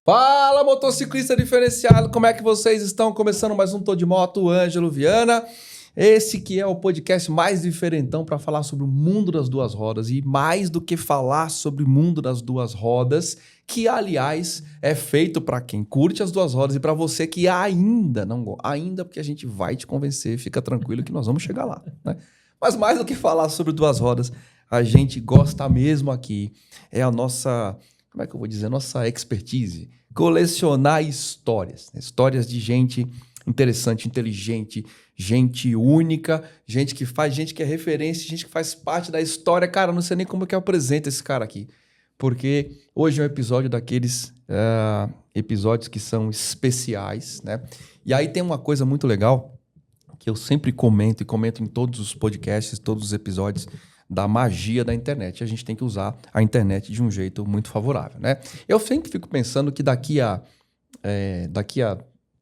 Fala, motociclista diferenciado, como é que vocês estão? Começando mais um Tô de Moto, Ângelo Viana. Esse que é o podcast mais diferentão para falar sobre o mundo das duas rodas. E mais do que falar sobre o mundo das duas rodas, que aliás é feito para quem curte as duas rodas e para você que ainda não gosta. Ainda porque a gente vai te convencer, fica tranquilo que nós vamos chegar lá, né? Mas mais do que falar sobre duas rodas, a gente gosta mesmo aqui. É a nossa... Como é que eu vou dizer? Nossa expertise. Colecionar histórias. Histórias de gente interessante, inteligente, gente única, gente que é referência, gente que faz parte da história. Cara, não sei nem como é que eu apresento esse cara aqui. Porque hoje é um episódio daqueles episódios que são especiais, né? E aí tem uma coisa muito legal que eu sempre comento e comento em todos os podcasts, todos os episódios, da magia da internet. A gente tem que usar a internet de um jeito muito favorável, né? Eu sempre fico pensando que daqui a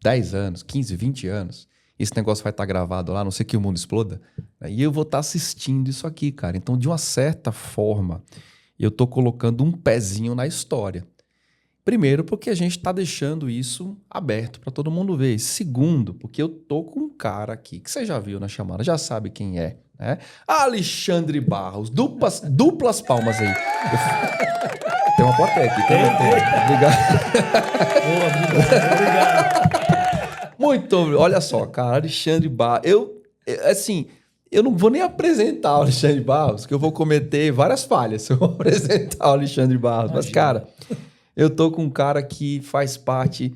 10 anos, 15, 20 anos, esse negócio vai estar gravado lá, a não sei que o mundo exploda, né? E eu vou estar assistindo isso aqui, cara. Então, de uma certa forma, eu estou colocando um pezinho na história. Primeiro, porque a gente está deixando isso aberto para todo mundo ver. Segundo, porque eu tô com um cara aqui, que você já viu na chamada, já sabe quem é, né? Alexandre Barros, duplas palmas aí. Tem uma plateia aqui também. Obrigado. Boa, obrigado. Muito obrigado. Olha só, cara, Alexandre Barros. Eu não vou nem apresentar o Alexandre Barros, que eu vou cometer várias falhas se eu vou apresentar o Alexandre Barros. Mas, cara, eu tô com um cara que faz parte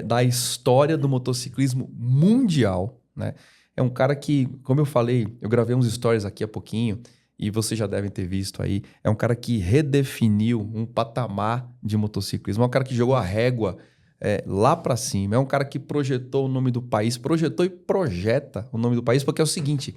da história do motociclismo mundial, né? É um cara que, como eu falei, eu gravei uns stories aqui há pouquinho e vocês já devem ter visto aí. É um cara que redefiniu um patamar de motociclismo. É um cara que jogou a régua lá para cima. É um cara que projetou o nome do país, projetou e projeta o nome do país, porque é o seguinte,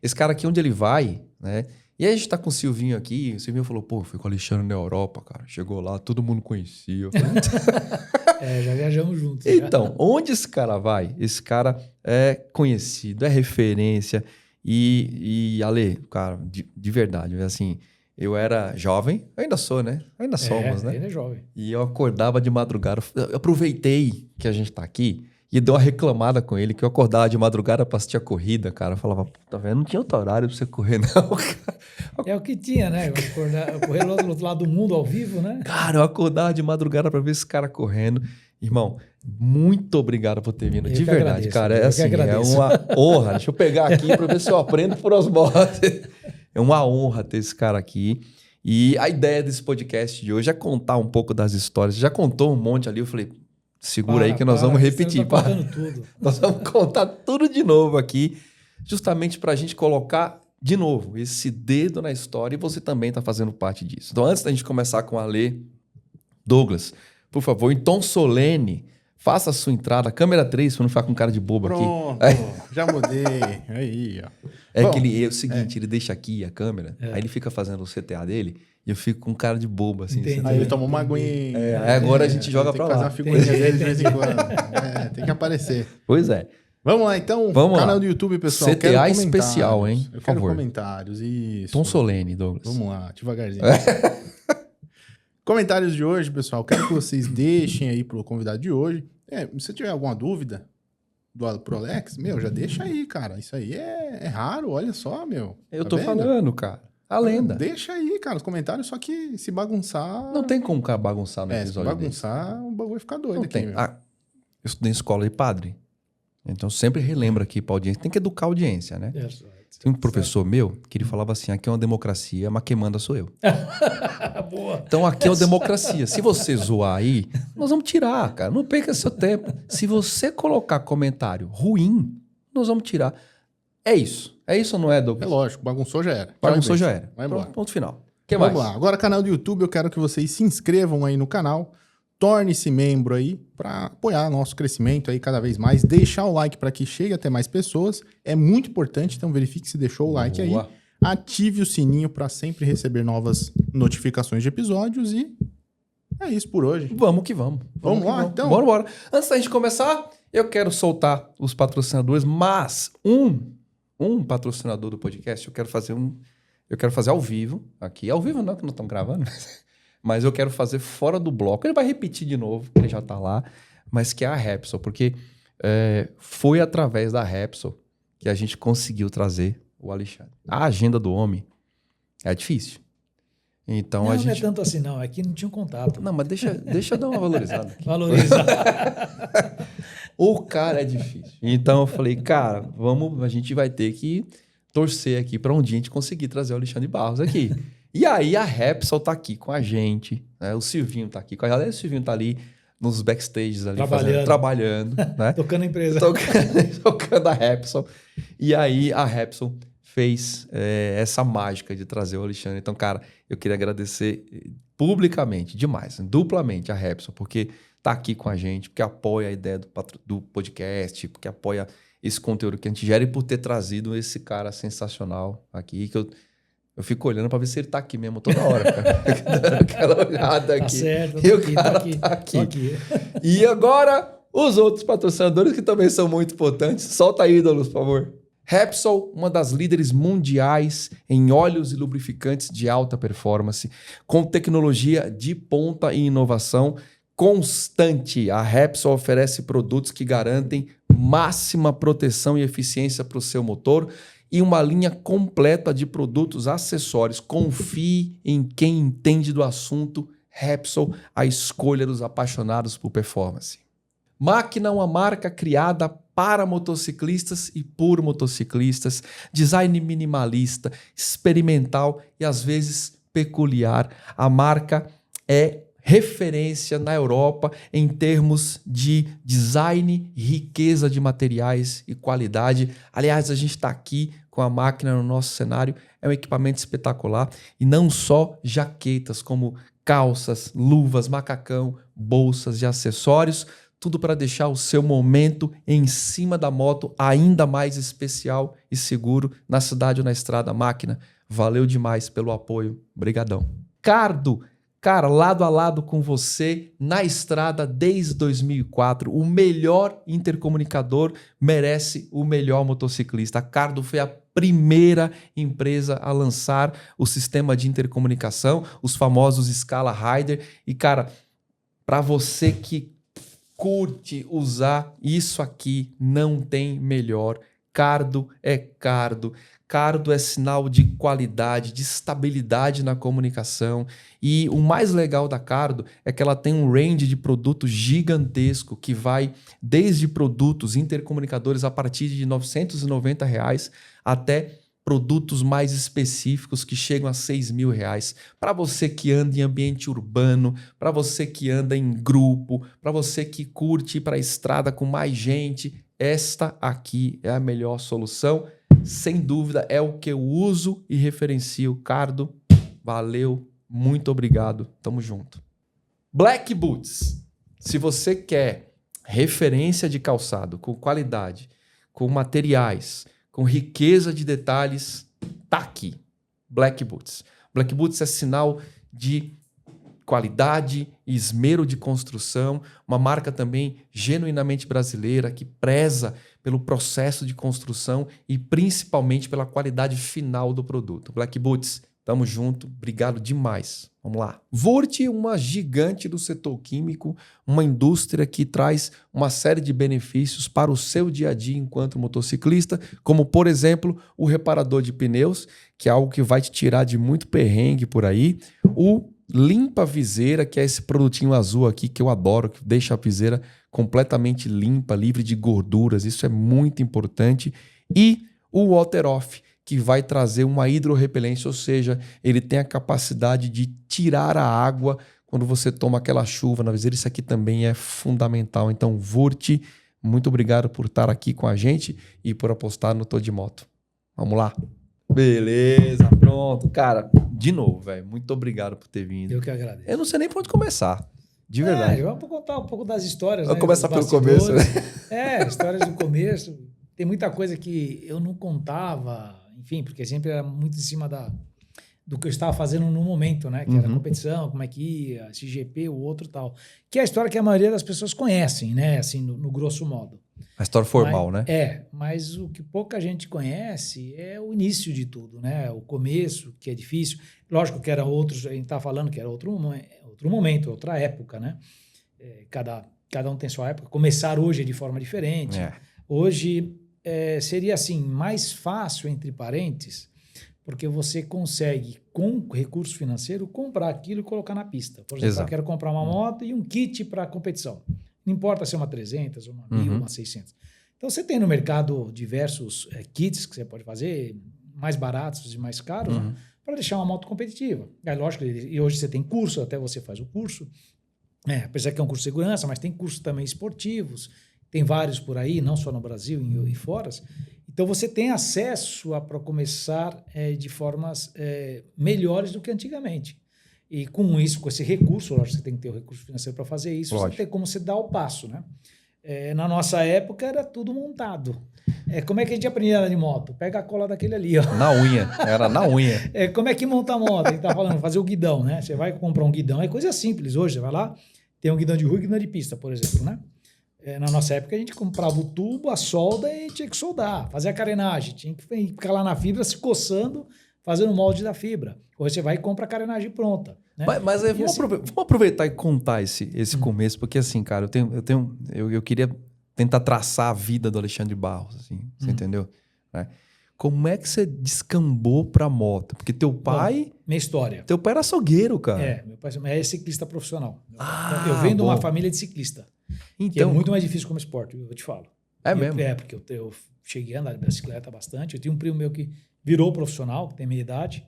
esse cara aqui onde ele vai, né? E aí a gente tá com o Silvinho aqui, o Silvinho falou, pô, fui com o Alexandre na Europa, cara. Chegou lá, todo mundo conhecia. Eu falei, já viajamos juntos. Então, onde esse cara vai? Esse cara é conhecido, é referência. E Ale, cara, de verdade, assim, eu era jovem, eu ainda sou, né? Ainda somos, né? Ainda é jovem. E eu acordava de madrugada, eu aproveitei que a gente tá aqui e dei uma reclamada com ele, que eu acordava de madrugada pra assistir a corrida, cara. Eu falava, tá vendo? Não tinha outro horário pra você correr, não, cara. É o que tinha, né? Correr lá do outro lado do mundo ao vivo, né? Cara, eu acordava de madrugada pra ver esse cara correndo. Irmão, muito obrigado por ter vindo. De verdade, agradeço, cara. É uma honra. Deixa eu pegar aqui pra ver se eu aprendo por osmose. É uma honra ter esse cara aqui. E a ideia desse podcast de hoje é contar um pouco das histórias. Já contou um monte ali, eu falei, segura aí que nós vamos repetir. Você tá contando tudo. Nós vamos contar tudo de novo aqui, justamente pra gente colocar de novo esse dedo na história e você também tá fazendo parte disso. Então, antes da gente começar com a Lê, Douglas, por favor, em tom solene, faça a sua entrada. Câmera 3, para não ficar com cara de bobo Pronto, aqui. já mudei. Aí, ó. Bom, que ele é o seguinte, ele deixa aqui a câmera, aí ele fica fazendo o CTA dele e eu fico com cara de bobo, assim. Aí ele toma uma aguinha. Aí agora a gente joga pra lá. Tem que fazer uma figurinha dele de vez em quando. Tem que aparecer. Pois é. Vamos lá, então. Vamos canal lá. do YouTube, pessoal. CTA especial, hein? Eu Por quero favor. comentários, isso. Tom solene, Douglas. Vamos lá, devagarzinho. Comentários de hoje, pessoal. Quero que vocês deixem aí pro convidado de hoje. Se você tiver alguma dúvida pro Alex, já deixa aí, cara. Isso aí é raro, olha só, meu. Eu Tá tô vendo? falando, cara. A lenda. Deixa aí, cara, os comentários, só que se bagunçar... Não tem como bagunçar no se episódio bagunçar, o bagulho vai ficar doido Não aqui, tem. meu. Eu estudei em escola de padre. Então sempre relembro aqui pra audiência. Tem que educar a audiência, né? Tem um professor meu que ele falava assim, aqui é uma democracia, mas quem manda sou eu. Boa. Então aqui é uma democracia. Se você zoar aí, nós vamos tirar, cara. Não perca seu tempo. Se você colocar comentário ruim, nós vamos tirar. É isso. É isso ou não é, É Douglas? lógico, bagunçou já era. Bagunçou Tchau, já beijo. era. Vai embora. Pronto, ponto final. O que mais? Vamos lá. Agora, canal do YouTube, eu quero que vocês se inscrevam aí no canal. Torne-se membro aí para apoiar nosso crescimento aí cada vez mais. Deixar o like para que chegue até mais pessoas. É muito importante, então verifique se deixou o like aí. Boa. Ative o sininho para sempre receber novas notificações de episódios e é isso por hoje. Vamos que vamos. Vamos lá, então? Bora, bora. Antes da gente começar, eu quero soltar os patrocinadores, mas um patrocinador do podcast, eu quero fazer ao vivo aqui. Ao vivo não, que nós estamos gravando. mas eu quero fazer fora do bloco. Ele vai repetir de novo, ele já tá lá, mas que é a Repsol, porque foi através da Repsol que a gente conseguiu trazer o Alexandre. A agenda do homem é difícil. Então não, a gente... não é tanto assim, não. É que não tinha um contato. Não, mas deixa eu dar uma valorizada aqui. Valoriza. O cara é difícil. Então eu falei, cara, a gente vai ter que torcer aqui para um dia a gente conseguir trazer o Alexandre Barros aqui. E aí a Repsol tá aqui com a gente, né? O Silvinho tá aqui com a gente. O Silvinho tá ali nos backstages ali trabalhando, né? Tocando a empresa. Tocando a Repsol. E aí a Repsol fez essa mágica de trazer o Alexandre. Então, cara, eu queria agradecer publicamente, demais, duplamente a Repsol, porque tá aqui com a gente, porque apoia a ideia do podcast, porque apoia esse conteúdo que a gente gera e por ter trazido esse cara sensacional aqui, que eu fico olhando para ver se ele tá aqui mesmo toda hora, cara. Dando aquela olhada aqui. Tá certo, e o cara tá aqui. E agora, os outros patrocinadores que também são muito importantes. Solta aí, ídolos, por favor. Repsol, uma das líderes mundiais em óleos e lubrificantes de alta performance, com tecnologia de ponta e inovação constante. A Repsol oferece produtos que garantem máxima proteção e eficiência para o seu motor e uma linha completa de produtos acessórios. Confie em quem entende do assunto. Repsol, a escolha dos apaixonados por performance. Máquina, uma marca criada para motociclistas e por motociclistas. Design minimalista, experimental e às vezes peculiar. A marca é referência na Europa em termos de design, riqueza de materiais e qualidade. Aliás, a gente está aqui com a máquina no nosso cenário. É um equipamento espetacular. E não só jaquetas, como calças, luvas, macacão, bolsas e acessórios. Tudo para deixar o seu momento em cima da moto ainda mais especial e seguro na cidade ou na estrada. Máquina, valeu demais pelo apoio. Brigadão. Cardo, cara, lado a lado com você na estrada desde 2004. O melhor intercomunicador merece o melhor motociclista. A Cardo foi a primeira empresa a lançar o sistema de intercomunicação, os famosos Scala Rider. E, cara, para você que curte usar isso aqui, não tem melhor. Cardo é Cardo. Cardo é sinal de qualidade, de estabilidade na comunicação. E o mais legal da Cardo é que ela tem um range de produtos gigantesco que vai desde produtos intercomunicadores a partir de R$ 990 até produtos mais específicos que chegam a R$6.000. Para você que anda em ambiente urbano, para você que anda em grupo, para você que curte ir para a estrada com mais gente, esta aqui é a melhor solução. Sem dúvida, é o que eu uso e referencio. Cardo, valeu, muito obrigado, tamo junto. Black Boots, se você quer referência de calçado com qualidade, com materiais, com riqueza de detalhes, tá aqui. Black Boots. Black Boots é sinal de qualidade e esmero de construção, uma marca também genuinamente brasileira que preza pelo processo de construção e principalmente pela qualidade final do produto. Black Boots, tamo junto, obrigado demais. Vamos lá. Wurt, uma gigante do setor químico, uma indústria que traz uma série de benefícios para o seu dia a dia enquanto motociclista, como, por exemplo, o reparador de pneus, que é algo que vai te tirar de muito perrengue por aí, o limpa viseira, que é esse produtinho azul aqui que eu adoro, que deixa a viseira completamente limpa, livre de gorduras, isso é muito importante, e o Water Off, que vai trazer uma hidrorrepelência, ou seja, ele tem a capacidade de tirar a água quando você toma aquela chuva na viseira. Isso aqui também é fundamental. Então, Wurt, muito obrigado por estar aqui com a gente e por apostar no Tô de Moto. Vamos lá. Beleza, pronto. Cara, de novo, velho, muito obrigado por ter vindo. Eu que agradeço. Eu não sei nem por onde começar, de verdade. Eu vou contar um pouco das histórias. Vou começar pelo começo, né? Histórias do começo. Tem muita coisa que eu não contava, enfim, porque sempre era muito em cima do que eu estava fazendo no momento, né? Que era a competição, como é que ia, esse GP, o outro tal. Que é a história que a maioria das pessoas conhecem, né? Assim, no grosso modo. A história formal, né? Mas o que pouca gente conhece é o início de tudo, né? O começo, que é difícil. Lógico que era outros, a gente está falando que era outro momento, outra época, né? Cada um tem sua época. Começar hoje é de forma diferente. Hoje seria assim, mais fácil, entre parênteses, porque você consegue, com recurso financeiro, comprar aquilo e colocar na pista. Por exemplo, eu quero comprar uma moto e um kit para competição. Não importa se é uma 300, uma 1000, uma 600. Então, você tem no mercado diversos kits que você pode fazer, mais baratos e mais caros, né, para deixar uma moto competitiva. É lógico, e hoje você tem curso, até você faz o curso. Apesar que é um curso de segurança, mas tem cursos também esportivos. Tem vários por aí, não só no Brasil e fora. Então, você tem acesso para começar de formas melhores do que antigamente. E com isso, com esse recurso, lógico, você tem que ter o recurso financeiro para fazer isso, você tem como você dar o passo, né? Na nossa época, era tudo montado. Como é que a gente aprendia a andar de moto? Pega a cola daquele ali, ó. Na unha, era na unha. Como é que monta a moto? A gente tá falando, fazer o guidão, né? Você vai comprar um guidão, é coisa simples hoje, você vai lá, tem um guidão de rua e guidão de pista, por exemplo, né? Na nossa época, a gente comprava o tubo, a solda e tinha que soldar, fazer a carenagem, tinha que ficar lá na fibra se coçando, fazendo o molde da fibra. Hoje você vai e compra a carenagem pronta. Né? Mas aí, vamos aproveitar e contar esse começo, porque assim, cara, eu queria tentar traçar a vida do Alexandre Barros, assim, você entendeu? Como é que você descambou pra moto? Porque teu pai... Bom, minha história. Teu pai era açougueiro, cara. Meu pai é ciclista profissional. Eu venho de uma família de ciclista. Então, que é muito mais difícil como esporte, eu te falo. Mesmo? Porque eu cheguei a andar de bicicleta bastante. Eu tinha um primo meu que virou profissional, que tem minha idade.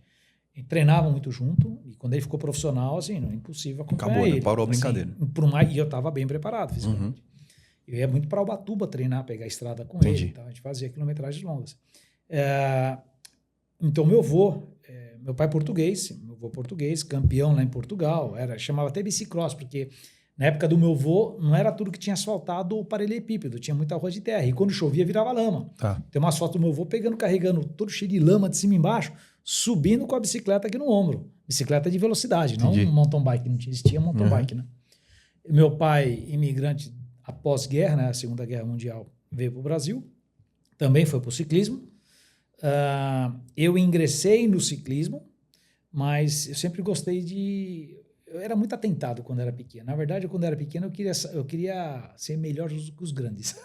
E treinava muito junto. E quando ele ficou profissional, assim, não é impossível acompanhar ele. Parou a brincadeira. Assim, e eu estava bem preparado fisicamente. Eu ia muito para Ubatuba treinar, pegar a estrada com ele. Então, a gente fazia quilometragens longas. Então, meu pai é português, campeão lá em Portugal. Chamava até bicicross, porque... Na época do meu avô, não era tudo que tinha asfaltado ou paralelepípedo, tinha muita rua de terra. E quando chovia, virava lama. Tem umas fotos do meu avô carregando todo cheio de lama de cima e embaixo, subindo com a bicicleta aqui no ombro. Bicicleta de velocidade, não um mountain bike. Não existia mountain bike, né? Meu pai, imigrante após guerra, né, a Segunda Guerra Mundial, veio para o Brasil. Também foi para o ciclismo. Eu ingressei no ciclismo, mas eu sempre gostei de... Eu era muito atentado quando era pequeno. Na verdade, quando era pequeno, eu queria ser melhor que os grandes.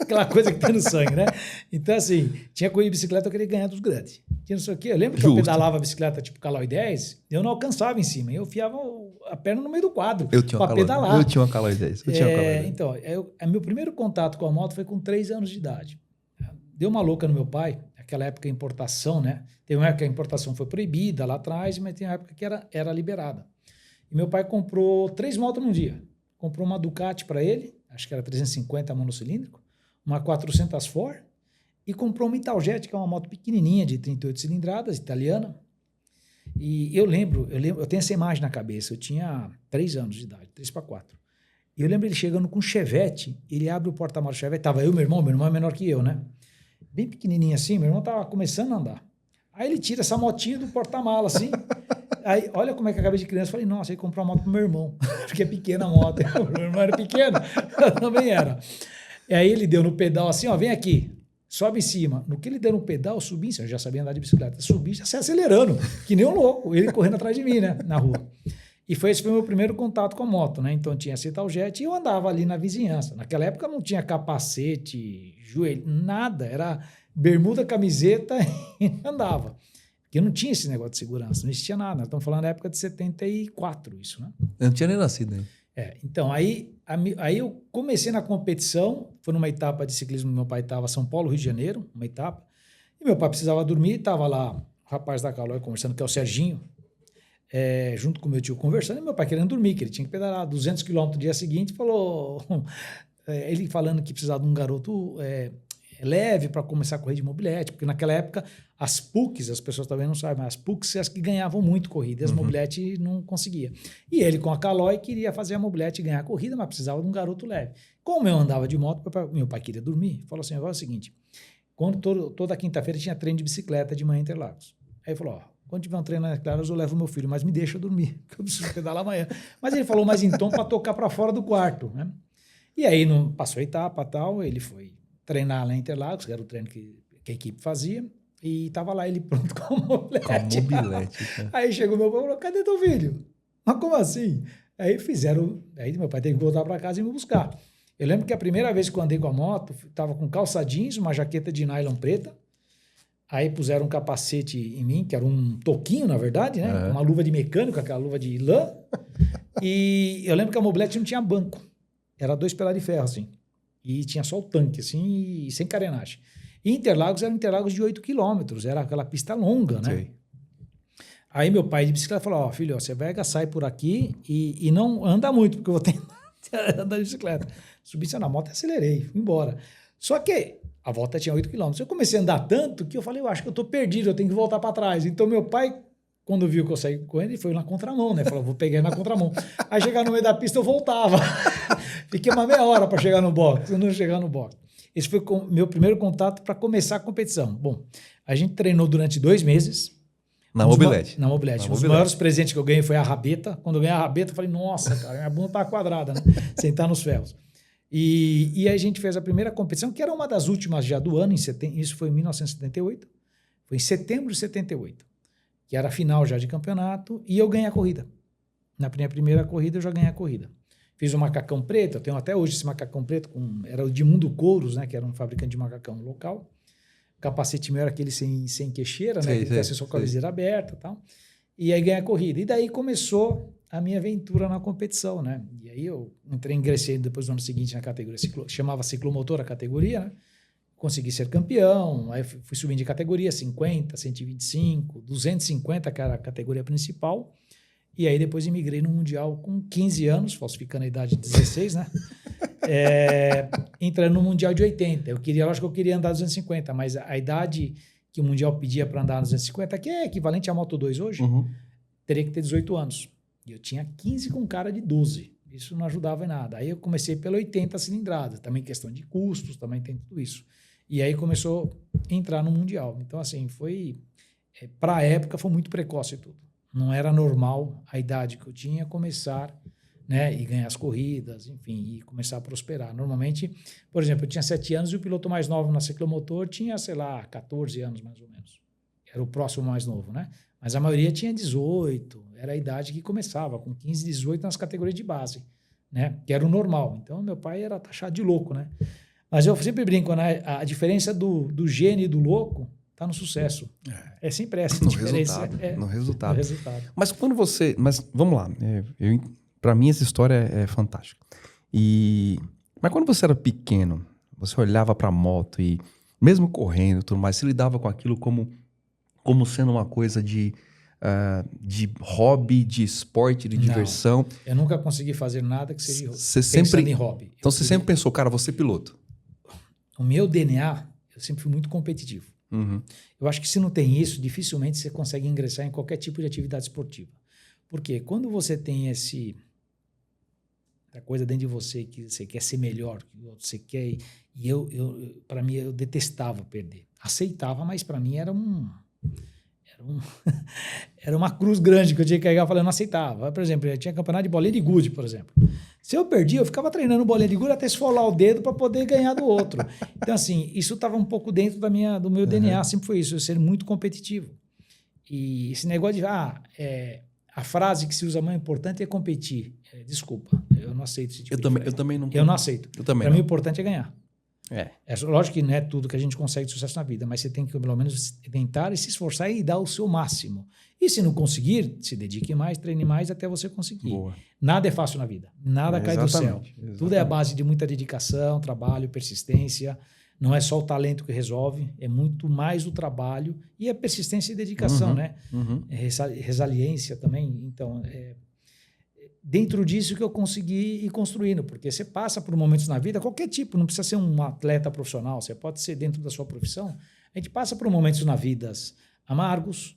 Aquela coisa que tem no sangue, né? Então, assim, tinha corrida de bicicleta, eu queria ganhar dos grandes. Tinha não sei o quê. Eu lembro que eu pedalava a bicicleta tipo Caloi 10, eu não alcançava em cima. Eu enfiava a perna no meio do quadro para pedalar. Eu tinha uma Caloi 10. Então, meu primeiro contato com a moto foi com 3 anos de idade. Deu uma louca no meu pai. Naquela época, a importação, né? Tem uma época que a importação foi proibida lá atrás, mas tem uma época que era liberada. E meu pai comprou 3 motos num dia. Comprou uma Ducati para ele, acho que era 350 monocilíndrico, uma 400 Ford, e comprou uma Italjet, que é uma moto pequenininha de 38 cilindradas, italiana. E eu lembro, eu tenho essa imagem na cabeça, eu tinha 3 anos de idade, 3 para 4. E eu lembro ele chegando com um Chevette, ele abre o porta-malas do Chevette, tava eu e meu irmão é menor que eu, né? Bem pequenininho assim, meu irmão tava começando a andar. Aí ele tira essa motinha do porta-malas, assim. Aí, olha como é que a cabeça de criança. Eu falei, nossa, ele comprou uma moto pro meu irmão. Porque é pequena a moto. Meu irmão era pequeno, eu também era. E aí ele deu no pedal assim, ó, vem aqui, sobe em cima. No que ele deu no pedal, eu subi, eu já sabia andar de bicicleta. Subi, já saí acelerando, que nem um louco. Ele correndo atrás de mim, né, na rua. E esse foi o meu primeiro contato com a moto, né? Então tinha essa Italjet e eu andava ali na vizinhança. Naquela época não tinha capacete, joelho, nada. Era bermuda, camiseta e andava. Porque não tinha esse negócio de segurança, não existia nada. Nós estamos falando da época de 74, isso, né? Eu não tinha nem nascido ainda. Então, aí eu comecei na competição, foi numa etapa de ciclismo, meu pai estava São Paulo, Rio de Janeiro, uma etapa, e meu pai precisava dormir, estava lá o rapaz da Caloi conversando, que é o Serginho, junto com meu tio conversando, e meu pai querendo dormir, que ele tinha que pedalar 200 km no dia seguinte, falou, ele falando que precisava de um garoto leve para começar a correr de mobilete, porque naquela época as PUCs, as pessoas também não sabem, mas as PUCs são as que ganhavam muito corrida, e as mobilete não conseguia. E ele com a Caloi queria fazer a mobilete e ganhar a corrida, mas precisava de um garoto leve. Como eu andava de moto, meu pai queria dormir, falou assim, agora é o seguinte, toda quinta-feira tinha treino de bicicleta de manhã em Interlagos. Aí ele falou, quando tiver um treino na Interlagos eu levo meu filho, mas me deixa dormir, porque eu preciso pedalar amanhã. Mas ele falou mais em tom para tocar para fora do quarto, né? E aí não passou a etapa e tal, ele foi treinar lá em Interlagos, que era o treino que a equipe fazia, e tava lá ele pronto com a mobilete. Com a mobilete, cara. Aí chegou meu pai e falou, cadê teu filho? Mas como assim? Aí fizeram, aí meu pai teve que voltar para casa e me buscar. Eu lembro que a primeira vez que eu andei com a moto, tava com calça jeans, uma jaqueta de nylon preta, aí puseram um capacete em mim, que era um toquinho, na verdade, né? Uma luva de mecânico, aquela luva de lã. E eu lembro que a mobilete não tinha banco. Era 2 pedaços de ferro, assim. E tinha só o tanque, assim, e sem carenagem. E Interlagos era Interlagos de 8 quilômetros. Era aquela pista longa, né? Sei. Aí meu pai de bicicleta falou, ó, filho, você pega, sai por aqui e não anda muito, porque eu vou ter que andar de bicicleta. Subi na moto e acelerei, fui embora. Só que a volta tinha 8 quilômetros. Eu comecei a andar tanto que eu falei, eu acho que eu tô perdido, eu tenho que voltar para trás. Então meu pai, quando viu que eu saí correndo, ele foi na contramão, né? Falou, vou pegar na contramão. Aí chegar no meio da pista, eu voltava. Fiquei uma meia hora para chegar no box, eu não chegar no box. Esse foi o meu primeiro contato para começar a competição. Bom, a gente treinou durante 2 meses. Na mobilete. Na mobilete. Os maiores presentes que eu ganhei foi a rabeta. Quando eu ganhei a rabeta, eu falei, nossa, cara, minha bunda tá quadrada, né? Sentar nos ferros. E aí a gente fez a primeira competição, que era uma das últimas já do ano, isso foi em 1978. Foi em setembro de 78, que era a final já de campeonato, e eu ganhei a corrida. Na minha primeira corrida, eu já ganhei a corrida. Fiz um macacão preto, eu tenho até hoje esse macacão preto, era o de Mundo Couros, né, que era um fabricante de macacão local. O capacete meu era aquele sem queixeira, né, que tivesse só com a viseira aberta e tal. E aí ganhei a corrida. E daí começou a minha aventura na competição, né? E aí eu ingressei depois no ano seguinte na categoria, chamava ciclomotor a categoria, né? Consegui ser campeão, aí fui subindo de categoria, 50, 125, 250, que era a categoria principal. E aí depois imigrei no Mundial com 15 anos, falsificando a idade de 16, né? Entrando no Mundial de 80. Lógico que eu queria andar 250, mas a idade que o Mundial pedia para andar 250, que é equivalente à Moto 2 hoje, teria que ter 18 anos. E eu tinha 15 com cara de 12. Isso não ajudava em nada. Aí eu comecei pela 80 cilindradas, também questão de custos, também tem tudo isso. E aí começou a entrar no Mundial. Então, assim, para a época foi muito precoce tudo. Não era normal a idade que eu tinha começar, né, e ganhar as corridas, enfim, e começar a prosperar. Normalmente, por exemplo, eu tinha 7 anos e o piloto mais novo na ciclomotor tinha, sei lá, 14 anos mais ou menos. Era o próximo mais novo, né? Mas a maioria tinha 18, era a idade que começava, com 15, 18 nas categorias de base, né? Que era o normal. Então, meu pai era taxado de louco, né? Mas eu sempre brinco, né? A diferença do gênio e do louco está no sucesso. É sempre essa no diferença. Resultado, no resultado. Mas quando você... Mas vamos lá. Para mim, essa história é fantástica. Mas quando você era pequeno, você olhava para a moto e, mesmo correndo e tudo mais, você lidava com aquilo como sendo uma coisa de hobby, de esporte, de diversão. Eu nunca consegui fazer nada que seja pensando em hobby. Então você sempre pensou, cara, vou ser piloto. O meu DNA, eu sempre fui muito competitivo. Eu acho que se não tem isso, dificilmente você consegue ingressar em qualquer tipo de atividade esportiva. Porque quando você tem essa coisa dentro de você que você quer ser melhor, que você quer... E para mim, eu detestava perder. Aceitava, mas para mim era uma cruz grande que eu tinha que carregar, eu falei, eu não aceitava. Por exemplo, eu tinha campeonato de bolinha de gude, por exemplo. Se eu perdia, eu ficava treinando bolinha de gude até esfolar o dedo para poder ganhar do outro. Então, assim, isso estava um pouco dentro do meu DNA, sempre foi isso, eu ser muito competitivo. E esse negócio de, a frase que se usa mais importante é competir. Desculpa, eu não aceito esse tipo de frase. Eu também não. Eu não aceito. Eu também não. Para mim, o importante é ganhar. Lógico que não é tudo que a gente consegue de sucesso na vida, mas você tem que, pelo menos, tentar e se esforçar e dar o seu máximo. E se não conseguir, se dedique mais, treine mais até você conseguir. Boa. Nada é fácil na vida. Nada cai do céu. Exatamente. Tudo é a base de muita dedicação, trabalho, persistência. Não é só o talento que resolve, é muito mais o trabalho e a persistência e dedicação, né? Resiliência também. Então, dentro disso que eu consegui ir construindo, porque você passa por momentos na vida, qualquer tipo, não precisa ser um atleta profissional, você pode ser dentro da sua profissão, a gente passa por momentos na vida amargos,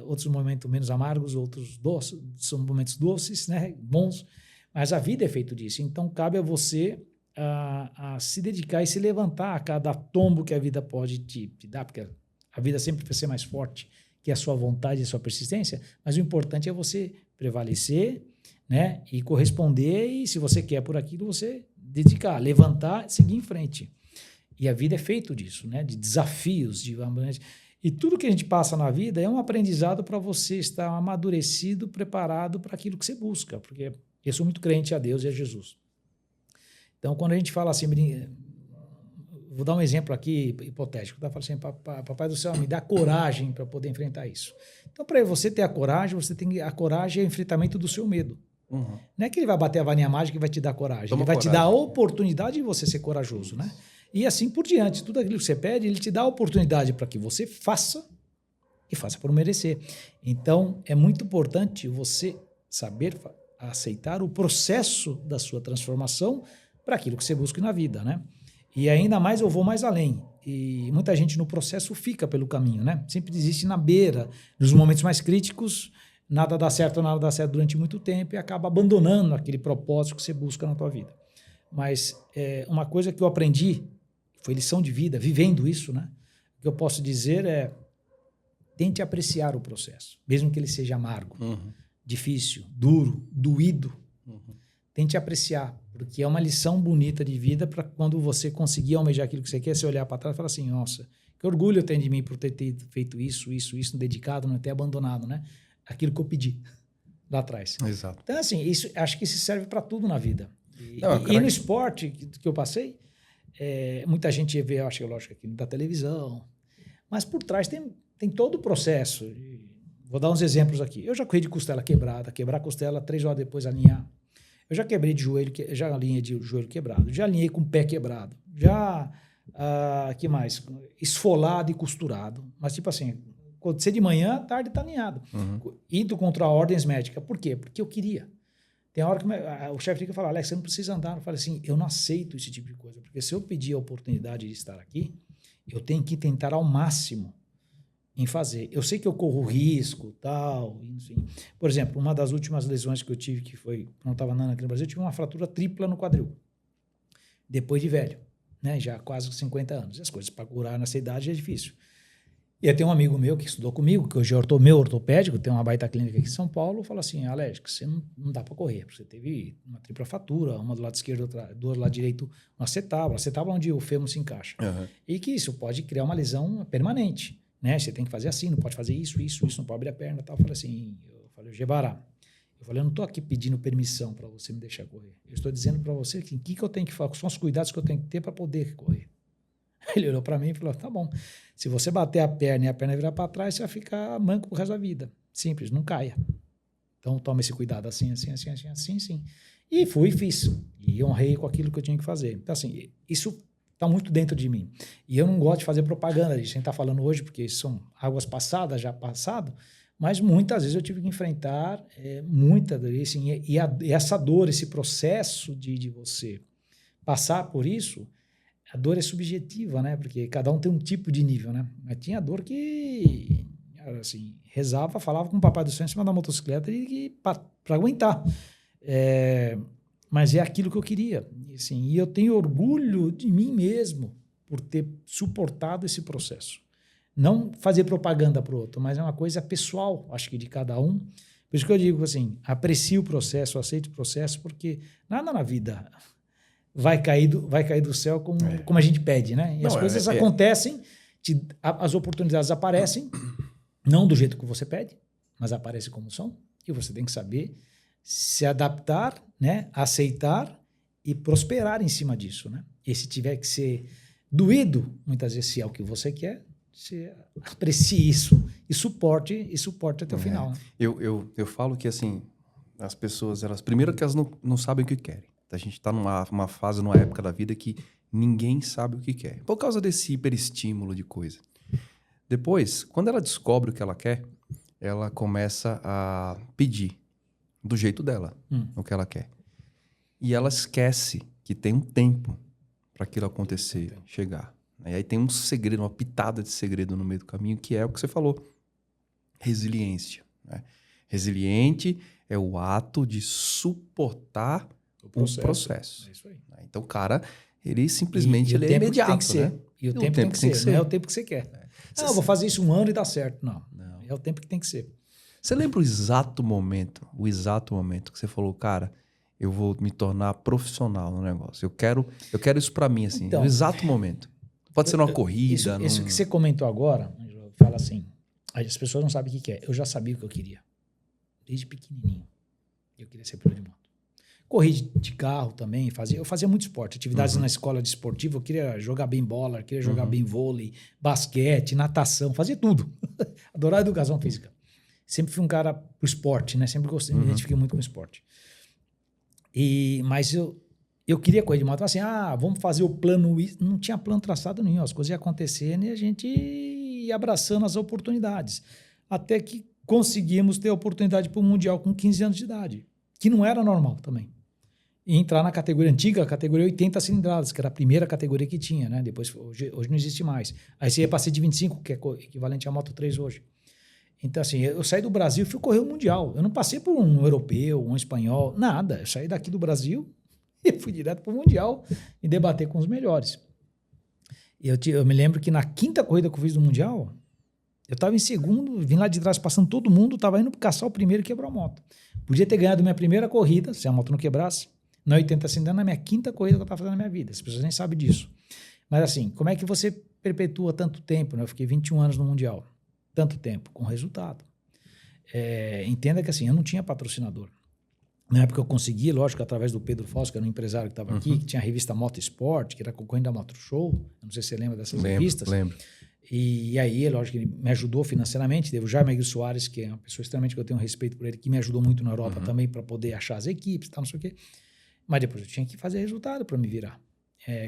outros momentos menos amargos, outros doces, são momentos doces, né, bons, mas a vida é feita disso, então cabe a você a se dedicar e se levantar a cada tombo que a vida pode te dar, porque a vida sempre vai ser mais forte que a sua vontade e a sua persistência, mas o importante é você prevalecer, né, e corresponder, e se você quer por aquilo, você dedicar, levantar, seguir em frente. E a vida é feito disso, né? De desafios, e tudo que a gente passa na vida é um aprendizado para você estar amadurecido, preparado para aquilo que você busca, porque eu sou muito crente a Deus e a Jesus. Então, quando a gente fala assim, vou dar um exemplo aqui hipotético, tá? Fala assim, papai do céu, me dá coragem para poder enfrentar isso. Então, para você ter a coragem, você tem a coragem é o enfrentamento do seu medo. Uhum. Não é que ele vai bater a varinha mágica e vai te dar coragem. Toma ele vai coragem. te dar a oportunidade de você ser corajoso, né? E assim por diante. Tudo aquilo que você pede, ele te dá a oportunidade para que você faça e faça por merecer. Então, é muito importante você saber aceitar o processo da sua transformação para aquilo que você busca na vida, né? E ainda mais eu vou mais além. E muita gente no processo fica pelo caminho, né? Sempre desiste na beira, nos momentos mais críticos, nada dá certo durante muito tempo e acaba abandonando aquele propósito que você busca na tua vida. Mas uma coisa que eu aprendi, foi lição de vida, vivendo isso, né? O que eu posso dizer é, tente apreciar o processo, mesmo que ele seja amargo, difícil, duro, doído. Tente apreciar, porque é uma lição bonita de vida para quando você conseguir almejar aquilo que você quer, você olhar para trás e falar assim, nossa, que orgulho eu tenho de mim por ter feito isso, dedicado, não ter abandonado, né? Aquilo que eu pedi lá atrás. Exato. Então, assim, acho que isso serve para tudo na vida. E no esporte que eu passei, muita gente vê, eu acho, lógico, aqui da televisão, mas por trás tem todo o processo. Vou dar uns exemplos aqui. Eu já corri de costela quebrada, quebrar a costela, 3 horas depois alinhar. Eu já quebrei de joelho, já alinhei de joelho quebrado, já alinhei com o pé quebrado, já, que mais? Esfolado e costurado. Mas tipo assim, quando você de manhã, à tarde está alinhado. Indo contra ordens médicas. Por quê? Porque eu queria. Tem hora que o chefe fica falando, Alex, você não precisa andar. Eu falo assim, eu não aceito esse tipo de coisa, porque se eu pedir a oportunidade de estar aqui, eu tenho que tentar ao máximo em fazer. Eu sei que eu corro risco, tal, enfim. Por exemplo, uma das últimas lesões que eu tive, que foi quando eu estava andando aqui no Brasil, eu tive uma fratura tripla no quadril. Depois de velho, né? Já quase 50 anos. As coisas para curar nessa idade é difícil. E aí tem um amigo meu que estudou comigo, que hoje é meu ortopédico, tem uma baita clínica aqui em São Paulo, fala assim, Alex, você não dá para correr, você teve uma tripla fratura, uma do lado esquerdo, do lado direito, uma acetábula onde o fêmur se encaixa. E que isso pode criar uma lesão permanente. Né? Você tem que fazer assim, não pode fazer isso, não pode abrir a perna, tal. Eu falei, Gebará, eu não estou aqui pedindo permissão para você me deixar correr. Eu estou dizendo para você que eu tenho que fazer, quais são os cuidados que eu tenho que ter para poder correr. Ele olhou para mim e falou, tá bom, se você bater a perna e a perna virar para trás, você vai ficar manco pro resto da vida. Simples, não caia. Então toma esse cuidado assim. E fui e fiz. E honrei com aquilo que eu tinha que fazer. Então assim, isso está muito dentro de mim. E eu não gosto de fazer propaganda disso. A gente está falando hoje porque são águas passadas, já passado, mas muitas vezes eu tive que enfrentar muita dor. Assim, e essa dor, esse processo de você passar por isso, a dor é subjetiva, né? Porque cada um tem um tipo de nível, né? Mas tinha dor que, assim, rezava, falava com o papai do céu em cima da motocicleta para aguentar. Mas é aquilo que eu queria. Assim, e eu tenho orgulho de mim mesmo por ter suportado esse processo. Não fazer propaganda para o outro, mas é uma coisa pessoal, acho que de cada um. Por isso que eu digo assim, aprecie o processo, aceite o processo, porque nada na vida vai cair do céu como a gente pede, né? E as coisas acontecem, as oportunidades aparecem, não do jeito que você pede, mas aparecem como são, e você tem que saber se adaptar, né? Aceitar e prosperar em cima disso, né? E se tiver que ser doído, muitas vezes, se é o que você quer, você aprecie isso e suporte até o final. Né? Eu falo que, assim, as pessoas, primeiro que elas não sabem o que querem. A gente está numa fase, numa época da vida que ninguém sabe o que quer, por causa desse hiperestímulo de coisa. Depois, quando ela descobre o que ela quer, ela começa a pedir do jeito dela o que ela quer. E ela esquece que tem um tempo para aquilo acontecer, chegar. E aí tem um segredo, uma pitada de segredo no meio do caminho, que é o que você falou, resiliência. Né? Resiliente é o ato de suportar o processo. É isso aí. Então, o cara, ele simplesmente ele é imediato. Tem que ser. Né? E o tempo tem que ser. Não é o tempo que você quer. Não, eu vou fazer isso 1 ano e dá certo. Não. É o tempo que tem que ser. Você lembra o exato momento que você falou, cara, eu vou me tornar profissional no negócio. Eu quero isso para mim, assim, Então, no exato momento. Pode ser numa corrida. Isso que você comentou agora, fala assim, as pessoas não sabem o que é. Eu já sabia o que eu queria. Desde pequenininho. Eu queria ser piloto de moto. Corri de carro também, eu fazia muito esporte. Atividades na escola de esportivo, eu queria jogar bem bola, queria jogar bem vôlei, basquete, natação, fazia tudo. Adorava educação física. Sempre fui um cara pro esporte, né? Sempre gostei, me identifiquei muito com o esporte. Mas eu queria correr de moto, assim, vamos fazer o plano. Não tinha plano traçado nenhum, as coisas iam acontecendo e a gente ia abraçando as oportunidades. Até que conseguimos ter a oportunidade para o Mundial com 15 anos de idade, que não era normal também. E entrar na categoria antiga, a categoria 80 cilindradas, que era a primeira categoria que tinha, né? Depois, hoje não existe mais. Aí você ia para 125, que é equivalente à Moto 3 hoje. Então, assim, eu saí do Brasil e fui correr o Mundial. Eu não passei por um europeu, um espanhol, nada. Eu saí daqui do Brasil e fui direto para o Mundial e debater com os melhores. Eu me lembro que na quinta corrida que eu fiz do Mundial, eu estava em segundo, vim lá de trás passando todo mundo, estava indo caçar o primeiro e quebrou a moto. Podia ter ganhado minha primeira corrida, se a moto não quebrasse, na 80 cilindradas, na minha quinta corrida que eu estava fazendo na minha vida. As pessoas nem sabem disso. Mas assim, como é que você perpetua tanto tempo? Né? Eu fiquei 21 anos no Mundial. Tanto tempo, com resultado. Entenda que assim, eu não tinha patrocinador. Na época eu consegui, lógico, através do Pedro Fausto, que era um empresário que estava aqui, que tinha a revista Moto Esporte, que era concorrente da Moto Show. Eu não sei se você lembra dessas revistas. Lembro. E aí, lógico, ele me ajudou financeiramente. Teve o Jaime Aguirre Soares, que é uma pessoa extremamente que eu tenho respeito por ele, que me ajudou muito na Europa também para poder achar as equipes, tal, não sei o quê. Mas depois eu tinha que fazer resultado para me virar.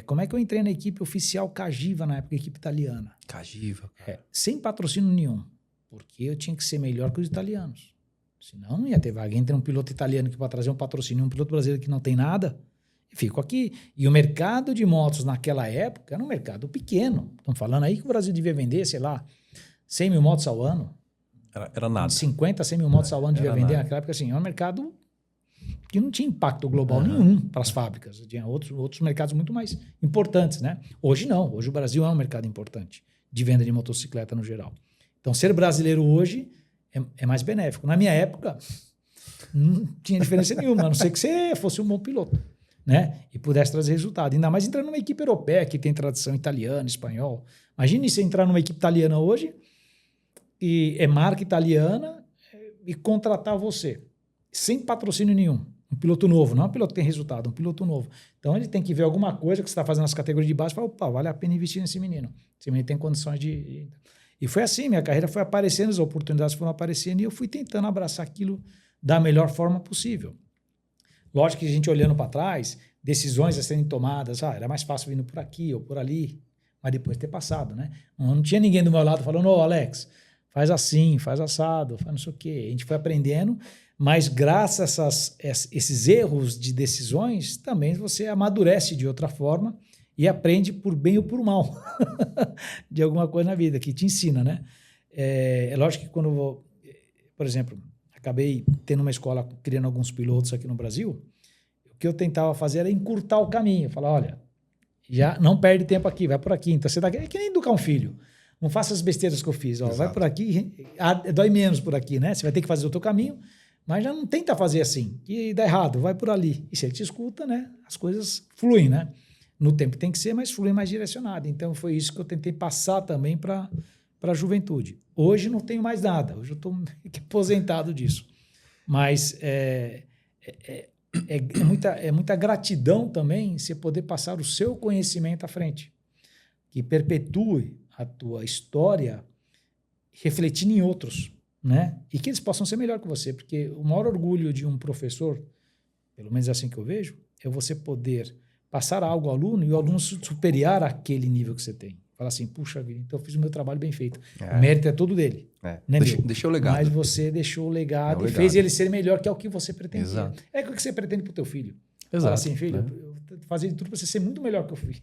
Como é que eu entrei na equipe oficial Cagiva, na época, equipe italiana? Cagiva. Sem patrocínio nenhum, porque eu tinha que ser melhor que os italianos. Senão não ia ter vaga. Entra um piloto italiano que vai trazer um patrocínio, um piloto brasileiro que não tem nada, e fico aqui. E o mercado de motos naquela época era um mercado pequeno. Estão falando aí que o Brasil devia vender, sei lá, 100 mil motos ao ano. Era nada. 50, 100 mil motos ao ano devia vender naquela época. Assim, era um mercado que não tinha impacto global nenhum para as fábricas. Tinha outros mercados muito mais importantes, né? Hoje não. Hoje o Brasil é um mercado importante de venda de motocicleta no geral. Então, ser brasileiro hoje é mais benéfico. Na minha época, não tinha diferença nenhuma, a não ser que você fosse um bom piloto, né? E pudesse trazer resultado. Ainda mais entrar numa equipe europeia, que tem tradição italiana, espanhol. Imagine você entrar numa equipe italiana hoje, e é marca italiana, e contratar você, sem patrocínio nenhum. Um piloto novo, não é um piloto que tem resultado, um piloto novo. Então, ele tem que ver alguma coisa que você está fazendo nas categorias de base e falar, opa, vale a pena investir nesse menino. Esse menino tem condições de... E foi assim, minha carreira foi aparecendo, as oportunidades foram aparecendo e eu fui tentando abraçar aquilo da melhor forma possível. Lógico que a gente olhando para trás, decisões a serem tomadas, era mais fácil vindo por aqui ou por ali, mas depois de ter passado, né? Não tinha ninguém do meu lado falando, Alex, faz assim, faz assado, faz não sei o quê. A gente foi aprendendo, mas graças a esses erros de decisões, também você amadurece de outra forma e aprende por bem ou por mal de alguma coisa na vida, que te ensina, né? É lógico que quando eu vou, por exemplo, acabei tendo uma escola criando alguns pilotos aqui no Brasil, o que eu tentava fazer era encurtar o caminho, falar, olha, já não perde tempo aqui, vai por aqui, então você é que nem educar um filho, não faça as besteiras que eu fiz, vai por aqui, dói menos por aqui, né? Você vai ter que fazer o teu caminho, mas já não tenta fazer assim, que dá errado, vai por ali. E se ele te escuta, né? As coisas fluem, né? No tempo que tem que ser, mas flui mais direcionado. Então, foi isso que eu tentei passar também para a juventude. Hoje não tenho mais nada. Hoje eu estou aposentado disso. Mas é muita gratidão também você poder passar o seu conhecimento à frente, que perpetue a tua história refletindo em outros, né? E que eles possam ser melhor que você. Porque o maior orgulho de um professor, pelo menos assim que eu vejo, é você poder passar algo ao aluno e o aluno superar aquele nível que você tem. Falar assim, puxa vida, então eu fiz o meu trabalho bem feito. O mérito é todo dele. Né, deixou o legado. Mas você deixou o legado e fez ele ser melhor, que é o que você pretendia. Exato. É o que você pretende para o teu filho. Exato. Fala assim, filho, eu vou fazer de tudo para você ser muito melhor que eu fui.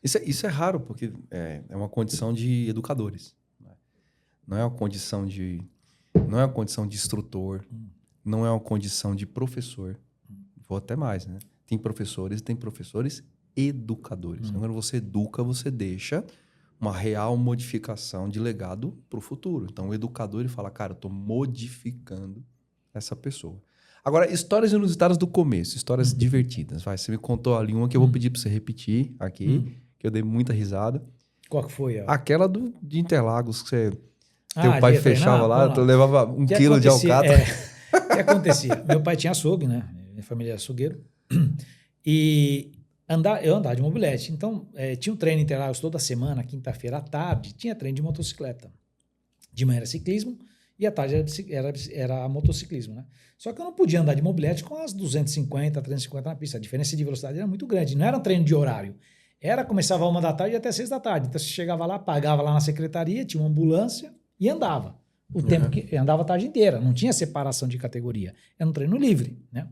Isso é raro, porque é uma condição de educadores. Não é uma condição de instrutor, não é uma condição de professor. Vou até mais, né? Tem professores educadores. Então, quando você educa, você deixa uma real modificação de legado para o futuro. Então, o educador ele fala, cara, eu estou modificando essa pessoa. Agora, histórias inusitadas do começo, histórias divertidas. Vai, você me contou ali uma que eu vou pedir pra você repetir aqui, que eu dei muita risada. Qual que foi? Aquela de Interlagos, que você... Teu pai de fechava treinar? lá, tu levava 1 quilo de alcatra. O que acontecia? Meu pai tinha açougue, né? Minha família é açougueiro. E eu andava de mobilete. Então, tinha um treino em Interlagos toda semana, quinta-feira à tarde, tinha treino de motocicleta. De manhã era ciclismo e à tarde era motociclismo, né? Só que eu não podia andar de mobilete com as 250, 350 na pista. A diferença de velocidade era muito grande. Não era um treino de horário. Começava 1 da tarde até 6 da tarde. Então, você chegava lá, pagava lá na secretaria, tinha uma ambulância e andava. O tempo que andava a tarde inteira. Não tinha separação de categoria. Era um treino livre, né?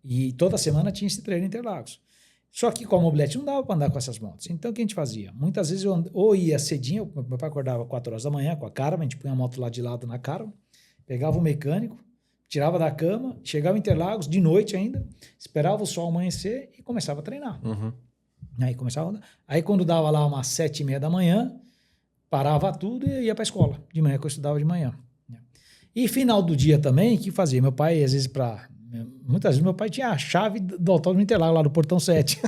E toda semana tinha esse treino em Interlagos. Só que com a mobilete não dava para andar com essas motos. Então, o que a gente fazia? Muitas vezes eu ou ia cedinho, meu pai acordava 4 horas da manhã com a Caravan, a gente punha a moto lá de lado na Caravan, pegava o mecânico, tirava da cama, chegava em Interlagos, de noite ainda, esperava o sol amanhecer e começava a treinar. Aí começava a andar. Aí quando dava lá umas 7h30 da manhã, parava tudo e ia para a escola. De manhã, que eu estudava de manhã. E final do dia também, o que fazia? Meu pai, às vezes, muitas vezes, meu pai tinha a chave do autódromo Interlagos, lá do Portão 7.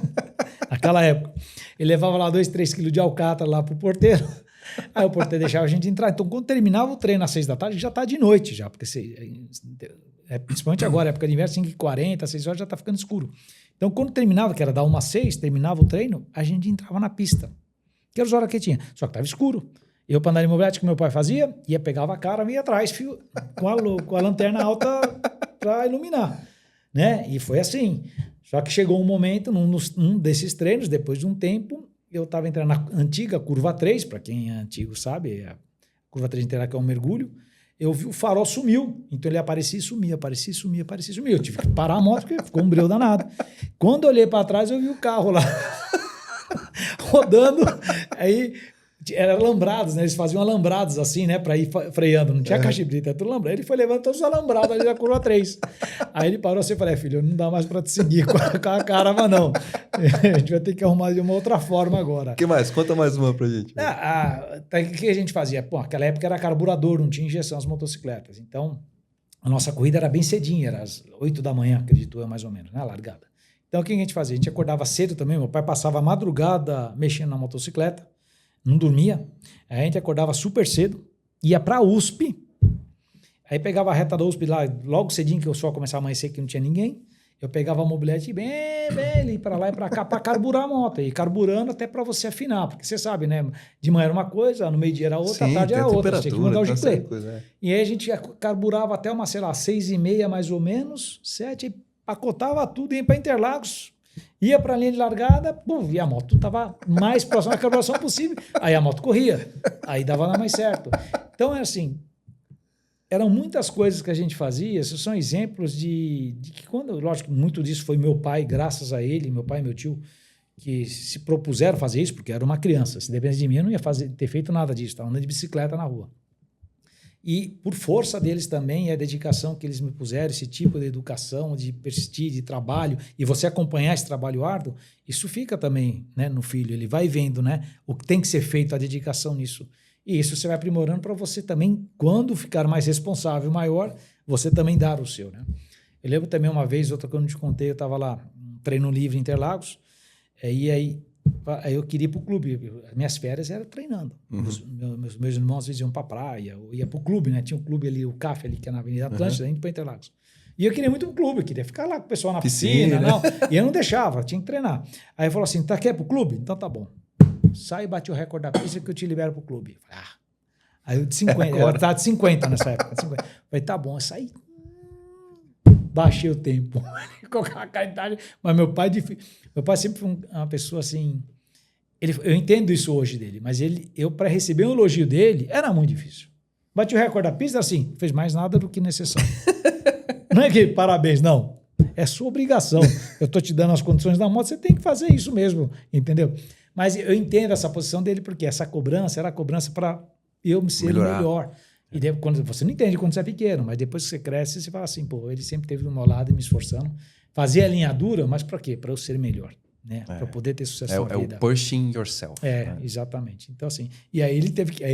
Naquela época. Ele levava lá 2, 3 quilos de alcatra lá pro porteiro. Aí o porteiro deixava a gente entrar. Então, quando terminava o treino às 6 da tarde, já tá de noite já. Porque principalmente agora, época de inverno, 5h40, 6 horas, já tá ficando escuro. Então, quando terminava, que era da 1 às 6, terminava o treino, a gente entrava na pista. Que era as horas que tinha. Só que tava escuro. Eu, para andar de mobilete, que meu pai fazia, pegava a cara e ia atrás, com a lanterna alta para iluminar. Né? E foi assim. Só que chegou um momento, num desses treinos, depois de um tempo, eu estava entrando na antiga curva 3, para quem é antigo sabe, a curva 3 inteira que é um mergulho, eu vi o farol sumiu. Então ele aparecia e sumia, aparecia e sumia, aparecia e sumia. Eu tive que parar a moto, porque ficou um breu danado. Quando eu olhei para trás, eu vi o carro lá rodando, aí eram alambrados, né? Eles faziam alambrados assim, né? Para ir freando. Não tinha caixa de brita, tudo alambrado. Ele foi levando todos os alambrados ali da curva 3. Aí ele parou assim e falou: filho, não dá mais para te seguir com a Caravan, não. A gente vai ter que arrumar de uma outra forma agora. O que mais? Conta mais uma pra gente. O que a gente fazia? Pô, naquela época era carburador, não tinha injeção as motocicletas. Então, a nossa corrida era bem cedinha, era às 8 da manhã, acredito eu, mais ou menos, né? Largada. Então, o que a gente fazia? A gente acordava cedo também. Meu pai passava a madrugada mexendo na motocicleta. Não dormia. Aí a gente acordava super cedo, ia para a USP, aí pegava a reta da USP lá, logo cedinho que o sol começava a amanhecer, que não tinha ninguém, eu pegava a mobilete bem ali, para lá e para cá, para carburar a moto, e carburando até para você afinar, porque você sabe, né? De manhã era uma coisa, no meio-dia era outra, à tarde era outra, você tinha que mudar o giglê. E aí a gente carburava até umas, 6h30 mais ou menos, 7, pacotava tudo, ia para Interlagos, ia para a linha de largada, e a moto estava mais próxima da carburação possível. Aí a moto corria, aí dava lá mais certo. Então, é assim, eram muitas coisas que a gente fazia. Esses são exemplos de que quando, lógico, muito disso foi meu pai, graças a ele, meu pai e meu tio, que se propuseram fazer isso, porque era uma criança. Se dependesse de mim, eu não ia ter feito nada disso, estava andando de bicicleta na rua. E por força deles também, a dedicação que eles me puseram, esse tipo de educação, de persistir, de trabalho, e você acompanhar esse trabalho árduo, isso fica também, né, no filho. Ele vai vendo, né, o que tem que ser feito, a dedicação nisso. E isso você vai aprimorando para você também, quando ficar mais responsável, maior, você também dar o seu. Né? Eu lembro também uma vez, outra que eu não te contei, eu estava lá, um treino livre em Interlagos, e aí eu queria ir para o clube. As minhas férias eram treinando. Meus irmãos às vezes iam para a praia, eu ia para o clube, né? Tinha um clube ali, o CAF ali, que é na Avenida Atlântida, indo para Interlagos. E eu queria muito um clube, eu queria ficar lá com o pessoal na piscina. Não. E eu não deixava, tinha que treinar. Aí eu falou assim: quer para o clube? Então tá bom. Sai e bate o recorde da pista que eu te libero para o clube. Aí eu de 50, eu estava de 50 nessa época. 50. Falei, tá bom, eu saí. Baixei o tempo. Mas meu pai sempre foi uma pessoa assim. Eu entendo isso hoje dele, mas eu para receber um elogio dele, era muito difícil. Bati o recorde da pista, assim, fez mais nada do que necessário. Não é que parabéns, não. É sua obrigação. Eu estou te dando as condições da moto, você tem que fazer isso mesmo, entendeu? Mas eu entendo essa posição dele, porque essa cobrança era a cobrança para eu me ser melhor. E daí, quando você não entende quando você é pequeno, mas depois que você cresce, você fala assim, pô, ele sempre esteve do meu lado e me esforçando. Fazia a linha dura, mas para quê? Para eu ser melhor. né? Para poder ter sucesso na É o vida. pushing yourself. Exatamente. Então, assim, e aí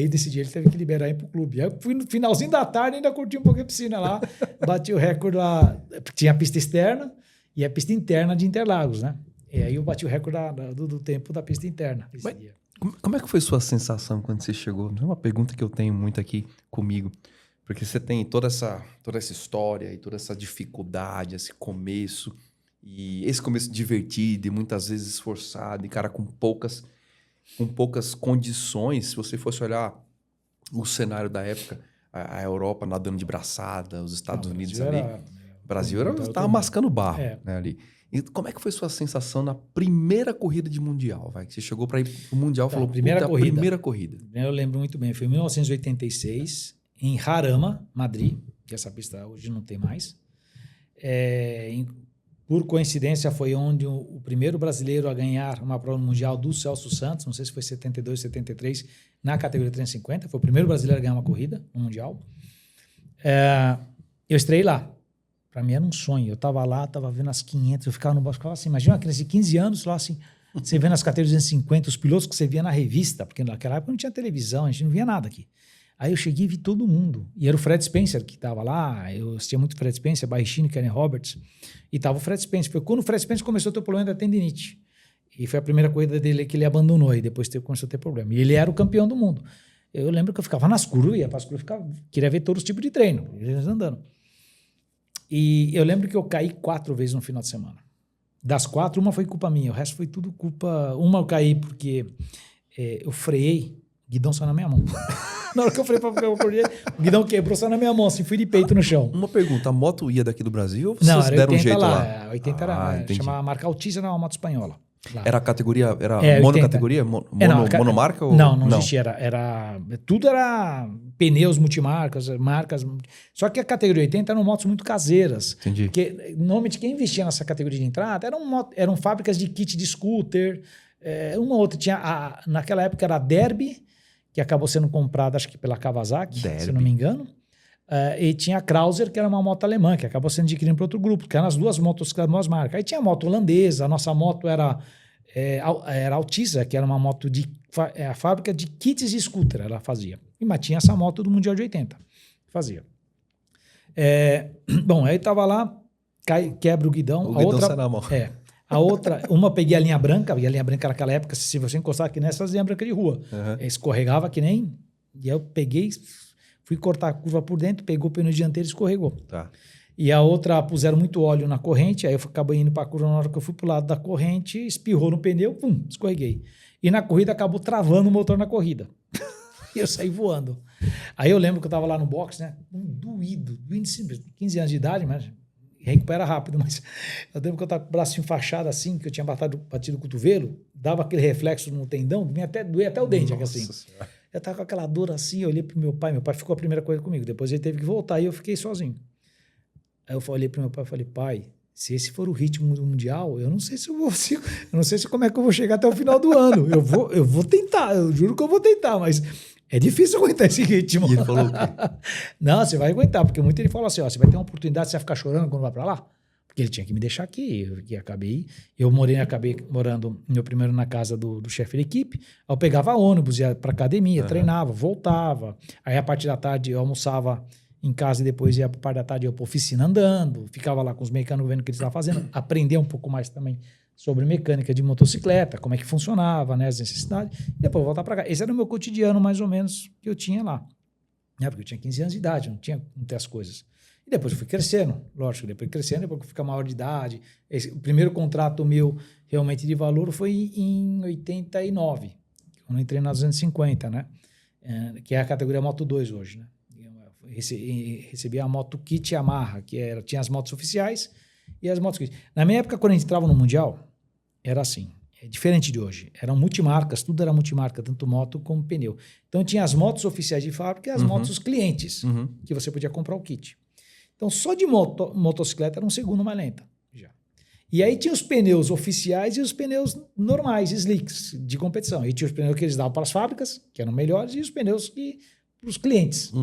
desse dia ele teve que liberar ir pro clube. Aí eu fui no finalzinho da tarde, ainda curti um pouquinho a piscina lá, bati o recorde lá, tinha a pista externa e a pista interna de Interlagos, né? E aí eu bati o recorde do tempo da pista interna esse dia. Como é que foi sua sensação quando você chegou? É uma pergunta que eu tenho muito aqui comigo. Porque você tem toda essa história e toda essa dificuldade, esse começo. E esse começo divertido e muitas vezes esforçado. E, cara, com poucas condições. Se você fosse olhar o cenário da época, a Europa nadando de braçada, os Estados Unidos ali. O Brasil estava mascando barro, né, ali. E como é que foi sua sensação na primeira corrida de Mundial? Que você chegou para ir pro Mundial e falou, primeira corrida. Eu lembro muito bem, foi em 1986, em Jarama, Madrid, que essa pista hoje não tem mais. Por coincidência, foi onde o primeiro brasileiro a ganhar uma prova mundial do Celso Santos, não sei se foi 72, 73, na categoria 350, foi o primeiro brasileiro a ganhar uma corrida no Mundial. Eu estrei lá. Para mim era um sonho. Eu estava lá, estava vendo as 500, eu ficava no box, ficava assim, imagina uma criança de 15 anos lá assim, você vendo as categorias 250, os pilotos que você via na revista, porque naquela época não tinha televisão, a gente não via nada aqui. Aí eu cheguei e vi todo mundo. E era o Fred Spencer que estava lá, eu assistia muito Fred Spencer, Barrichello, Kenny Roberts, e estava o Fred Spencer. Foi quando o Fred Spencer começou a ter o problema da tendinite. E foi a primeira corrida dele que ele abandonou, e depois começou a ter problema. E ele era o campeão do mundo. Eu lembro que eu ficava nas curvas, ia para as curvas, queria ver todos os tipos de treino, eles andando. E eu lembro que eu caí 4 vezes no final de semana. Das 4, uma foi culpa minha. O resto foi tudo culpa... Uma eu caí porque eu freiei, o guidão saiu na minha mão. Na hora que eu freiei para pegar o guidão quebrou, saiu na minha mão, assim, fui de peito no chão. Uma pergunta, a moto ia daqui do Brasil ou vocês não, deram um jeito lá? 80 era, chamava a marca Altiza, era uma moto espanhola. Lá. Era a categoria, era monocategoria? Monomarca? Ou... Não existia. Tudo era pneus multimarcas, marcas. Só que a categoria 80 eram motos muito caseiras. Entendi. Porque, normalmente, quem investia nessa categoria de entrada eram fábricas de kit de scooter. Uma outra tinha, naquela época era a Derby, que acabou sendo comprada, acho que pela Kawasaki, se eu não me engano. E tinha a Krauser, que era uma moto alemã, que acabou sendo adquirida por outro grupo, que eram as duas motos, as duas marcas. Aí tinha a moto holandesa, a nossa moto era Altiza, que era uma moto a fábrica de kits de scooter, ela fazia. Mas tinha essa moto do Mundial de 80, fazia. Bom, aí tava lá, quebra o guidão. O guidão sai na mão. A outra, uma peguei a linha branca, e a linha branca naquela época, se você encostar aqui nessas linhas brancas de rua, escorregava que nem... E aí eu peguei... Fui cortar a curva por dentro, pegou o pneu dianteiro e escorregou. Tá. E a outra, puseram muito óleo na corrente, aí eu acabei indo para a curva, na hora que eu fui para o lado da corrente, espirrou no pneu, pum, escorreguei. E na corrida acabou travando o motor na corrida. E eu saí voando. Aí eu lembro que eu estava lá no box, né? Doído, 15 anos de idade, mas recupera rápido. Mas eu lembro que eu estava com o braço enfaixado assim, que eu tinha batido o cotovelo, dava aquele reflexo no tendão, doía até o dente, assim. Senhora. Eu estava com aquela dor assim, eu olhei pro meu pai ficou a primeira coisa comigo, depois ele teve que voltar e eu fiquei sozinho. Aí eu olhei pro meu pai e falei, pai, se esse for o ritmo do Mundial, eu não sei se como é que eu vou chegar até o final do ano. Eu vou tentar, eu juro que eu vou tentar, mas é difícil aguentar esse ritmo. E ele falou o quê? Não, você vai aguentar, porque muito ele falou assim, ó, você vai ter uma oportunidade, você vai ficar chorando quando vai para lá? Porque ele tinha que me deixar aqui, eu acabei morando meu primeiro na casa do chefe da equipe, eu pegava ônibus, ia para academia, treinava, voltava, aí a partir da tarde eu almoçava em casa e depois ia para a parte da tarde eu para oficina andando, ficava lá com os mecânicos vendo o que eles estavam fazendo, aprender um pouco mais também sobre mecânica de motocicleta, como é que funcionava, né, as necessidades, e depois voltar para cá. Esse era o meu cotidiano mais ou menos que eu tinha lá, né, porque eu tinha 15 anos de idade, não tinha muitas coisas. E depois eu fui crescendo, lógico, depois que eu ficar maior de idade. O primeiro contrato meu realmente de valor foi em 89, quando eu entrei na 250, né? Que é a categoria Moto 2 hoje, né? Eu recebi a Moto Kit Yamaha, que tinha as motos oficiais e as motos kit. Na minha época, quando a gente entrava no Mundial, era assim, diferente de hoje. Eram multimarcas, tudo era multimarca, tanto moto como pneu. Então tinha as motos oficiais de fábrica e as motos clientes, que você podia comprar o kit. Então, só de motocicleta era um segundo mais lenta. Já. E aí tinha os pneus oficiais e os pneus normais, slicks, de competição. E tinha os pneus que eles davam para as fábricas, que eram melhores, e os pneus para os clientes.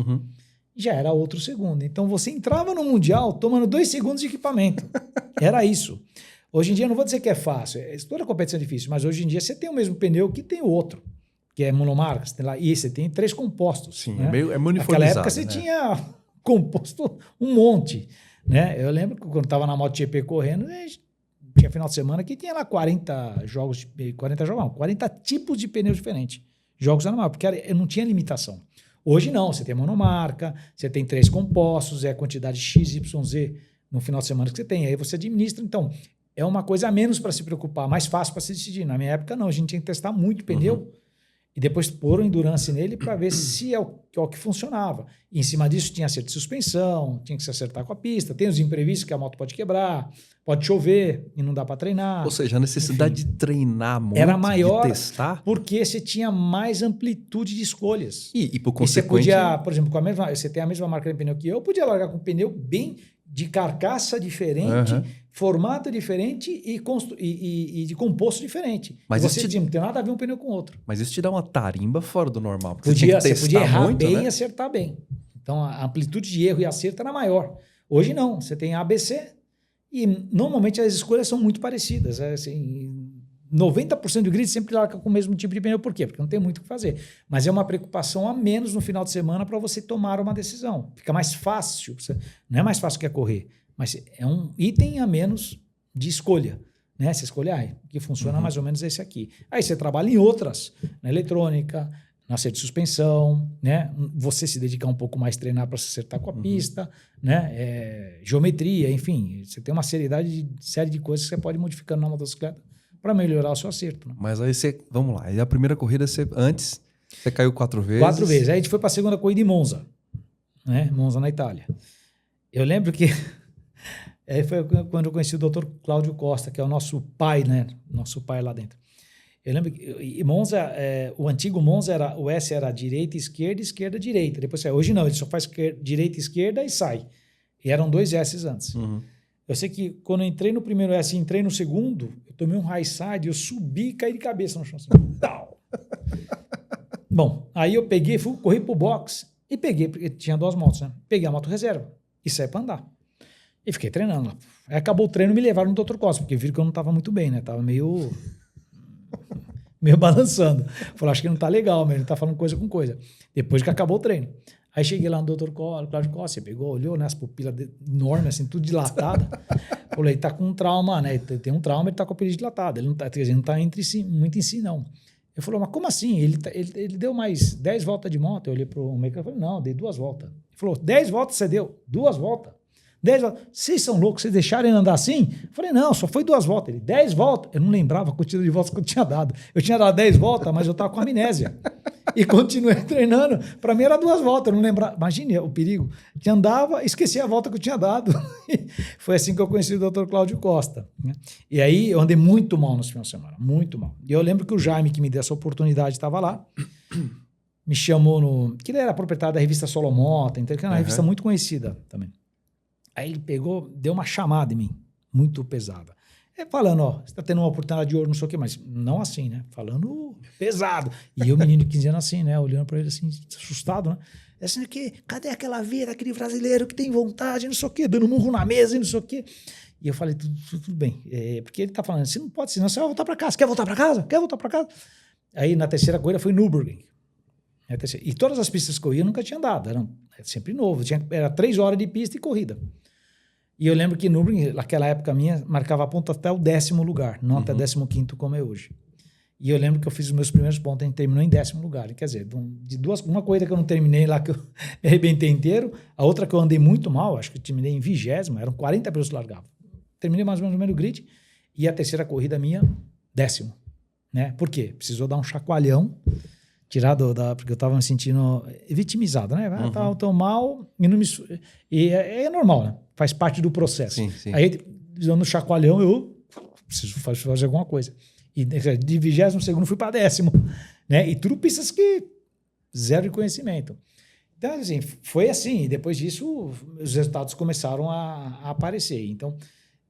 Já era outro segundo. Então, você entrava no Mundial tomando 2 segundos de equipamento. Era isso. Hoje em dia, eu não vou dizer que é fácil, toda competição é difícil, mas hoje em dia você tem o mesmo pneu que tem o outro, que é monomarca, você tem lá, e você tem 3 compostos. Sim, né? é meio uniformizado. Naquela época você tinha composto um monte. Né? Eu lembro que quando estava na MotoGP correndo, tinha final de semana que tinha lá 40 tipos de pneus diferentes. Jogos anuais, porque não tinha limitação. Hoje não, você tem monomarca, você tem 3 compostos, é a quantidade XYZ no final de semana que você tem, aí você administra. Então, é uma coisa a menos para se preocupar, mais fácil para se decidir. Na minha época, não, a gente tinha que testar muito pneu e depois pôr o endurance nele para ver se é o que funcionava. E em cima disso tinha acerto de suspensão, tinha que se acertar com a pista, tem os imprevistos que a moto pode quebrar, pode chover e não dá para treinar. Ou seja, a necessidade de treinar muito, era maior, de testar, porque você tinha mais amplitude de escolhas. E por você consequente... podia, por exemplo, você tem a mesma marca de pneu que eu podia largar com um pneu bem de carcaça diferente, formato diferente e de composto diferente. Mas você não tem nada a ver um pneu com o outro. Mas isso te dá uma tarimba fora do normal. Você podia errar muito, bem né? e acertar bem. Então, a amplitude de erro e acerto era maior. Hoje não, você tem ABC e normalmente as escolhas são muito parecidas. Assim, 90% do grid sempre larga com o mesmo tipo de pneu. Por quê? Porque não tem muito o que fazer. Mas é uma preocupação a menos no final de semana para você tomar uma decisão. Fica mais fácil. Não é mais fácil que correr, mas é um item a menos de escolha. Né? Você escolhe, o que funciona mais ou menos é esse aqui. Aí você trabalha em outras, na eletrônica, na acerto de suspensão, né? Você se dedicar um pouco mais a treinar para se acertar com a pista, né? Geometria, enfim. Você tem uma série de coisas que você pode ir modificando na motocicleta para melhorar o seu acerto. Né? Mas aí vamos lá, e a primeira corrida, você caiu 4 vezes. 4 vezes. Aí a gente foi para a segunda corrida em Monza, né? Monza na Itália. Eu lembro que foi quando eu conheci o Dr. Cláudio Costa, que é o nosso pai, né? Nosso pai lá dentro. Eu lembro que Monza, o antigo Monza o S era direita, esquerda, direita. Depois hoje não, ele só faz direita, esquerda e sai. E eram 2 S's antes. Eu sei que quando eu entrei no primeiro S e entrei no segundo, eu tomei um high side, eu subi e caí de cabeça no chão. Assim, Bom, aí eu corri pro box e peguei, porque tinha 2 motos, né? Peguei a moto reserva e saí para andar. E fiquei treinando lá. Aí acabou o treino e me levaram no Dr. Costa, porque viram que eu não estava muito bem, né? Tava meio balançando. Falei, acho que não tá legal, mas ele tá falando coisa com coisa. Depois que acabou o treino. Aí cheguei lá no Dr. Cláudio Costa, pegou, olhou, né, as pupilas enormes, assim, tudo dilatada. Falei, ele tá com um trauma, né? Tem um trauma, ele tá com a pupila dilatada. Ele não tá, quer dizer, não tá muito em si, não. Ele falou, mas como assim? Ele deu mais 10 voltas de moto. Eu olhei pro mecânico e falei, não, dei 2 voltas. Ele falou, 10 voltas você deu? 2 voltas? 10 voltas. Vocês são loucos, vocês deixaram ele andar assim? Eu falei, não, só foi 2 voltas. Ele, 10 voltas? Eu não lembrava a quantidade de voltas que eu tinha dado. Eu tinha dado 10 voltas, mas eu estava com amnésia. E continuei treinando. Para mim era 2 voltas, eu não lembrava. Imagine o perigo. Eu andava, esquecia a volta que eu tinha dado. Foi assim que eu conheci o Dr. Cláudio Costa. Né? E aí eu andei muito mal nos finais de semana, muito mal. E eu lembro que o Jaime, que me deu essa oportunidade, estava lá. Me chamou que ele era proprietário da revista Solomoto, então, que era uma revista muito conhecida também. Aí ele pegou, deu uma chamada em mim, muito pesada. Falando, ó, você está tendo uma oportunidade de ouro, não sei o quê, mas não assim, né? Falando pesado. E eu, menino de 15 anos assim, né? Olhando para ele assim, assustado, né? Assim, cadê aquela vida, aquele brasileiro que tem vontade, não sei o quê, dando murro na mesa e não sei o quê. E eu falei, tudo bem. Porque ele tá falando, você não pode, senão você vai voltar para casa. Quer voltar para casa? Quer voltar para casa? Aí na terceira corrida foi Nürburgring. E todas as pistas que eu ia, eu nunca tinha andado. Era sempre novo. Era 3 horas de pista e corrida. E eu lembro que Nürburgring, naquela época minha, marcava a ponta até o 10º lugar, não até 15º como é hoje. E eu lembro que eu fiz os meus primeiros pontos, a gente terminou em 10º lugar. Quer dizer, uma corrida que eu não terminei lá, que eu me arrebentei inteiro, a outra que eu andei muito mal, acho que eu terminei em 20º, eram 40 pessoas que largavam. Terminei mais ou menos no meio do grid, e a terceira corrida minha, 10º. Né? Por quê? Precisou dar um chacoalhão, porque eu estava me sentindo vitimizado, né? Estava tão mal, e é normal, né? Faz parte do processo. Sim, sim. Aí, dando chacoalhão, eu preciso fazer alguma coisa. E de 22º fui para 10º, né? E tudo pistas que zero de conhecimento. Então, assim, foi assim. E depois disso, os resultados começaram a aparecer. Então,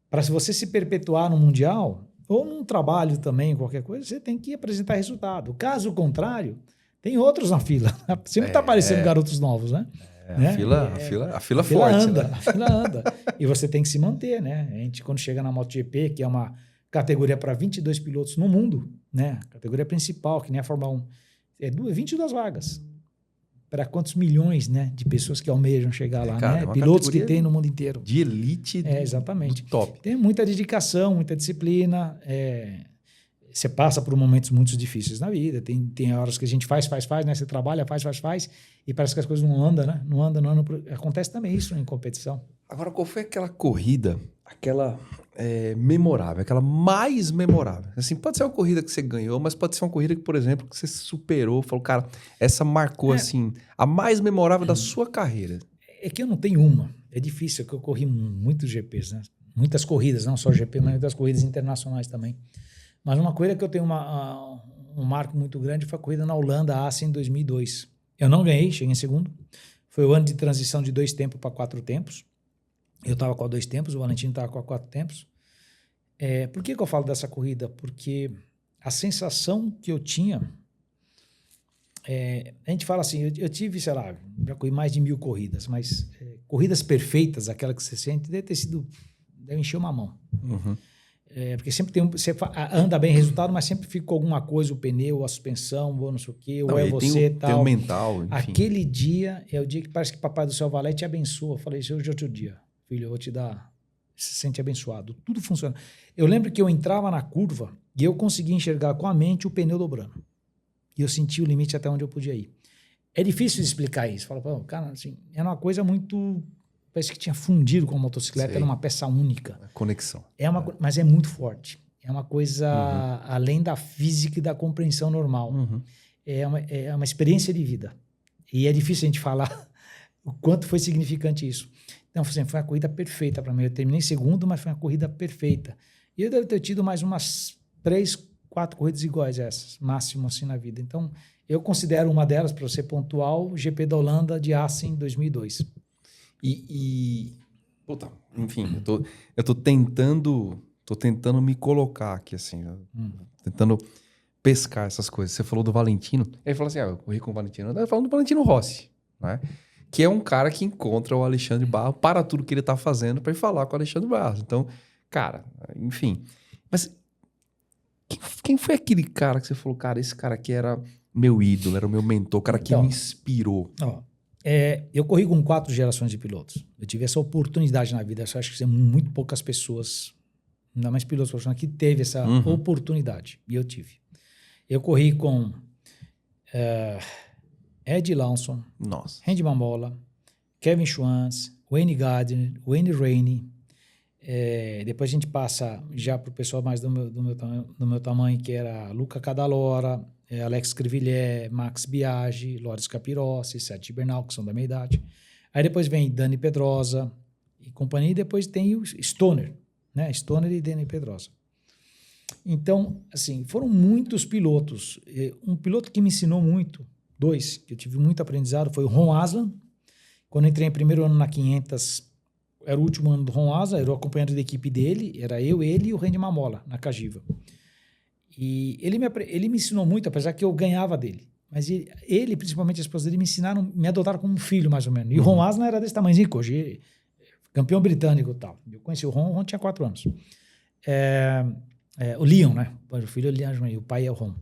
para você se perpetuar no Mundial, ou num trabalho também, qualquer coisa, você tem que apresentar resultado. Caso contrário, tem outros na fila. Sempre está aparecendo garotos novos, né? né? A fila forte, anda, né? a fila anda. E você tem que se manter, né? A gente, quando chega na MotoGP, que é uma categoria para 22 pilotos no mundo, né? A categoria principal, que nem a Fórmula 1, é 22 vagas. Para quantos milhões, né, de pessoas que almejam chegar lá, cara, né? é uma Pilotos que categoria tem no mundo inteiro. De elite Exatamente. do top. Tem muita dedicação, muita disciplina. Você passa por momentos muito difíceis na vida. Tem horas que a gente faz, né? Você trabalha, faz. E parece que as coisas não andam, né? Não andam. Acontece também isso em competição. Agora, qual foi aquela corrida, aquela memorável, aquela mais memorável? Assim, pode ser uma corrida que você ganhou, mas pode ser uma corrida que, por exemplo, que você superou, falou, cara, essa marcou, assim, a mais memorável da sua carreira. É que eu não tenho uma. É difícil, porque eu corri muitos GPs, né? Muitas corridas, não só GP, mas muitas corridas internacionais também. Mas uma corrida que eu tenho um marco muito grande foi a corrida na Holanda, a Assen, em 2002. Eu não ganhei, cheguei em segundo. Foi o ano de transição de 2 tempos para 4 tempos. Eu estava com a 2 tempos, o Valentino estava com a 4 tempos. Por que eu falo dessa corrida? Porque a sensação que eu tinha... a gente fala assim, eu tive, sei lá, já corri mais de 1000 corridas, mas corridas perfeitas, aquela que você sente, deve encher uma mão. Uhum. Porque sempre você anda bem resultado, mas sempre fica alguma coisa, o pneu, a suspensão, ou não sei o quê, ou você e tal. Tem o mental, enfim. Aquele dia é o dia que parece que Papai do Céu vai lá e te abençoa. Eu falei, hoje é outro dia, filho, eu vou te dar, você se sente abençoado, tudo funciona. Eu lembro que eu entrava na curva e eu conseguia enxergar com a mente o pneu dobrando. E eu senti o limite até onde eu podia ir. É difícil de explicar isso. Fala, pô, cara, assim, era uma coisa muito... Parece que tinha fundido com a motocicleta, era uma peça única. A conexão. Mas é muito forte. É uma coisa além da física e da compreensão normal. Uhum. É uma experiência de vida. E é difícil a gente falar o quanto foi significante isso. Então, assim, foi uma corrida perfeita para mim. Eu terminei em segundo, mas foi uma corrida perfeita. E eu devo ter tido mais umas 3, 4 corridas iguais a essas, máximo assim na vida. Então, eu considero uma delas, para ser pontual, o GP da Holanda de Assen, 2002. Puta, enfim, eu tô tentando me colocar aqui, assim, tentando pescar essas coisas. Você falou do Valentino, aí falou assim, eu corri com o Valentino. Eu falando do Valentino Rossi, né? Que é um cara que encontra o Alexandre Barros para tudo que ele tá fazendo para ir falar com o Alexandre Barros. Então, cara, enfim. Mas quem foi aquele cara que você falou, cara, esse cara aqui era meu ídolo, era o meu mentor, o cara que me inspirou? Eu corri com 4 gerações de pilotos. Eu tive essa oportunidade na vida. Eu acho que muito poucas pessoas, ainda mais pilotos profissionais, que teve essa oportunidade. E eu tive. Eu corri com Ed Lawson, Randy Mamola, Kevin Schwantz, Wayne Gardner, Wayne Rainey. Depois a gente passa já para o pessoal mais do meu tamanho, que era Luca Cadalora, Alex Crivillier, Max Biaggi, Loris Capirossi, Sete Bernal, que são da minha idade. Aí depois vem Dani Pedrosa e companhia, e depois tem o Stoner, né? Stoner e Dani Pedrosa. Então, assim, foram muitos pilotos. Um piloto que me ensinou muito, 2, que eu tive muito aprendizado, foi o Ron Aslan. Quando eu entrei em primeiro ano na 500, era o último ano do Ron Aslan, era o acompanhante da equipe dele, era eu, ele e o Randy Mamola, na Cagiva. E ele me ensinou muito, apesar que eu ganhava dele. Mas ele principalmente a esposa dele, me adotaram como um filho, mais ou menos. E o Ron Aslan era desse tamanhozinho, hoje campeão britânico e tal. Eu conheci o Ron tinha 4 anos. O Leon, né? O filho é o Leon, o pai é o Ron.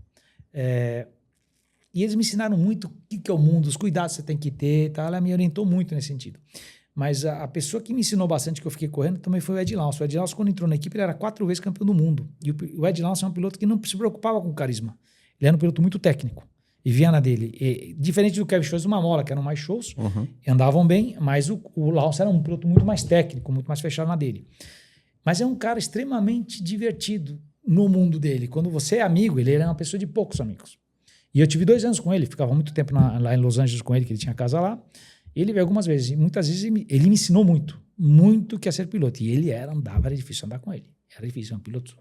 E eles me ensinaram muito o que é o mundo, os cuidados que você tem que ter. Tá? Ela me orientou muito nesse sentido. Mas a pessoa que me ensinou bastante, que eu fiquei correndo, também foi o Ed Lawson. O Ed Lawson, quando entrou na equipe, ele era 4 vezes campeão do mundo. E o Ed Lawson é um piloto que não se preocupava com carisma. Ele era um piloto muito técnico. E via na dele. Diferente do Kevin Schwantz e do Mamola, que eram mais shows, andavam bem, mas o Lawson era um piloto muito mais técnico, muito mais fechado na dele. Mas é um cara extremamente divertido no mundo dele. Quando você é amigo, ele era uma pessoa de poucos amigos. E eu tive 2 anos com ele, ficava muito tempo lá em Los Angeles com ele, que ele tinha casa lá. Ele veio algumas vezes, e muitas vezes ele me ensinou muito que é ser piloto. E era difícil andar com ele. Era difícil, um piloto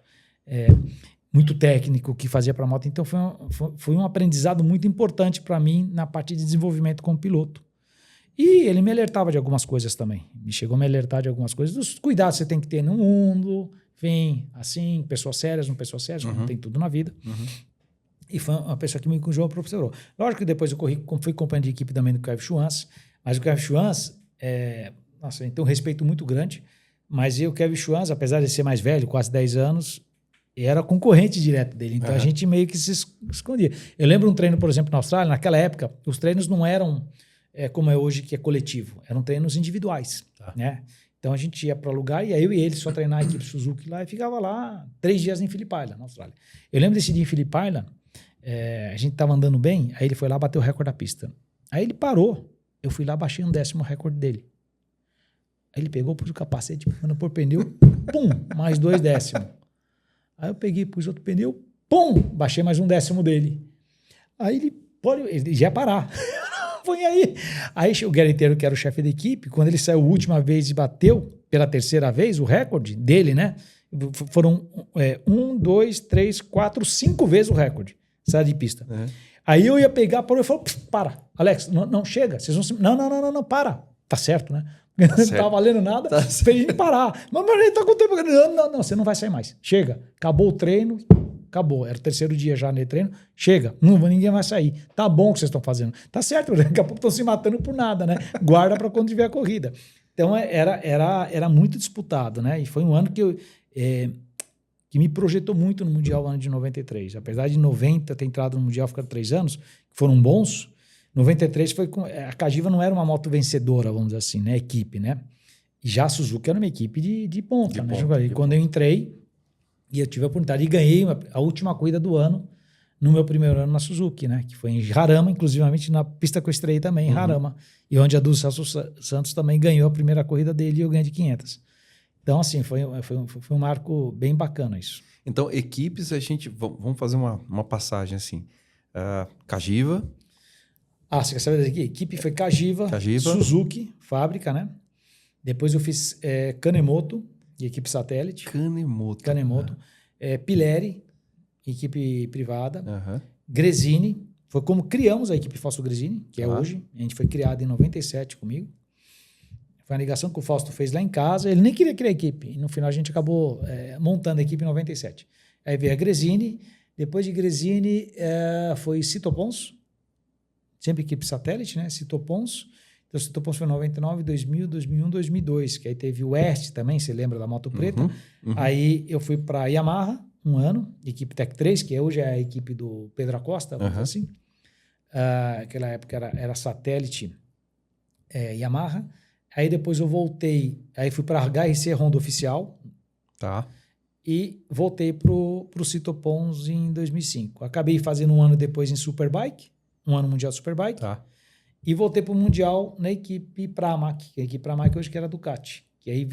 muito técnico, que fazia para a moto. Então foi um aprendizado muito importante para mim na parte de desenvolvimento como piloto. E ele me alertava de algumas coisas também. Me chegou a me alertar de algumas coisas, dos cuidados que você tem que ter no mundo, enfim, assim, pessoas sérias, não pessoas sérias, como tem tudo na vida. E foi uma pessoa que me encorajou, professorou. Lógico que depois eu fui companheiro de equipe também do Kevin Schwantz. Mas o Kevin Schwantz, nossa, tem um respeito muito grande, mas o Kevin Schwantz, apesar de ser mais velho, quase 10 anos, era concorrente direto dele. Então a gente meio que se escondia. Eu lembro um treino, por exemplo, na Austrália, naquela época, os treinos não eram como é hoje, que é coletivo. Eram treinos individuais, né? Então a gente ia para o lugar e aí eu e ele só treinar a equipe Suzuki lá e ficava lá 3 dias em Phillip Island, na Austrália. Eu lembro desse dia em Phillip Island, a gente estava andando bem, aí ele foi lá bater o recorde da pista. Aí ele parou, eu fui lá, baixei um 10º recorde dele. Aí ele pegou, pôs o capacete, mandou pôr pneu, pum, mais 2 décimos. Aí eu peguei, pus outro pneu, pum, baixei mais um 10º dele. Aí ele já ia parar. Põe aí. Aí o Guerreiro, que era o chefe da equipe, quando ele saiu a última vez e bateu pela 3ª vez o recorde dele, né? Foram 1, 2, 3, 4, 5 vezes o recorde. Saia de pista. Aí eu ia pegar, parou e falou: para, Alex, não chega. Vocês vão não, para. Tá certo, né? Não tá valendo nada, fez ele parar. Mas ele tá com tempo. Não, você não vai sair mais. Chega. Acabou o treino. Acabou. Era o 3º dia já no treino. Chega. Ninguém vai sair. Tá bom o que vocês estão fazendo. Tá certo. Daqui a pouco estão se matando por nada, né? Guarda para quando tiver a corrida. Então era muito disputado, né? E foi um ano que me projetou muito no Mundial, ano de 93. Apesar de 90 ter entrado no Mundial, ficar 3 anos, que foram bons, 93 foi a Cagiva não era uma moto vencedora, vamos dizer assim, né? Equipe, né? E já a Suzuki era uma equipe de ponta, né? E quando eu entrei, e eu tive a oportunidade e ganhei a última corrida do ano, no meu primeiro ano na Suzuki, né? Que foi em Jarama, inclusivamente na pista que eu estreiei também, em Jarama. E onde a do Celso Santos também ganhou a primeira corrida dele e eu ganhei de 500. Então, assim, foi um marco bem bacana isso. Então, equipes, vamos fazer uma passagem assim. Cagiva. Você quer saber daqui? Equipe foi Cagiva, Suzuki, fábrica, né? Depois eu fiz Kanemoto, de equipe satélite. Kanemoto. Pileri, equipe privada. Gresini, foi como criamos a equipe Fausto Gresini, que é hoje. A gente foi criado em 97 comigo. Foi uma ligação que o Fausto fez lá em casa. Ele nem queria criar a equipe. E no final a gente acabou montando a equipe em 97. Aí veio a Gresini. Depois de Gresini foi Cito Pons. Sempre equipe satélite, né? Cito Pons. Então, Cito Pons foi 99, 2000, 2001, 2002. Que aí teve o West também, você lembra da Moto Preta. Aí eu fui para Yamaha, um ano. Equipe Tech 3, que hoje é a equipe do Pedro Acosta, vamos dizer assim. Naquela época era satélite Yamaha. Aí depois eu voltei, aí fui para a HRC Honda Oficial. Tá. E voltei para o Cito Pons em 2005. Acabei fazendo um ano depois em Superbike, um ano Mundial Superbike. Tá. E voltei para o Mundial na equipe Pramac, que a equipe Pramac hoje que era Ducati. Que aí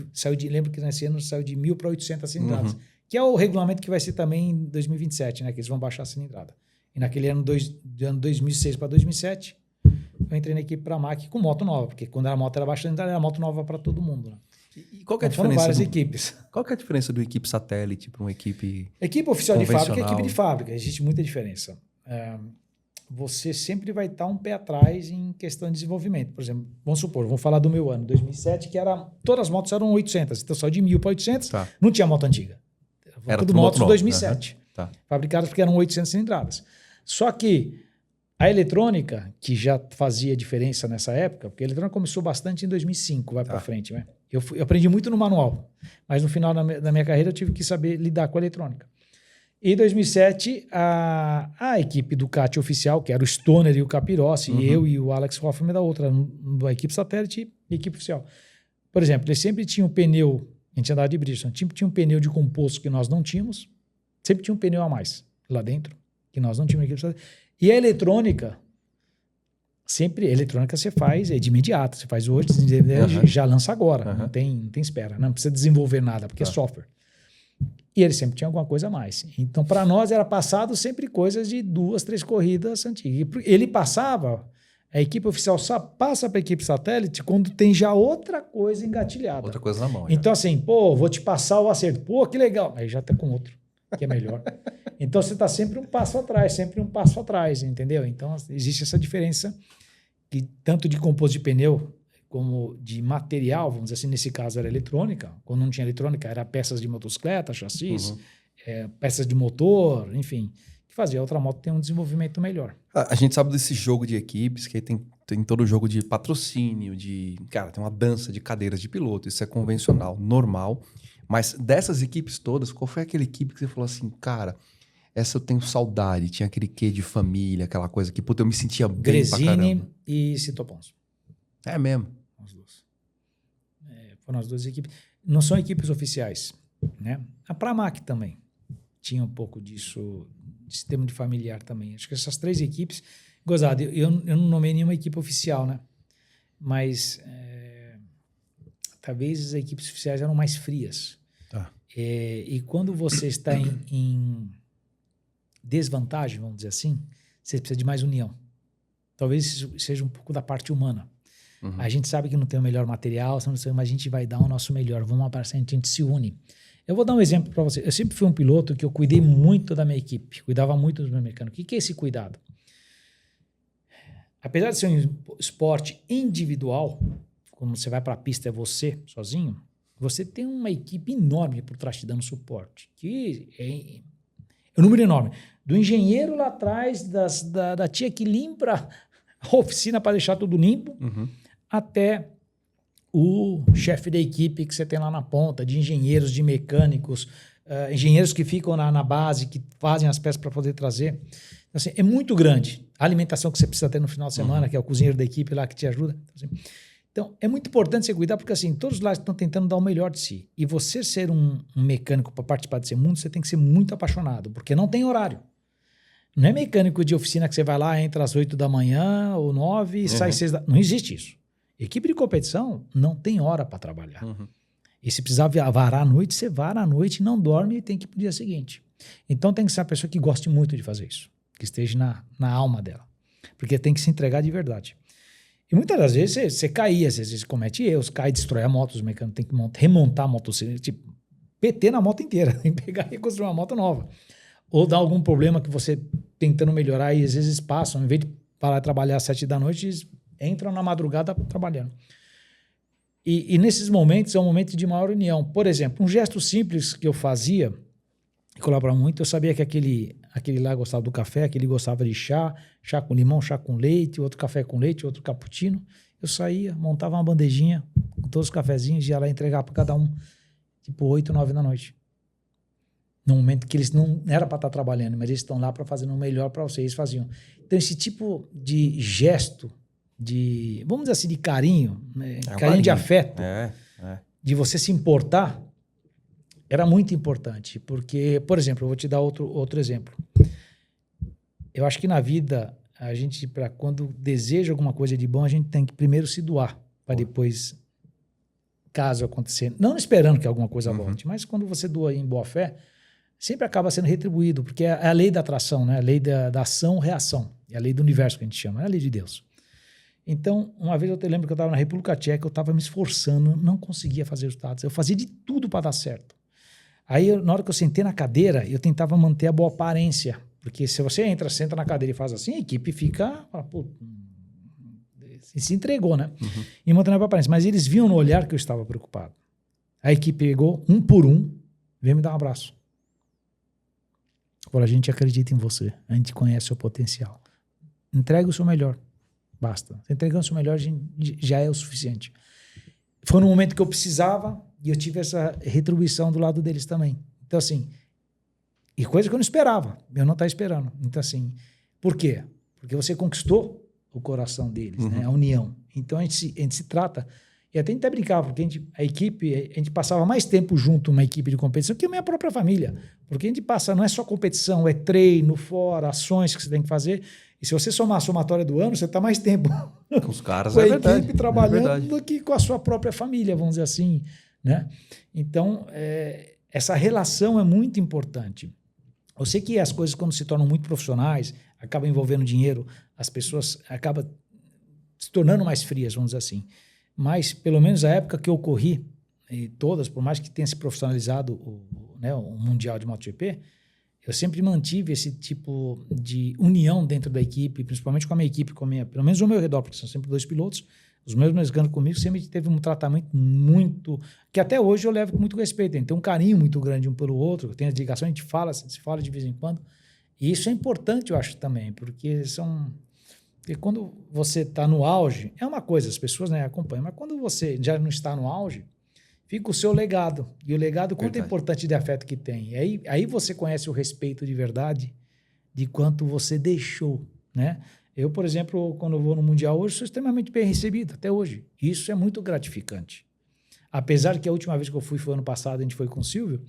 lembro que nesse ano saiu de 1.000 para 800 cilindradas. Que é o regulamento que vai ser também em 2027, né? Que eles vão baixar a cilindrada. E naquele ano, de ano 2006 para 2007, eu entrei na equipe Pramac com moto nova, porque quando a moto era baixa cilindrada, era moto nova para todo mundo. Né? E qual que é a diferença? Foram várias equipes. Qual que é a diferença do equipe satélite para uma equipe Equipe oficial de fábrica e equipe de fábrica. Existe muita diferença. Você sempre vai estar um pé atrás em questão de desenvolvimento. Por exemplo, vamos falar do meu ano, 2007, que todas as motos eram 800. Então, só de 1.000 para 800, não tinha moto antiga. Era tudo motos de 2007. Tá. Fabricadas porque eram 800 cilindradas. Só que a eletrônica, que já fazia diferença nessa época, porque a eletrônica começou bastante em 2005, vai para frente. Né? Eu aprendi muito no manual, mas no final da minha carreira eu tive que saber lidar com a eletrônica. Em 2007, a equipe Ducati oficial, que era o Stoner e o Capirossi, eu e o Alex Hoffman da outra, da equipe satélite e equipe oficial. Por exemplo, eles sempre tinham pneu, a gente andava de Bridgestone, sempre tinha um pneu de composto que nós não tínhamos, sempre tinha um pneu a mais lá dentro, que nós não tínhamos na equipe satélite. E a eletrônica, sempre, a eletrônica você faz de imediato, você faz hoje, já lança agora, não tem espera, não precisa desenvolver nada, porque é software. E ele sempre tinha alguma coisa a mais. Então, para nós, era passado sempre coisas de 2, 3 corridas antigas. Ele passava, a equipe oficial só passa para a equipe satélite quando tem já outra coisa engatilhada. Outra coisa na mão. Então, assim, vou te passar o acerto. Pô, que legal. Aí já está com outro, que é melhor. Então, você está sempre um passo atrás, entendeu? Então, existe essa diferença que tanto de composto de pneu como de material, vamos dizer assim, nesse caso era eletrônica. Quando não tinha eletrônica, era peças de motocicleta, chassis, peças de motor, enfim, que fazia a outra moto ter um desenvolvimento melhor. A gente sabe desse jogo de equipes, que aí tem todo o jogo de patrocínio, cara, tem uma dança de cadeiras de piloto, isso é convencional, normal. Mas dessas equipes todas, qual foi aquela equipe que você falou assim, cara, essa eu tenho saudade, tinha aquele quê de família, aquela coisa que, puta, eu me sentia bem pra Gresini caramba. e Cito Aponso. É mesmo? As duas. Foram as duas equipes. Não são equipes oficiais, né? A Pramac também tinha um pouco disso, de sistema de familiar também. Acho que essas 3 equipes, gozado, eu não nomei nenhuma equipe oficial, né? Mas talvez as equipes oficiais eram mais frias. Tá. E quando você está em desvantagem, vamos dizer assim, você precisa de mais união. Talvez isso seja um pouco da parte humana. Uhum. A gente sabe que não tem o melhor material, mas a gente vai dar o nosso melhor. Vamos abraçar, a gente se une. Eu vou dar um exemplo para você. Eu sempre fui um piloto que eu cuidei muito da minha equipe, cuidava muito dos meus mecânicos. O que é esse cuidado? Apesar de ser um esporte individual, quando você vai para a pista é você, sozinho, você tem uma equipe enorme por trás te dando suporte, que é um número enorme. Do engenheiro lá atrás, da tia que limpa a oficina para deixar tudo limpo, até o chefe da equipe que você tem lá na ponta, de engenheiros, de mecânicos, engenheiros que ficam na base, que fazem as peças para poder trazer. Então, assim, é muito grande. A alimentação que você precisa ter no final de semana, que é o cozinheiro da equipe lá que te ajuda. Então, é muito importante você cuidar, porque assim, todos lá estão tentando dar o melhor de si. E você ser um mecânico para participar desse mundo, você tem que ser muito apaixonado, porque não tem horário. Não é mecânico de oficina que você vai lá, entra às 8 da manhã ou 9 e sai às 6 da... Não existe isso. Equipe de competição não tem hora para trabalhar. E se precisar varar à noite, você vara à noite, não dorme e tem que ir para o dia seguinte. Então tem que ser uma pessoa que goste muito de fazer isso, que esteja na alma dela. Porque tem que se entregar de verdade. E muitas das vezes você caía, às vezes você comete erros, cai, destrói a moto, os mecânicos têm que remontar a moto, tipo, PT na moto inteira, tem que pegar e reconstruir uma moto nova. Ou dá algum problema que você tentando melhorar e às vezes passam, em vez de parar de trabalhar às 7 da noite, eles entram na madrugada trabalhando. E nesses momentos é um momento de maior união. Por exemplo, um gesto simples que eu fazia, que colaborava muito, eu sabia que aquele lá gostava do café, aquele gostava de chá com limão, chá com leite, outro café com leite, outro cappuccino. Eu saía, montava uma bandejinha com todos os cafezinhos, ia lá entregar para cada um, tipo 8, 9 da noite. No momento que eles não era para estar trabalhando, mas eles estão lá para fazer o melhor para vocês, eles faziam. Então esse tipo de gesto, vamos dizer assim, de carinho, né? Carinho de afeto, de você se importar, era muito importante. Porque, por exemplo, eu vou te dar outro exemplo. Eu acho que na vida, a gente, quando deseja alguma coisa de bom, a gente tem que primeiro se doar, para depois, caso acontecer, não esperando que alguma coisa volte, mas quando você doa em boa fé, sempre acaba sendo retribuído, porque é a lei da atração, né? A lei da ação-reação. É a lei do universo que a gente chama, é a lei de Deus. Então, uma vez eu te lembro que eu estava na República Tcheca, eu estava me esforçando, não conseguia fazer resultados. Eu fazia de tudo para dar certo. Aí, na hora que eu sentei na cadeira, eu tentava manter a boa aparência. Porque se você senta na cadeira e faz assim, a equipe fica... Pô, se entregou, né? E mantendo a boa aparência. Mas eles viam no olhar que eu estava preocupado. A equipe pegou, um por um, veio me dar um abraço. Agora, a gente acredita em você. A gente conhece o seu potencial. Entrega o seu melhor. Basta. Você entregando o seu melhor já é o suficiente. Foi no momento que eu precisava e eu tive essa retribuição do lado deles também. Então, assim, e coisa que eu não esperava. Eu não estava esperando. Então, assim, por quê? Porque você conquistou o coração deles, né? A união. Então, a gente se trata... E até a gente até brincava, porque a gente passava mais tempo junto numa equipe de competição que a minha própria família. Porque a gente passa, não é só competição, é treino, fora, ações que você tem que fazer. E se você somar a somatória do ano, você está mais tempo com os caras, com a equipe trabalhando do que com a sua própria família, vamos dizer assim, né? Então, essa relação é muito importante. Eu sei que as coisas, quando se tornam muito profissionais, acabam envolvendo dinheiro, as pessoas acabam se tornando mais frias, vamos dizer assim. Mas, pelo menos a época que eu corri, e todas, por mais que tenha se profissionalizado o Mundial de MotoGP, eu sempre mantive esse tipo de união dentro da equipe, principalmente com a minha equipe, pelo menos ao meu redor, porque são sempre 2 pilotos. Os meus mecânicos comigo sempre teve um tratamento muito... que até hoje eu levo com muito respeito. A gente tem um carinho muito grande um pelo outro, tem a ligação, a gente se fala de vez em quando. E isso é importante, eu acho, também, porque quando você está no auge, é uma coisa, as pessoas, né, acompanham, mas quando você já não está no auge, fica o seu legado. E o legado, quanto é importante de afeto que tem. E aí você conhece o respeito de verdade de quanto você deixou, né? Eu, por exemplo, quando eu vou no Mundial hoje, sou extremamente bem recebido, até hoje. Isso é muito gratificante. Apesar que a última vez que eu fui foi ano passado, a gente foi com o Silvio,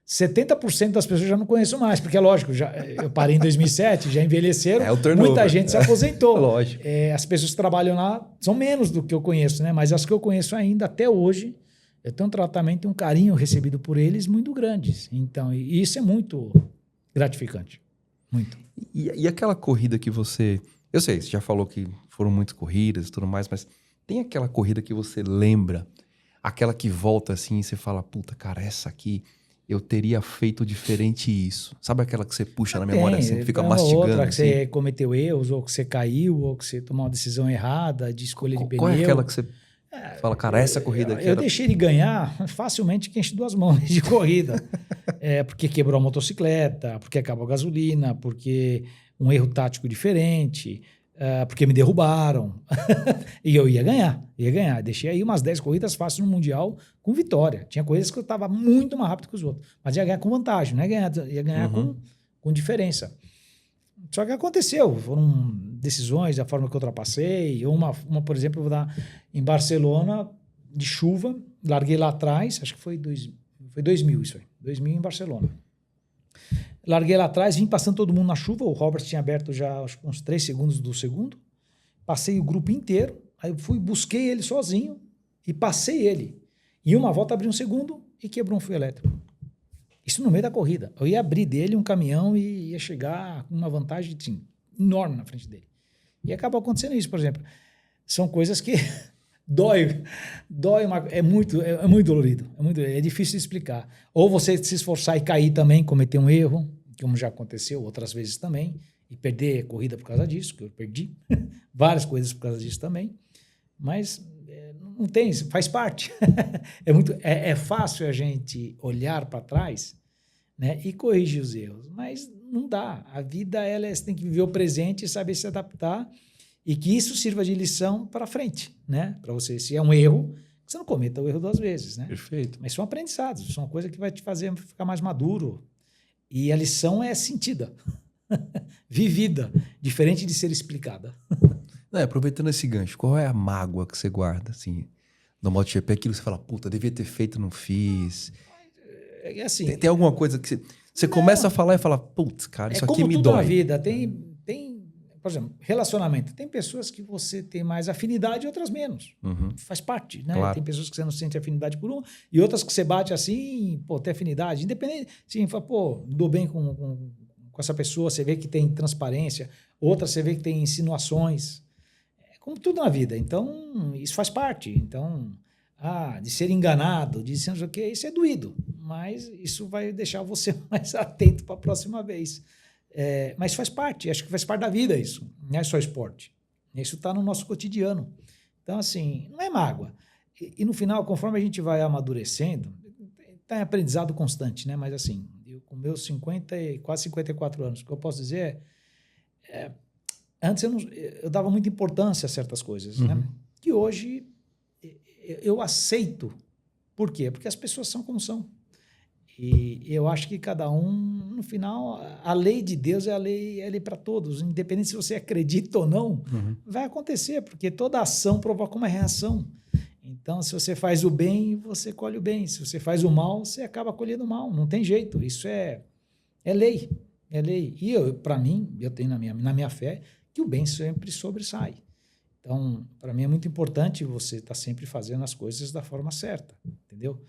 70% das pessoas já não conheço mais, porque é lógico, eu parei em 2007, já envelheceram, muita gente se aposentou. Lógico. As pessoas que trabalham lá são menos do que eu conheço, né? Mas as que eu conheço ainda, até hoje, eu tenho um tratamento e um carinho recebido por eles muito grandes. Então, e isso é muito gratificante. Muito. E aquela corrida que você... Eu sei, você já falou que foram muitas corridas e tudo mais, mas tem aquela corrida que você lembra, aquela que volta assim e você fala, puta, cara, essa aqui eu teria feito diferente isso. Sabe aquela que você puxa na memória assim, que fica mastigando? Outra que assim? você cometeu erros, ou que você caiu, ou que você tomou uma decisão errada de escolha de pneu. Qual é aquela que você fala, cara, essa corrida aqui eu deixei ele ganhar facilmente que enche 2 mãos de corrida. Porque quebrou a motocicleta, porque acabou a gasolina, porque um erro tático diferente, porque me derrubaram. E eu ia ganhar. Deixei aí umas 10 corridas fáceis no Mundial com vitória. Tinha coisas que eu estava muito mais rápido que os outros. Mas ia ganhar com vantagem, não ia ganhar com diferença. Só que aconteceu. Foram decisões, a forma que eu ultrapassei. Uma por exemplo, eu vou dar em Barcelona, de chuva. Larguei lá atrás, acho que foi 2000 isso aí. 2000 em Barcelona. Larguei lá atrás, vim passando todo mundo na chuva. O Robert tinha aberto já acho, uns 3 segundos do segundo. Passei o grupo inteiro. Aí eu busquei ele sozinho e passei ele. Em uma volta abri um segundo e quebrou um fio elétrico. Isso no meio da corrida. Eu ia abrir dele um caminhão e ia chegar com uma vantagem assim, enorme na frente dele. E acabou acontecendo isso, por exemplo. São coisas que dói, é muito dolorido. É difícil de explicar. Ou você se esforçar e cair também, cometer um erro, como já aconteceu outras vezes também, e perder corrida por causa disso, que eu perdi. Várias coisas por causa disso também. Mas não tem, faz parte. É fácil a gente olhar para trás, né, e corrigir os erros, mas não dá. A vida, você tem que viver o presente e saber se adaptar e que isso sirva de lição para frente, né? Para você, se é um erro, você não cometa o erro 2 vezes, né? Perfeito. Mas são aprendizados, são coisas que vai te fazer ficar mais maduro. E a lição é sentida, vivida, diferente de ser explicada. Aproveitando esse gancho, qual é a mágoa que você guarda, assim, no MotoGP? Aquilo que você fala, puta, devia ter feito, não fiz. Assim, tem alguma coisa que você começa a falar e fala, putz, cara, isso aqui me dói. Na vida, tem, por exemplo, relacionamento. Tem pessoas que você tem mais afinidade e outras menos. Faz parte, né? Claro. Tem pessoas que você não sente afinidade por uma e outras que você bate assim, tem afinidade. Independente, sim, fala, dou bem com essa pessoa, você vê que tem transparência. Outra, você vê que tem insinuações. Como tudo na vida. Então, isso faz parte. Então, de ser enganado, de ser não sei o quê, isso é doído. Mas isso vai deixar você mais atento para a próxima vez. Mas faz parte. Acho que faz parte da vida isso. Não é só esporte. Isso está no nosso cotidiano. Então, assim, não é mágoa. E no final, conforme a gente vai amadurecendo, está em aprendizado constante, né? Mas assim, eu com meus quase 54 anos, o que eu posso dizer antes eu dava muita importância a certas coisas, né? Que hoje eu aceito. Por quê? Porque as pessoas são como são. E eu acho que cada um, no final, a lei de Deus é a lei para todos. Independente se você acredita ou não, vai acontecer, porque toda ação provoca uma reação. Então, se você faz o bem, você colhe o bem. Se você faz o mal, você acaba colhendo o mal. Não tem jeito. Isso é lei. É lei. E para mim, eu tenho na minha fé que o bem sempre sobressai. Então, para mim é muito importante você estar sempre fazendo as coisas da forma certa, entendeu?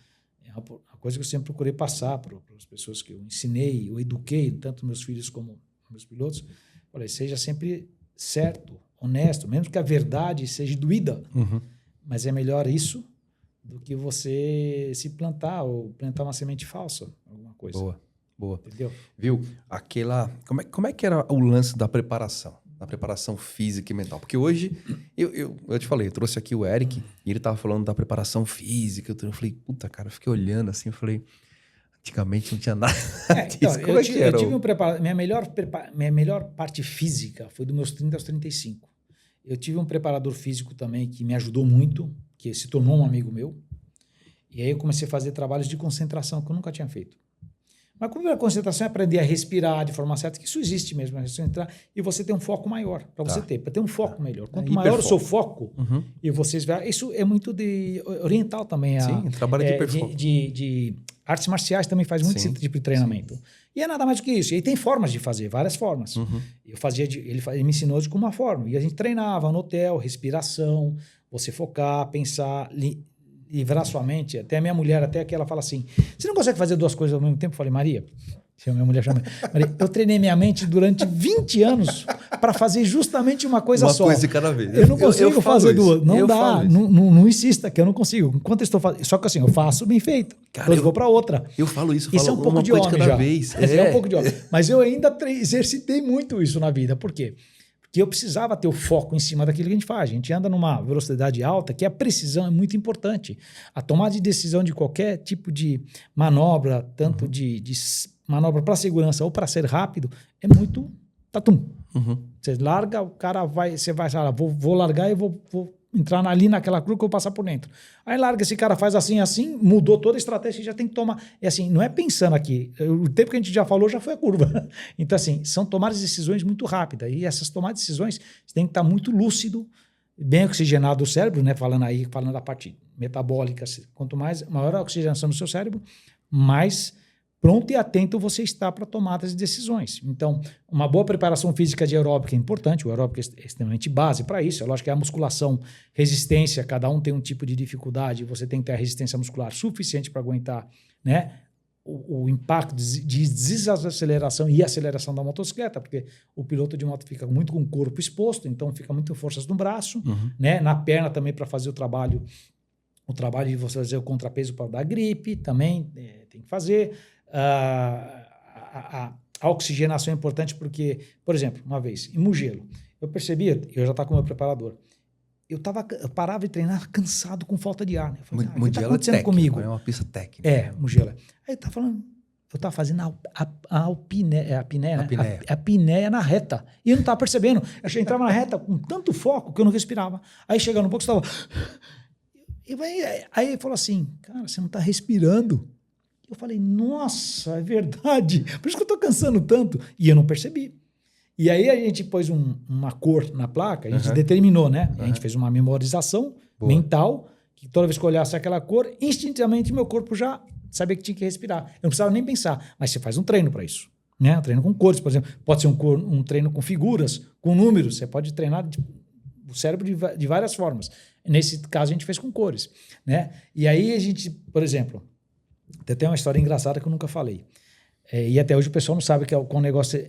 É uma coisa que eu sempre procurei passar para as pessoas que eu ensinei, eu eduquei, tanto meus filhos como meus pilotos. Falei, seja sempre certo, honesto, mesmo que a verdade seja doída, mas é melhor isso do que você se plantar ou plantar uma semente falsa, alguma coisa. Boa. Entendeu? Viu? Como é que era o lance da preparação? Da preparação física e mental? Porque hoje, eu te falei, eu trouxe aqui o Eric e ele tava falando da preparação física. Eu falei, puta, cara, eu fiquei olhando assim, eu falei, Antigamente não tinha nada Então, disso. Como é que era? eu tive um preparador. Minha melhor parte física foi dos meus 30 aos 35. Eu tive um preparador físico também que me ajudou muito, que se tornou um amigo meu. E aí eu comecei a fazer trabalhos de concentração que eu nunca tinha feito. Mas como a concentração é aprender a respirar de forma certa, que isso existe mesmo, é entrar e você ter um foco maior, para você ter um foco melhor. Quanto maior o seu foco, e vocês verem, isso é muito de oriental também. Sim, trabalho de hiperfoco. De artes marciais também faz muito esse tipo de treinamento. E é nada mais do que isso. E aí tem formas de fazer, várias formas. Eu fazia ele me ensinou de uma forma. E a gente treinava no hotel, respiração, você focar, pensar, livrar sua mente. Até a minha mulher, até que ela fala assim, você não consegue fazer duas coisas ao mesmo tempo? Eu falei, Maria, se a minha mulher chama, Maria, eu treinei minha mente durante 20 anos para fazer justamente uma coisa só. Uma coisa de cada vez. Eu não consigo fazer duas. Não dá. Não insista que eu não consigo. Enquanto eu estou fazendo... Só que assim, eu faço bem feito. Cara, depois eu vou para outra. Eu falo isso. Isso é um pouco de homem já. Vez. É um pouco de homem. Mas eu ainda exercitei muito isso na vida. Por quê? Porque eu precisava ter o foco em cima daquilo que a gente faz. A gente anda numa velocidade alta, que a precisão é muito importante. A tomada de decisão de qualquer tipo de manobra, tanto de manobra para segurança ou para ser rápido, é muito tatum. Você larga, o cara vai, você vai falar, vou largar e vou entrar ali naquela cruz que eu vou passar por dentro. Aí larga, esse cara faz assim, mudou toda a estratégia e já tem que tomar. É assim, não é pensando aqui. O tempo que a gente já falou já foi a curva. Então, assim, são tomadas de decisões muito rápidas. E essas tomadas de decisões, você tem que estar muito lúcido, bem oxigenado o cérebro, né? Falando da parte metabólica. Quanto maior a oxigenação do seu cérebro, mais pronto e atento você está para tomadas de decisões. Então, uma boa preparação física de aeróbica é importante. O aeróbico é extremamente base para isso. É lógico que a musculação, resistência, cada um tem um tipo de dificuldade. Você tem que ter a resistência muscular suficiente para aguentar, né, o impacto de desaceleração e aceleração da motocicleta, porque o piloto de moto fica muito com o corpo exposto, então fica muito forças no braço, né, na perna também para fazer o trabalho de você fazer o contrapeso para dar gripe também tem que fazer. A oxigenação é importante porque, por exemplo, uma vez, em Mugello, eu percebia, eu já estava com o meu preparador, eu parava de treinar cansado com falta de ar. Né? Eu falei, o que está acontecendo técnico, comigo? É uma pista técnica. Mugello. Aí eu estava fazendo a apneia na reta. E eu não estava percebendo. Eu entrava na reta com tanto foco que eu não respirava. Aí chegando um pouco, você estava... Aí ele falou assim, cara, você não está respirando. Eu falei, nossa, é verdade. Por isso que eu estou cansando tanto. E eu não percebi. E aí a gente pôs uma cor na placa, a gente determinou, né? A gente fez uma memorização mental, que toda vez que eu olhasse aquela cor, instintivamente meu corpo já sabia que tinha que respirar. Eu não precisava nem pensar. Mas você faz um treino para isso. Né? Um treino com cores, por exemplo. Pode ser um treino com figuras, com números. Você pode treinar o cérebro de várias formas. Nesse caso, a gente fez com cores. Né? E aí a gente, por exemplo... Tem até uma história engraçada que eu nunca falei. E até hoje o pessoal não sabe que o negócio...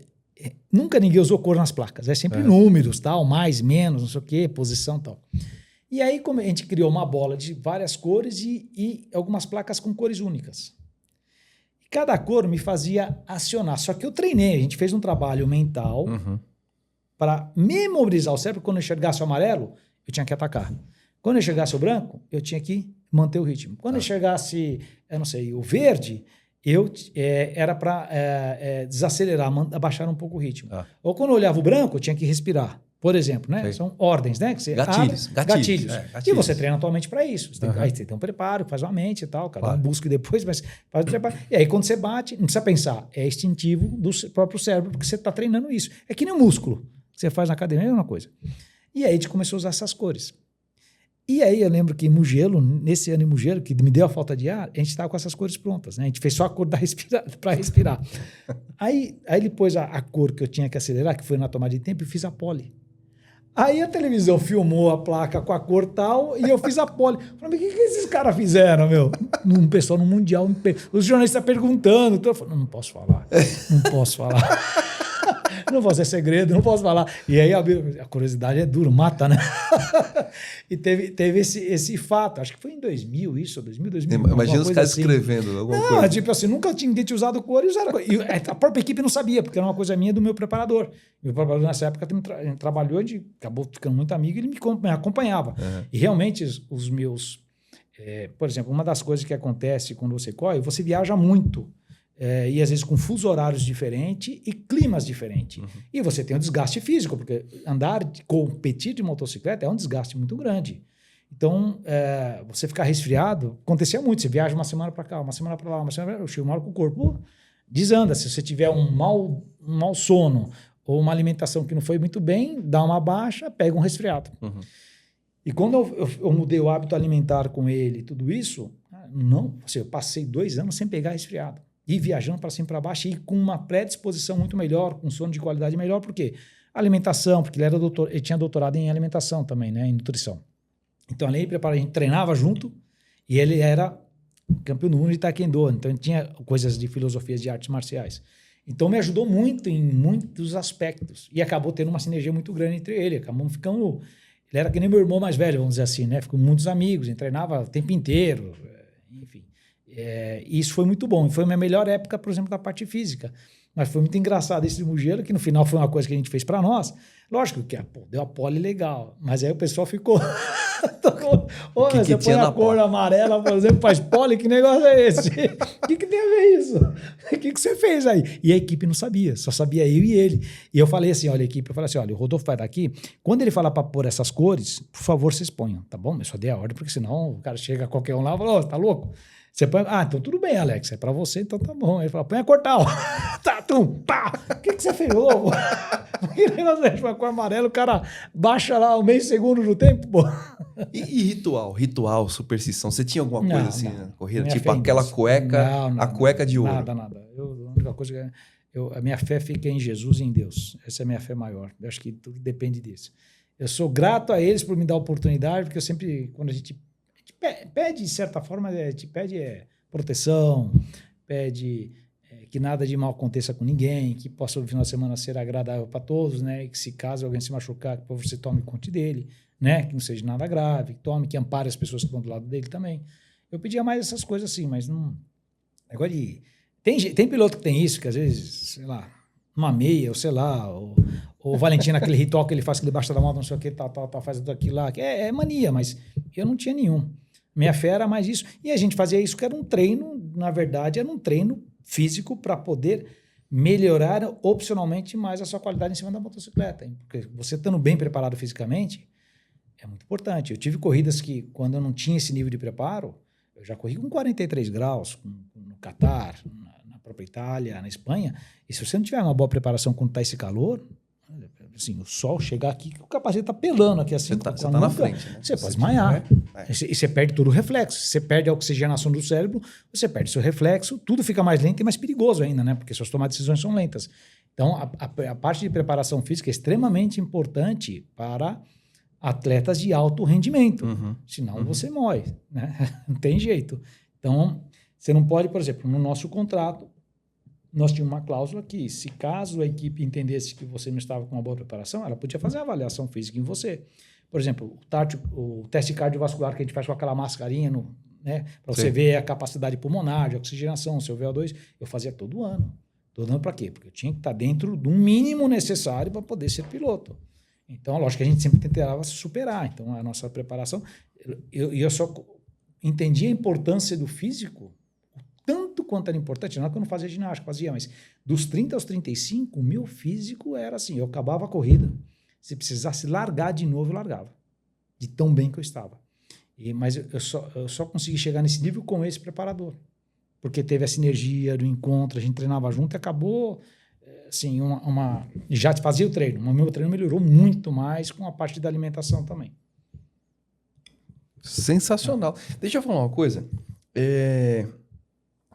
Nunca ninguém usou cor nas placas. É sempre números, tal, mais, menos, não sei o quê, posição e tal. E aí como a gente criou uma bola de várias cores e algumas placas com cores únicas. E cada cor me fazia acionar. Só que eu treinei, a gente fez um trabalho mental para memorizar o cérebro. Quando eu enxergasse o amarelo, eu tinha que atacar. Quando eu enxergasse o branco, eu tinha que manter o ritmo. Quando eu enxergasse, eu não sei, o verde, era para desacelerar, abaixar um pouco o ritmo. Ou quando eu olhava o branco, eu tinha que respirar. Por exemplo, né? São ordens, né? Que você gatilhos. Gatilhos. E você treina atualmente para isso. Aí você tem um preparo, faz uma mente e tal, cada um busca depois, mas faz o preparo. E aí quando você bate, não precisa pensar, é instintivo do próprio cérebro, porque você está treinando isso. É que nem um músculo que você faz na academia, é a mesma coisa. E aí a gente começou a usar essas cores. E aí eu lembro que em Mugello, nesse ano em Mugello, que me deu a falta de ar, a gente estava com essas cores prontas, né? A gente fez só a cor para respirar. Aí ele pôs a cor que eu tinha que acelerar, que foi na tomada de tempo, e fiz a pole. Aí a televisão filmou a placa com a cor tal, e eu fiz a pole. Falei, mas o que esses caras fizeram, meu? Um pessoal no Mundial, os jornalistas perguntando. Eu falei, não posso falar. Não posso, é segredo, não posso falar. E aí a curiosidade é dura, mata, né? E teve esse fato, acho que foi em 2000 isso, 2000. Imagina os caras assim. Escrevendo alguma coisa. Tipo assim, nunca tinha ninguém usado cores. E a própria equipe não sabia, porque era uma coisa minha do meu preparador. Meu preparador nessa época trabalhou, a gente acabou ficando muito amigo, ele me acompanhava. E realmente os meus... por exemplo, uma das coisas que acontece quando você corre, você viaja muito. e às vezes com fusos horários diferentes e climas diferentes. E você tem um desgaste físico, porque competir de motocicleta é um desgaste muito grande. Então, você ficar resfriado, acontecia muito. Você viaja uma semana para cá, uma semana para lá, uma semana para lá, chega uma hora que o corpo desanda. Se você tiver um mau sono ou uma alimentação que não foi muito bem, dá uma baixa, pega um resfriado. E quando eu mudei o hábito alimentar com ele e tudo isso, eu passei 2 anos sem pegar resfriado. E viajando para cima e para baixo e com uma predisposição muito melhor, com sono de qualidade melhor. Por quê? Alimentação, porque ele tinha doutorado em alimentação também, né, em nutrição. Então, além de preparar, a gente treinava junto e ele era campeão do mundo de taekwondo. Então, ele tinha coisas de filosofias de artes marciais. Então, me ajudou muito em muitos aspectos. E acabou tendo uma sinergia muito grande entre ele. Acabamos ficando... Ele era que nem meu irmão mais velho, vamos dizer assim, né? Ficou muitos amigos, a gente treinava o tempo inteiro, enfim. E isso foi muito bom. Foi a minha melhor época, por exemplo, da parte física. Mas foi muito engraçado esse de Mugello, que no final foi uma coisa que a gente fez para nós. Lógico que deu a pole legal, mas aí o pessoal ficou... você põe a cor amarela, por exemplo, faz pole, que negócio é esse? O que tem a ver isso? O que você fez aí? E a equipe não sabia, só sabia eu e ele. E eu falei assim, olha, a equipe, o Rodolfo vai daqui, quando ele falar para pôr essas cores, por favor, vocês ponham, tá bom? Eu só dei a ordem, porque senão o cara chega qualquer um lá e fala, tá louco? Você põe, então tudo bem, Alex, é pra você, então tá bom. Ele fala, põe a cor tal. Tá, pá! O que você fez, louco? Que negócio é com amarelo, o cara baixa lá o meio segundo do tempo, pô. E ritual, superstição, você tinha alguma coisa assim na corrida? Tipo aquela cueca, não, a cueca de ouro? Nada. A única coisa a minha fé fica em Jesus e em Deus. Essa é a minha fé maior. Eu acho que tudo depende disso. Eu sou grato a eles por me dar a oportunidade, porque eu sempre, quando a gente pede, de certa forma, a gente pede proteção, pede que nada de mal aconteça com ninguém, que possa o final de semana ser agradável para todos, né? E que se caso alguém se machucar, que você tome conta dele, né? Que não seja nada grave, que ampare as pessoas que estão do lado dele também. Eu pedia mais essas coisas assim, mas não... Negócio de... Tem piloto que tem isso, que às vezes, sei lá, uma meia, ou sei lá, ou o Valentino, aquele ritual que ele faz, que debaixo da moto, não sei o que, tal, faz tudo aquilo lá, que é mania, mas eu não tinha nenhum. Minha fé era mais isso. E a gente fazia isso, que era um treino, na verdade, era um treino físico para poder melhorar opcionalmente mais a sua qualidade em cima da motocicleta. Porque você estando bem preparado fisicamente é muito importante. Eu tive corridas que, quando eu não tinha esse nível de preparo, eu já corri com 43 graus, no Catar, na própria Itália, na Espanha, e se você não tiver uma boa preparação quando está esse calor... Assim, o sol chegar aqui, o capacete tá pelando aqui assim. Você tá na frente, né? Você pode desmaiar. E você perde todo o reflexo. Você perde a oxigenação do cérebro, você perde seu reflexo, tudo fica mais lento e mais perigoso ainda, né? Porque suas tomadas de decisões são lentas. Então, a parte de preparação física é extremamente importante para atletas de alto rendimento. Senão você morre, né? Não tem jeito. Então, você não pode, por exemplo, no nosso contrato, nós tínhamos uma cláusula que, se caso a equipe entendesse que você não estava com uma boa preparação, ela podia fazer a avaliação física em você. Por exemplo, o teste cardiovascular que a gente faz com aquela mascarinha, né, para você ver a capacidade pulmonar, de oxigenação, seu VO2, eu fazia todo ano. Todo ano para quê? Porque eu tinha que estar dentro do mínimo necessário para poder ser piloto. Então, lógico que a gente sempre tentava se superar. Então, a nossa preparação... Eu só entendi a importância do físico tanto quanto era importante, não é que eu não fazia ginástica, mas dos 30 aos 35, o meu físico era assim, eu acabava a corrida, se precisasse largar de novo, eu largava, de tão bem que eu estava. Mas eu só consegui chegar nesse nível com esse preparador, porque teve a sinergia do encontro, a gente treinava junto e acabou, assim, já fazia o treino, o meu treino melhorou muito mais com a parte da alimentação também. Sensacional. Deixa eu falar uma coisa,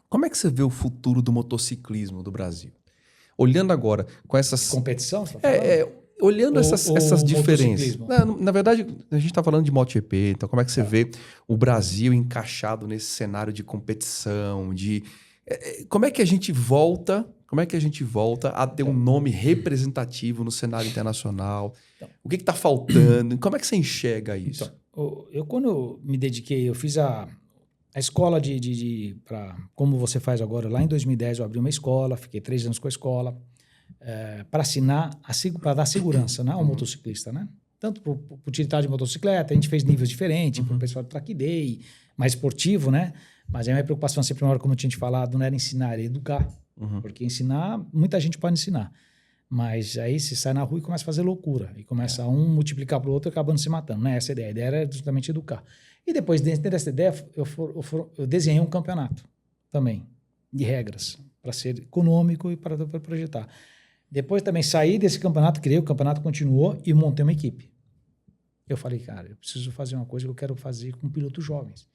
como é que você vê o futuro do motociclismo do Brasil? Olhando agora com essas... Competição? Você tá olhando essas diferenças. Na verdade, a gente está falando de MotoGP, então como é que você vê o Brasil encaixado nesse cenário de competição, como é que a gente volta a ter um nome representativo no cenário internacional? O que está faltando? Como é que você enxerga isso? Então, eu quando eu me dediquei, eu fiz a escola como você faz agora, lá em 2010 eu abri uma escola, fiquei 3 anos com a escola, para para dar segurança, né, ao motociclista, né? Tanto para o utilitário de motocicleta, a gente fez níveis diferentes, para o pessoal de track day, mais esportivo, né? Mas a minha preocupação sempre, como eu tinha te falado, não era ensinar, era educar. Porque ensinar, muita gente pode ensinar. Mas aí você sai na rua e começa a fazer loucura. E começa um multiplicar para o outro e acabando se matando. Não é essa a ideia. A ideia era justamente educar. E depois, dentro dessa ideia, eu desenhei um campeonato também, de regras, para ser econômico e para projetar. Depois também saí desse campeonato, criei, o campeonato continuou e montei uma equipe. Eu falei, cara, eu preciso fazer uma coisa que eu quero fazer com pilotos jovens.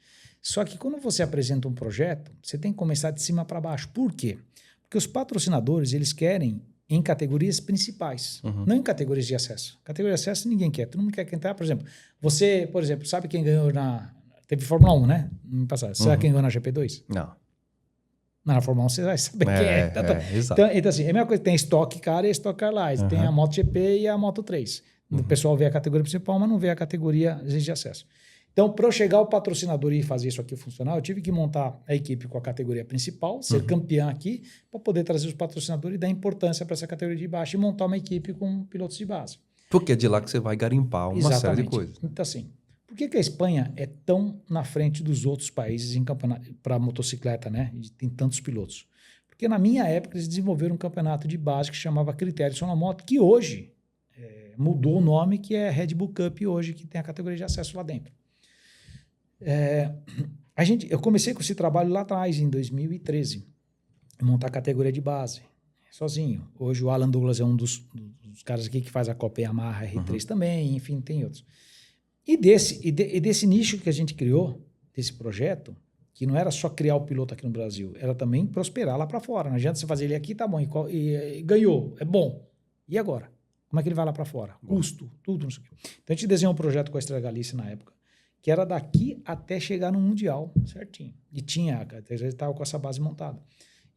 Só que quando você apresenta um projeto, você tem que começar de cima para baixo. Por quê? Porque os patrocinadores, eles querem em categorias principais, não em categorias de acesso. Categoria de acesso ninguém quer, todo mundo quer entrar. Por exemplo, você, sabe quem ganhou teve Fórmula 1, né? No passado. Sabe quem ganhou na GP2? Não. Na Fórmula 1 você vai saber quem é. Exato. Então, assim, é a mesma coisa, tem Stock Car e Stock Car Light, tem a MotoGP e a Moto3. O pessoal vê a categoria principal, mas não vê a categoria de acesso. Então, para eu chegar ao patrocinador e fazer isso aqui funcionar, eu tive que montar a equipe com a categoria principal, ser campeão aqui, para poder trazer os patrocinadores e dar importância para essa categoria de baixo e montar uma equipe com pilotos de base. Porque é de lá que você vai garimpar uma série de coisas. Então, assim, por que a Espanha é tão na frente dos outros países em campeonato para motocicleta, né? E tem tantos pilotos? Porque na minha época eles desenvolveram um campeonato de base que chamava Critérios na Moto, que hoje mudou o nome, que é Red Bull Cup hoje, que tem a categoria de acesso lá dentro. Eu comecei com esse trabalho lá atrás, em 2013, montar a categoria de base, sozinho. Hoje o Alan Douglas é um dos caras aqui que faz a Copa Yamaha R3 também, enfim, tem outros. E desse nicho que a gente criou, desse projeto, que não era só criar o piloto aqui no Brasil, era também prosperar lá para fora. Não adianta você fazer ele aqui, tá bom, e ganhou, é bom. E agora? Como é que ele vai lá para fora? Custo, tudo, não sei o quê. Então a gente desenhou um projeto com a Estrela Galícia na época, que era daqui até chegar no Mundial, certinho. E já estava com essa base montada.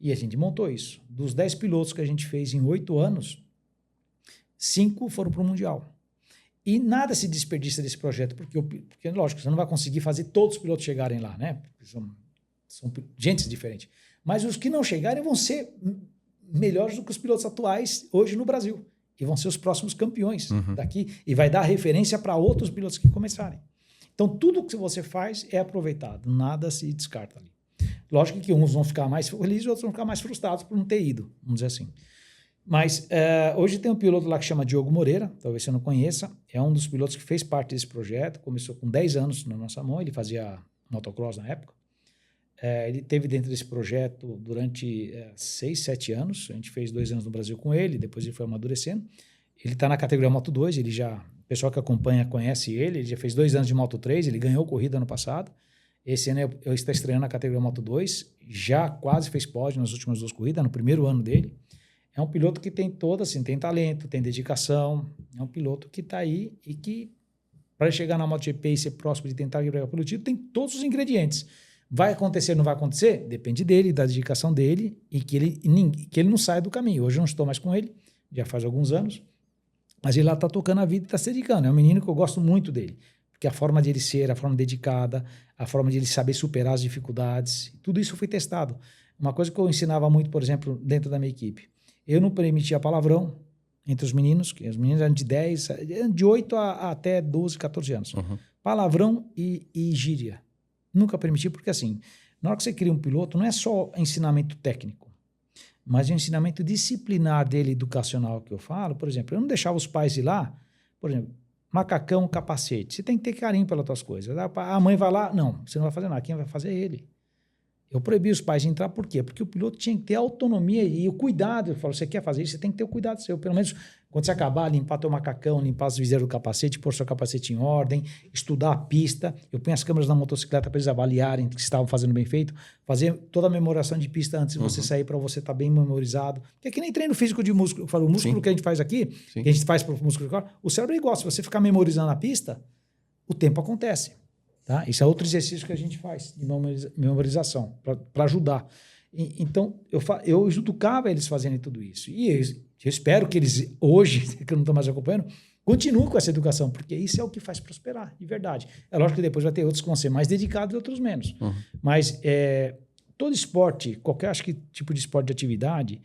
E a gente montou isso. Dos 10 pilotos que a gente fez em 8 anos, 5 foram para o Mundial. E nada se desperdiça desse projeto, porque, lógico, você não vai conseguir fazer todos os pilotos chegarem lá, né? Porque são gentes diferentes. Mas os que não chegarem vão ser melhores do que os pilotos atuais hoje no Brasil. E vão ser os próximos campeões daqui. E vai dar referência para outros pilotos que começarem. Então, tudo que você faz é aproveitado, nada se descarta ali. Lógico que uns vão ficar mais felizes e outros vão ficar mais frustrados por não ter ido, vamos dizer assim. Mas hoje tem um piloto lá que chama Diogo Moreira, talvez você não conheça, é um dos pilotos que fez parte desse projeto, começou com 10 anos na nossa mão, ele fazia motocross na época. Ele teve dentro desse projeto durante 6, 7 anos, a gente fez 2 anos no Brasil com ele, depois ele foi amadurecendo. Ele está na categoria Moto 2, o pessoal que acompanha conhece ele já fez 2 anos de Moto 3, ele ganhou corrida ano passado. Esse ano ele está estreando na categoria Moto 2, já quase fez pódio nas últimas 2 corridas, no primeiro ano dele. É um piloto que tem tem talento, tem dedicação, é um piloto que está aí e que, para chegar na MotoGP e ser próximo de tentar brigar pelo título, tem todos os ingredientes. Vai acontecer, não vai acontecer? Depende dele, da dedicação dele e que ele não saia do caminho. Hoje eu não estou mais com ele, já faz alguns anos, mas ele lá está tocando a vida e está se dedicando. É um menino que eu gosto muito dele, porque a forma de ele ser, a forma dedicada, a forma de ele saber superar as dificuldades, tudo isso foi testado. Uma coisa que eu ensinava muito, por exemplo, dentro da minha equipe, eu não permitia palavrão entre os meninos, que os meninos eram de 8 até 12, 14 anos. Palavrão e gíria. Nunca permiti, porque assim, na hora que você cria um piloto, não é só ensinamento técnico, mas o ensinamento disciplinar dele, educacional que eu falo. Por exemplo, eu não deixava os pais ir lá, por exemplo, macacão, capacete. Você tem que ter carinho pelas tuas coisas. A mãe vai lá, não, você não vai fazer nada, quem vai fazer é ele. Eu proibi os pais de entrar, por quê? Porque o piloto tinha que ter autonomia e o cuidado. Eu falo, você quer fazer isso, você tem que ter o cuidado seu. Pelo menos, quando você acabar, limpar teu macacão, limpar as viseiras do capacete, pôr seu capacete em ordem, estudar a pista. Eu ponho as câmeras na motocicleta para eles avaliarem que estavam fazendo bem feito, fazer toda a memoração de pista antes de você sair, para você estar bem memorizado. Porque é que nem treino físico de músculo. Eu falo, o músculo que a gente faz aqui, que a gente faz para o músculo de corpo, o cérebro é igual. Se você ficar memorizando a pista, o tempo acontece. Tá? Isso é outro exercício que a gente faz de memorização, para ajudar. Então, eu educava eles fazendo tudo isso. E eu espero que eles, hoje, que eu não estou mais acompanhando, continuem com essa educação, porque isso é o que faz prosperar, de verdade. É lógico que depois vai ter outros que vão ser mais dedicados e outros menos. Mas todo esporte, qualquer tipo de esporte de atividade,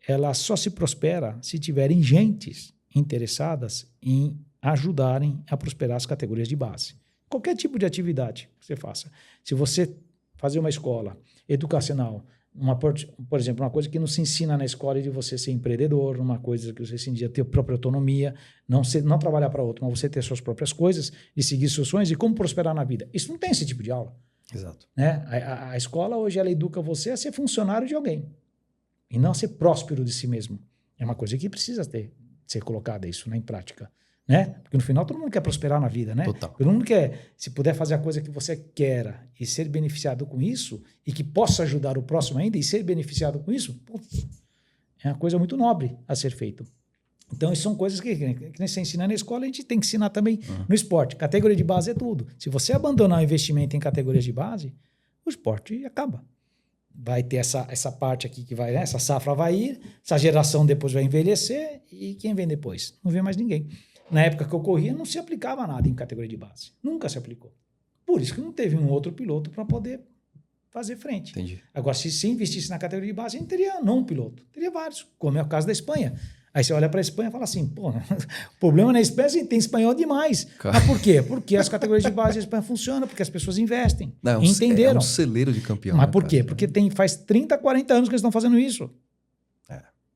ela só se prospera se tiverem gentes interessadas em ajudarem a prosperar as categorias de base. Qualquer tipo de atividade que você faça. Se você fazer uma escola educacional, por exemplo, uma coisa que não se ensina na escola é de você ser empreendedor, uma coisa que você se ensina ter a própria autonomia, não trabalhar para outro, mas você ter suas próprias coisas e seguir seus sonhos e como prosperar na vida. Isso não tem esse tipo de aula. Exato. Né? A escola hoje ela educa você a ser funcionário de alguém e não a ser próspero de si mesmo. É uma coisa que precisa ser colocada isso, né, em prática. Né? Porque no final todo mundo quer prosperar na vida, né? Total. Todo mundo quer, se puder fazer a coisa que você quer e ser beneficiado com isso e que possa ajudar o próximo ainda e ser beneficiado com isso, putz, é uma coisa muito nobre a ser feito. Então, isso são coisas que você ensina na escola, a gente tem que ensinar também no esporte. Categoria de base é tudo. Se você abandonar o investimento em categorias de base, o esporte acaba. Vai ter essa parte aqui que vai, né? Essa safra vai ir, essa geração depois vai envelhecer e quem vem depois? Não vê mais ninguém. Na época que eu corria, não se aplicava nada em categoria de base. Nunca se aplicou. Por isso que não teve um outro piloto para poder fazer frente. Entendi. Agora, se investisse na categoria de base, a gente teria não um piloto, teria vários, como é o caso da Espanha. Aí você olha para a Espanha e fala assim, pô, o problema na Espanha é que tem espanhol demais. Mas por quê? Porque as categorias de base da Espanha funcionam, porque as pessoas investem. Não, entenderam. É um celeiro de campeão. Mas né, por quê? cara? Porque faz 30, 40 anos que eles estão fazendo isso.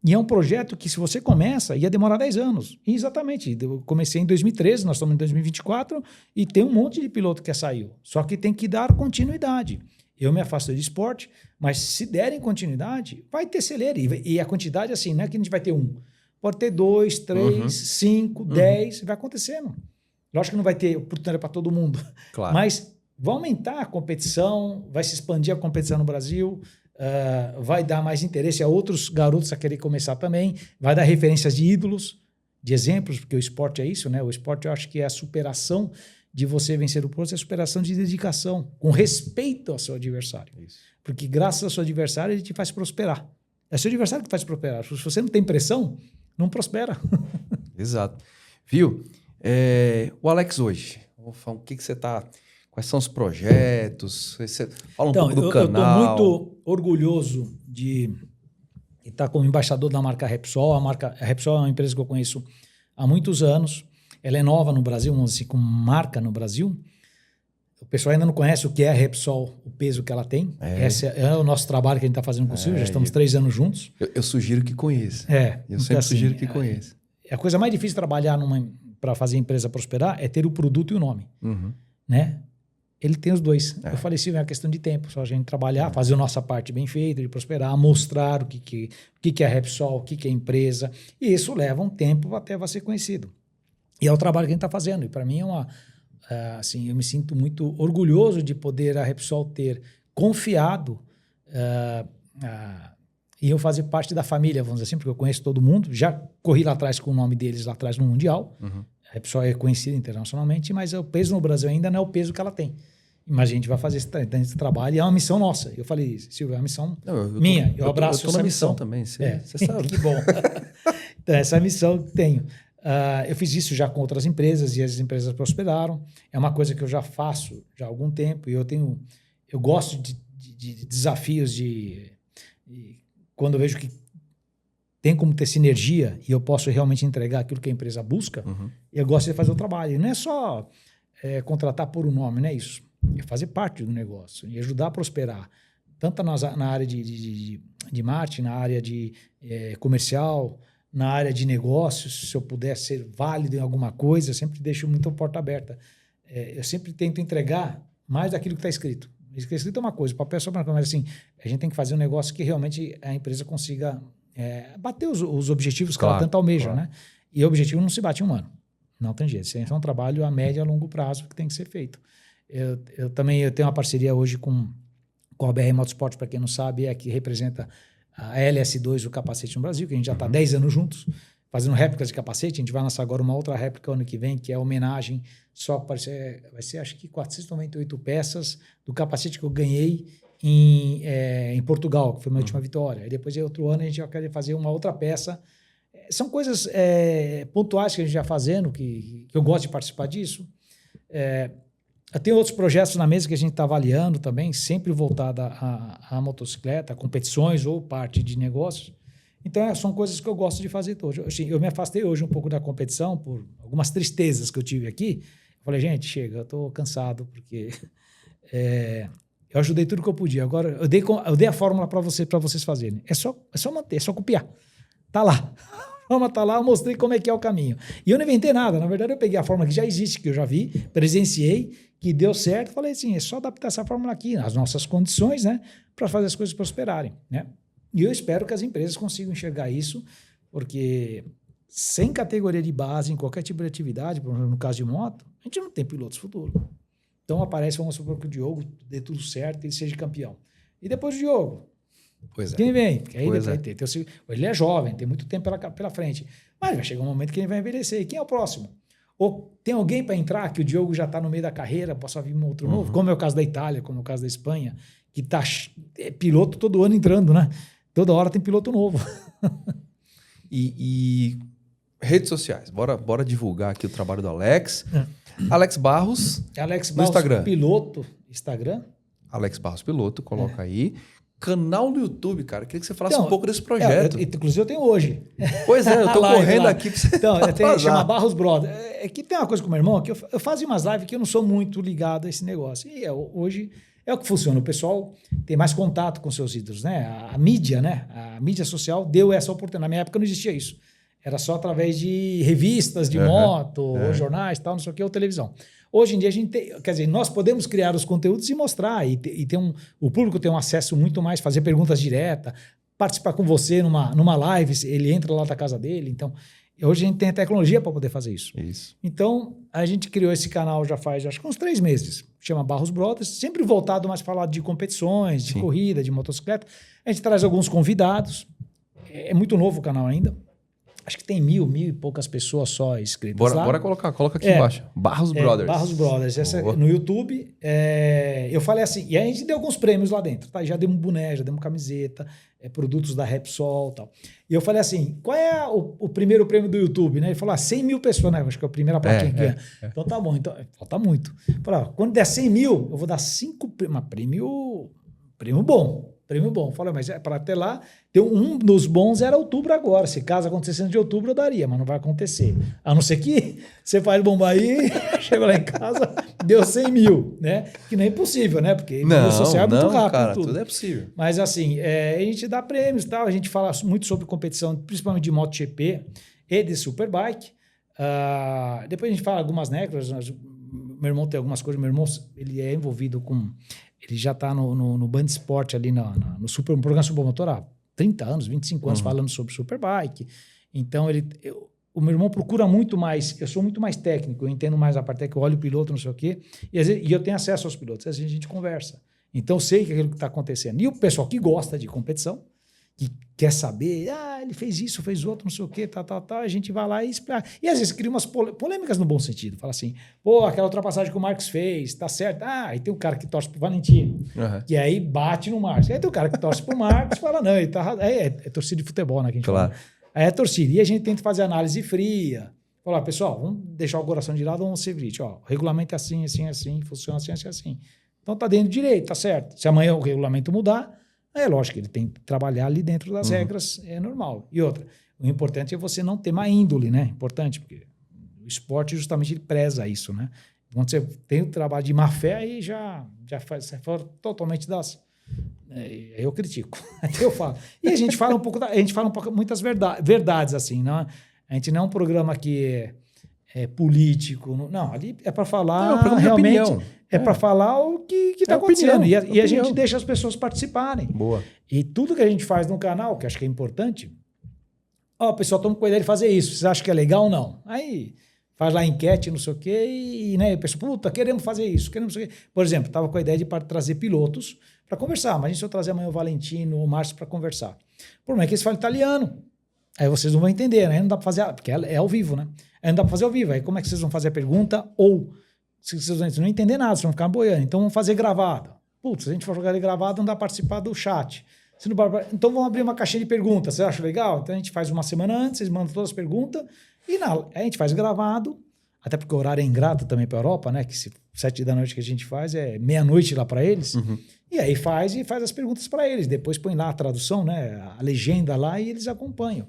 E é um projeto que, se você começa, ia demorar 10 anos. E exatamente. Eu comecei em 2013, nós estamos em 2024, e tem um monte de piloto que saiu. Só que tem que dar continuidade. Eu me afastei de esporte, mas se derem continuidade, vai ter celeiro. E a quantidade, assim, não é que a gente vai ter um. Pode ter 2, 3, 5, 10, vai acontecendo. Lógico que não vai ter oportunidade para todo mundo. Claro. Mas vai aumentar a competição, vai se expandir a competição no Brasil, vai dar mais interesse a outros garotos a querer começar também, vai dar referências de ídolos, de exemplos, porque o esporte é isso, né? O esporte eu acho que é a superação de você vencer o próximo, é a superação de dedicação, com respeito ao seu adversário. Isso. Porque graças ao seu adversário ele te faz prosperar. É o seu adversário que faz prosperar. Se você não tem pressão, não prospera. Exato. Viu? O Alex hoje, o que você está... Quais são os projetos? Você fala um pouco do canal. Eu estou muito orgulhoso de estar como embaixador da marca Repsol. A Repsol é uma empresa que eu conheço há muitos anos. Ela é nova no Brasil, vamos dizer, como marca no Brasil. O pessoal ainda não conhece o que é a Repsol, o peso que ela tem. Esse é o nosso trabalho que a gente está fazendo com o Silvio. Já estamos 3 anos juntos. Eu sugiro que conheça. Eu sempre sugiro que conheça. A coisa mais difícil de trabalhar para fazer a empresa prosperar é ter o produto e o nome. Né? Ele tem os dois. Eu falei, Silvio, é uma questão de tempo. Só a gente trabalhar, fazer a nossa parte bem feita, de prosperar, mostrar o que é a Repsol, o que é a empresa. E isso leva um tempo até você ser conhecido. E é o trabalho que a gente está fazendo. E para mim assim, eu me sinto muito orgulhoso de poder a Repsol ter confiado e eu fazer parte da família, vamos dizer assim, porque eu conheço todo mundo. Já corri lá atrás com o nome deles, lá atrás no Mundial. A Repsol é conhecida internacionalmente, mas o peso no Brasil ainda não é o peso que ela tem. Mas a gente vai fazer esse trabalho e é uma missão nossa. Eu falei, Silvio, é uma missão minha. Eu abraço essa missão também, você sabe. Que bom. Então, essa é a missão que tenho. Eu fiz isso já com outras empresas e as empresas prosperaram. É uma coisa que eu já faço já há algum tempo e eu gosto de desafios quando eu vejo que tem como ter sinergia e eu posso realmente entregar aquilo que a empresa busca, eu gosto de fazer o trabalho. E não é só contratar por um nome, não é isso. É fazer parte do negócio e ajudar a prosperar. Tanto na área de marketing, na área de comercial, na área de negócios, se eu puder ser válido em alguma coisa, eu sempre deixo muito a porta aberta. Eu sempre tento entregar mais daquilo que está escrito. O que está escrito é uma coisa, o papel é só uma coisa, mas assim, a gente tem que fazer um negócio que realmente a empresa consiga bater os objetivos que ela tanto almeja, né? E o objetivo não se bate em um ano. Não tem jeito. Isso é um trabalho a médio e a longo prazo que tem que ser feito. Eu também tenho uma parceria hoje com a BR Motorsport, para quem não sabe, que representa a LS2, o capacete no Brasil, que a gente já está 10 anos juntos, fazendo réplicas de capacete. A gente vai lançar agora uma outra réplica ano que vem, que é a homenagem, vai ser acho que 498 peças do capacete que eu ganhei em Portugal, que foi a minha última vitória. E depois, outro ano, a gente vai querer fazer uma outra peça. São coisas pontuais que a gente já fazendo, que eu gosto de participar disso. Eu tenho outros projetos na mesa que a gente está avaliando também, sempre voltada à motocicleta, a competições ou parte de negócios. Então, são coisas que eu gosto de fazer hoje. Assim, eu me afastei hoje um pouco da competição por algumas tristezas que eu tive aqui. Eu falei, gente, chega, eu estou cansado, porque Eu ajudei tudo que eu podia. Agora, eu dei a fórmula para vocês fazerem. É só manter, é só copiar. Tá lá. A fórmula tá lá, eu mostrei como é que é o caminho. E eu não inventei nada. Na verdade, eu peguei a fórmula que já existe, que eu já vi, presenciei, que deu certo. Falei assim, é só adaptar essa fórmula aqui, nas nossas condições, né? Para fazer as coisas prosperarem, né? E eu espero que as empresas consigam enxergar isso, porque sem categoria de base em qualquer tipo de atividade, por exemplo, no caso de moto, a gente não tem pilotos futuro. Então aparece, vamos supor que o Diogo dê tudo certo e ele seja campeão. E depois do Diogo? Pois é. Quem vem? Porque aí Pois vai ter. Ele é jovem, tem muito tempo pela frente. Mas vai chegar um momento que ele vai envelhecer. E quem é o próximo? Ou tem alguém para entrar que o Diogo já está no meio da carreira, possa vir um outro novo? Como é o caso da Itália, como é o caso da Espanha, que tá piloto todo ano entrando, né? Toda hora tem piloto novo. E redes sociais. Bora divulgar aqui o trabalho do Alex. Alex Barros. Alex no Barros, Instagram. Piloto, Instagram. Alex Barros Piloto, coloca aí. Canal no YouTube, cara. Queria que você falasse um pouco desse projeto. Inclusive eu tenho hoje. Pois é, eu tô correndo lá. aqui pra você. Então, chama Barros Brothers. É que tem uma coisa com o meu irmão, que eu fazia umas lives que eu não sou muito ligado a esse negócio. E hoje é o que funciona. O pessoal tem mais contato com seus ídolos, né? A mídia, né? A mídia social deu essa oportunidade. Na minha época não existia isso. Era só através de revistas de moto, ou jornais, tal, não sei o que, ou televisão. Hoje em dia a gente tem, quer dizer, nós podemos criar os conteúdos e mostrar, e ter o público tem um acesso muito mais, fazer perguntas diretas, participar com você numa live, ele entra lá da casa dele. Então, hoje a gente tem a tecnologia para poder fazer isso. Então, a gente criou esse canal já faz, acho que uns 3 meses. Chama Barros Brothers, sempre voltado mais para falar de competições, de corrida, de motocicleta. A gente traz alguns convidados. É muito novo o canal ainda. Acho que tem mil e poucas pessoas só inscritas lá. Bora coloca aqui embaixo. Barros Brothers. Barros Brothers. Essa, no YouTube, eu falei assim, e aí a gente deu alguns prêmios lá dentro, tá? Já demos boné, já demos camiseta, produtos da Repsol e tal. E eu falei assim, qual é o primeiro prêmio do YouTube? Né? Ele falou, 100 mil pessoas, né? Acho que é a primeira plaquinha aqui. Então tá bom, então falta muito. Falei, quando der 100 mil, eu vou dar 5 prêmios, prêmio bom. Prêmio bom. Falei, mas para até lá, um dos bons era outubro agora. Se caso acontecesse antes de outubro, eu daria, mas não vai acontecer. A não ser que você faz bomba aí, chega lá em casa, deu 100 mil, né? Que não é impossível, né? Porque não, social é muito rápido. Cara, tudo é possível. Mas assim, a gente dá prêmios e tal, a gente fala muito sobre competição, principalmente de MotoGP e de Superbike. Depois a gente fala algumas regras. Meu irmão tem algumas coisas. Meu irmão, ele é envolvido com... Ele já está no Band Sport ali no programa Supermotor há 30 anos, 25 anos falando sobre Superbike. Então, o meu irmão procura muito mais. Eu sou muito mais técnico, eu entendo mais a parte técnica, eu olho o piloto, não sei o quê. E eu tenho acesso aos pilotos. Às vezes a gente conversa. Então, eu sei que é aquilo que está acontecendo. E o pessoal que gosta de competição, que quer saber, ele fez isso, fez outro, não sei o quê, a gente vai lá e explica. E às vezes cria umas polêmicas no bom sentido. Fala assim, aquela ultrapassagem que o Marcos fez, tá certo. Aí tem o cara que torce pro Valentino, que aí bate no Marcos. Aí tem o cara que torce pro Marcos e fala, não, ele tá... É torcida de futebol, né, que a gente fala. Aí é torcida. E a gente tenta fazer análise fria. Falar, pessoal, vamos deixar o coração de lado, vamos ser vídeos. O regulamento é assim, assim, assim, funciona assim, assim, assim. Então tá dentro do direito, tá certo. Se amanhã o regulamento mudar, é lógico que ele tem que trabalhar ali dentro das regras, é normal. E outra, o importante é você não ter má índole, né? Importante, porque o esporte justamente ele preza isso, né? Quando você tem o trabalho de má fé, aí já faz fora totalmente das... Aí eu critico, até eu falo. E a gente fala muitas verdades, assim, não? A gente não é um programa que é político, não, ali é para falar realmente, para falar o que está acontecendo, e a gente deixa as pessoas participarem. Boa. E tudo que a gente faz no canal, que acho que é importante, o pessoal toma cuidado de fazer isso, vocês acham que é legal ou não? Aí faz lá enquete, não sei o quê, e né, o pessoal, queremos fazer isso, queremos fazer. Por exemplo, estava com a ideia de trazer pilotos para conversar, mas se eu trazer amanhã o Valentino ou o Márcio para conversar. O problema é que eles falam italiano. Aí vocês não vão entender, né? Não dá para fazer, porque é ao vivo, né? Aí não dá para fazer ao vivo. Aí como é que vocês vão fazer a pergunta? Ou se vocês não entender nada, vocês vão ficar boiando. Então vamos fazer gravado. Se a gente for jogar de gravado, não dá para participar do chat. Então vamos abrir uma caixinha de perguntas. Você acha legal? Então a gente faz uma semana antes, vocês mandam todas as perguntas e a gente faz gravado. Até porque o horário é ingrato também para a Europa, né? Que 7 da noite que a gente faz é meia-noite lá para eles. E aí faz as perguntas para eles. Depois põe lá a tradução, né? A legenda lá e eles acompanham.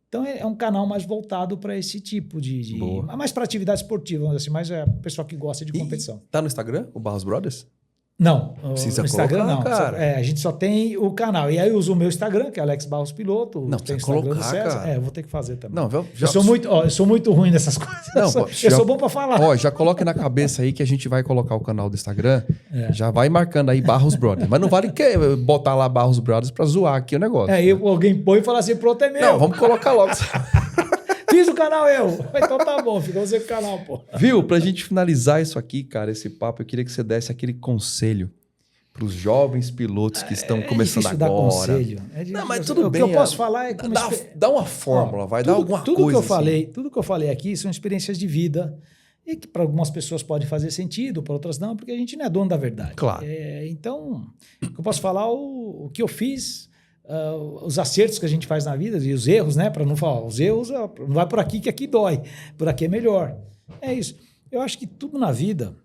Então é um canal mais voltado para esse tipo de mais para atividade esportiva, vamos dizer assim, mas é o pessoal que gosta de competição. Tá no Instagram, o Barros Brothers? Não, Precisa no Instagram colocar, não. cara. A gente só tem o canal. E aí eu uso o meu Instagram, que é Alex Barros Piloto. Não, tem o precisa Instagram do colocar, César. cara. Eu vou ter que fazer também. Não, Eu sou muito ruim nessas coisas. Não, Eu sou bom para falar. Ó, já coloque na cabeça aí que a gente vai colocar o canal do Instagram. Já vai marcando aí Barros Brothers. Mas não vale botar lá Barros Brothers pra zoar aqui o negócio. Aí alguém põe e fala assim, pronto, é meu. Não, vamos colocar logo. Fiz o canal eu. Então tá bom, fica você com o canal, pô. Viu? Pra gente finalizar isso aqui, cara, esse papo, eu queria que você desse aquele conselho pros jovens pilotos que estão começando difícil agora. Dar conselho. Não, mas tudo bem. O que eu posso falar é... Dá uma fórmula, dar alguma coisa. Tudo que eu falei aqui são experiências de vida e que para algumas pessoas pode fazer sentido, para outras não, porque a gente não é dono da verdade. Claro. Então, eu posso falar o que eu fiz, os acertos que a gente faz na vida e os erros, né? Para não falar, os erros, não vai por aqui que aqui dói, por aqui é melhor. É isso. Eu acho que tudo na vida,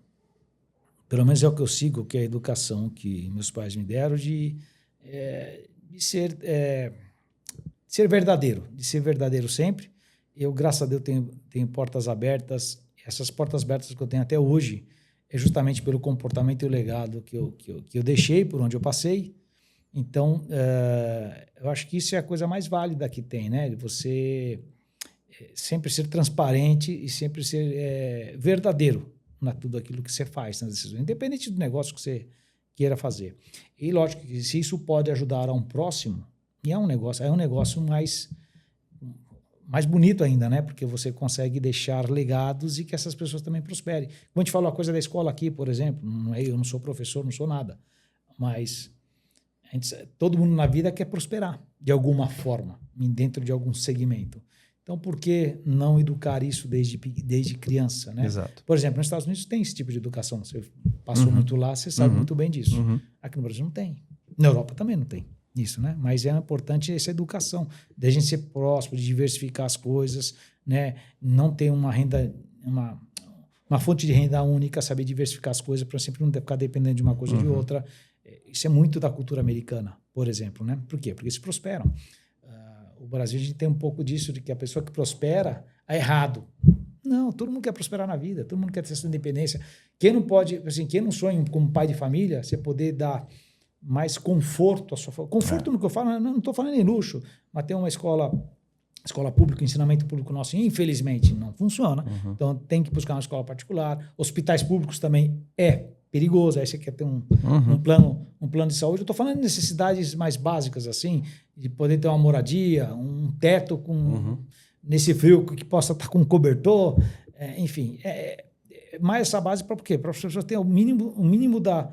pelo menos é o que eu sigo, que é a educação que meus pais me deram de ser verdadeiro, de ser verdadeiro sempre. Eu, graças a Deus, tenho portas abertas. Essas portas abertas que eu tenho até hoje é justamente pelo comportamento e o legado que eu deixei, por onde eu passei. Então, eu acho que isso é a coisa mais válida que tem, né? De você sempre ser transparente e sempre ser verdadeiro na tudo aquilo que você faz nas decisões, independente do negócio que você queira fazer. E lógico que se isso pode ajudar a um próximo, e é um negócio mais bonito ainda, né? Porque você consegue deixar legados e que essas pessoas também prosperem. Como a gente falou a coisa da escola aqui, por exemplo, eu não sou professor, não sou nada, mas todo mundo na vida quer prosperar de alguma forma, dentro de algum segmento. Então, por que não educar isso desde criança, né? Exato. Por exemplo, nos Estados Unidos tem esse tipo de educação. Você passou muito lá, você sabe muito bem disso. Aqui no Brasil não tem. Na Europa também não tem isso, né? Mas é importante essa educação, de a gente ser próximo, de diversificar as coisas, né? Não ter uma renda, uma fonte de renda única, saber diversificar as coisas para sempre não ficar dependendo de uma coisa ou de outra. Isso é muito da cultura americana, por exemplo, né? Por quê? Porque eles prosperam. O Brasil, a gente tem um pouco disso, de que a pessoa que prospera é errado. Não, todo mundo quer prosperar na vida, todo mundo quer ter sua independência. Quem não pode, assim, quem não sonha como pai de família, você poder dar mais conforto à sua família. Conforto no que eu falo, não estou falando em luxo, mas tem uma escola pública, ensinamento público nosso, infelizmente, não funciona. Então, tem que buscar uma escola particular. Hospitais públicos também é perigoso. Aí você quer ter um plano de saúde. Eu estou falando de necessidades mais básicas, assim, de poder ter uma moradia, um teto nesse frio que possa estar com cobertor. Enfim, mais essa base para quê? Para as pessoas terem o mínimo da...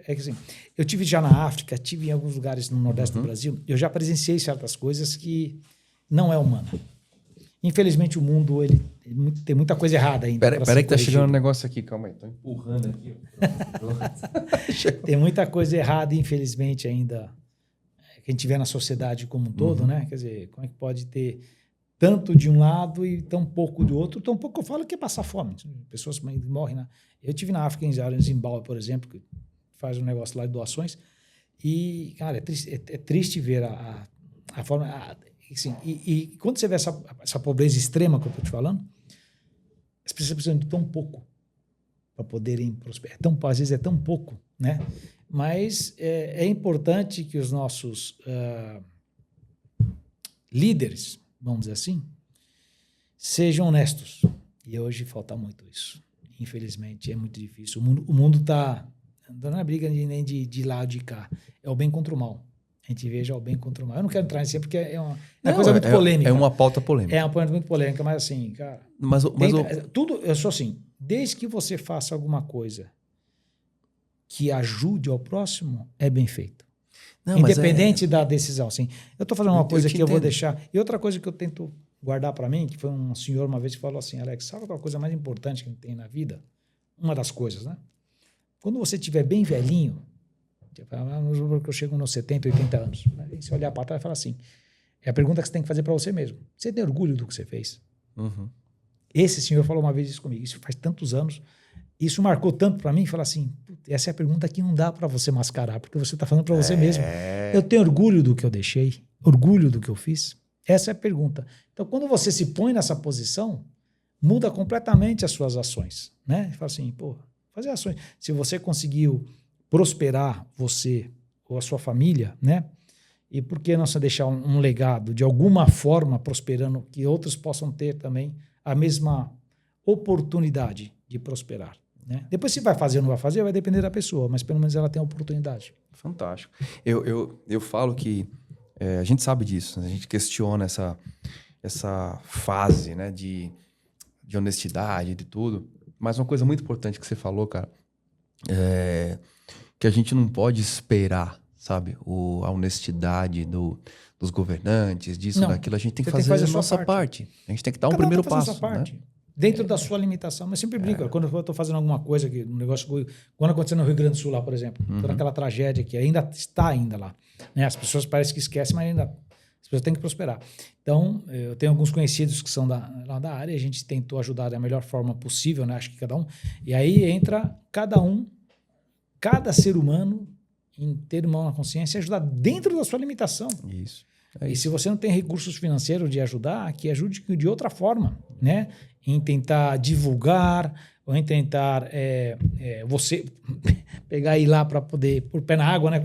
É que assim, eu tive já na África, tive em alguns lugares no Nordeste do Brasil, eu já presenciei certas coisas que não é humana. Infelizmente, o mundo tem muita coisa errada ainda. Peraí que tá chegando um negócio aqui, calma aí. Tô empurrando aqui. Tem muita coisa errada, infelizmente, ainda que a gente vê na sociedade como um todo, né? Quer dizer, como é que pode ter tanto de um lado e tão pouco do outro? Tão pouco eu falo que é passar fome. Pessoas morrem. Eu tive na África, em Zimbábue, por exemplo, que faz um negócio lá de doações, e, cara, é triste ver a forma... Assim, e quando você vê essa pobreza extrema que eu estou te falando, as pessoas precisam de tão pouco para poderem prosperar. Às vezes é tão pouco, né? Mas é importante que os nossos líderes, vamos dizer assim, sejam honestos. E hoje falta muito isso. Infelizmente, é muito difícil. O mundo está... Não é briga nem de lá ou de cá. É o bem contra o mal. A gente veja o bem contra o mal. Eu não quero entrar nisso porque é uma coisa muito polêmica. É uma pauta polêmica. É uma pauta muito polêmica, mas assim, cara... Tudo, eu sou assim, desde que você faça alguma coisa que ajude ao próximo, é bem feito. Não, independente da decisão. Assim, eu estou fazendo uma coisa que eu vou deixar... E outra coisa que eu tento guardar para mim, que foi um senhor uma vez que falou assim, Alex, sabe qual é a coisa mais importante que a gente tem na vida? Uma das coisas, né? Quando você estiver bem velhinho, que eu chego nos 70, 80 anos, aí você olhar para trás e falar assim, é a pergunta que você tem que fazer para você mesmo. Você tem orgulho do que você fez? Esse senhor falou uma vez isso comigo, isso faz tantos anos, isso marcou tanto para mim, falar assim, essa é a pergunta que não dá para você mascarar, porque você está falando para você mesmo. Eu tenho orgulho do que eu deixei, orgulho do que eu fiz? Essa é a pergunta. Então, quando você se põe nessa posição, muda completamente as suas ações, né? Fala assim, pô, Fazer ações. Se você conseguiu prosperar você ou a sua família, né? E por que não se deixar um legado de alguma forma prosperando que outros possam ter também a mesma oportunidade de prosperar, né? Depois se vai fazer ou não vai fazer, vai depender da pessoa, mas pelo menos ela tem a oportunidade. Fantástico. Eu falo que a gente sabe disso, né? A gente questiona essa fase, né, de honestidade, de tudo. Mas uma coisa muito importante que você falou, cara, é que a gente não pode esperar, sabe, a honestidade dos governantes, disso, Não, daquilo. A gente tem que você tem fazer que fazer a a sua nossa parte. A gente tem que dar um Cada um primeiro tá fazendo passo, a sua parte, né? dentro da sua limitação. Mas sempre brinco, quando eu estou fazendo alguma coisa, um negócio, quando aconteceu no Rio Grande do Sul lá, por exemplo, toda aquela tragédia que ainda está lá, né? As pessoas parecem que esquecem, mas ainda as pessoas têm que prosperar. Então, eu tenho alguns conhecidos que são lá da área, a gente tentou ajudar da melhor forma possível, né? Acho que cada um. E aí entra cada ser humano em ter mão na consciência e ajudar dentro da sua limitação. Isso. E se você não tem recursos financeiros de ajudar, que ajude de outra forma, né? Em tentar divulgar, ou em tentar você pegar e ir lá para poder pôr pé na água, né?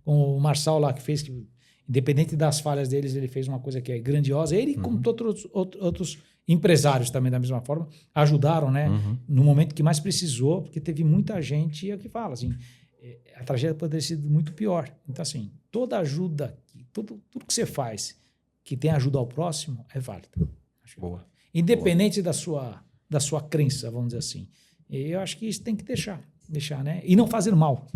Com o Marçal lá que fez, que, independente das falhas deles, ele fez uma coisa que é grandiosa. Ele, como todos outros empresários também da mesma forma, ajudaram, né? No momento que mais precisou, porque teve muita gente, é o que fala, assim, a tragédia poderia ter sido muito pior. Então, assim, toda ajuda, tudo que você faz que tem ajuda ao próximo é válido. Boa. Independente da sua crença, vamos dizer assim. E eu acho que isso tem que deixar, né? E não fazer mal.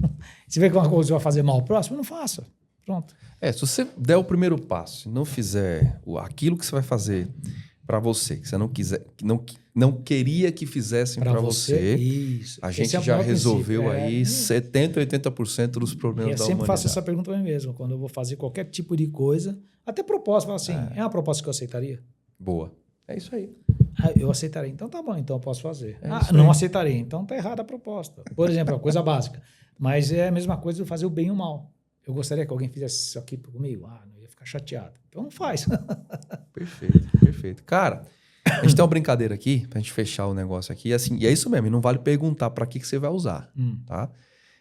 Se vê que uma coisa vai fazer mal ao próximo, não faça. Pronto. Se você der o primeiro passo e não fizer aquilo que você vai fazer para você, que você não queria que fizessem para você, isso. a gente já resolveu aí 70%, 80% dos problemas da humanidade. Eu sempre faço essa pergunta para mim mesmo, quando eu vou fazer qualquer tipo de coisa, até proposta, falo assim, é uma proposta que eu aceitaria? Boa. É isso aí. Eu aceitarei. Então tá bom, então eu posso fazer. Não aceitarei. Então tá errada a proposta. Por exemplo, é uma coisa básica. Mas é a mesma coisa de fazer o bem e o mal. Eu gostaria que alguém fizesse isso aqui comigo. Não ia ficar chateado. Então não faz. Perfeito. Cara, a gente tem uma brincadeira aqui, pra gente fechar o negócio aqui. Assim, e é isso mesmo, e não vale perguntar para que você vai usar, tá?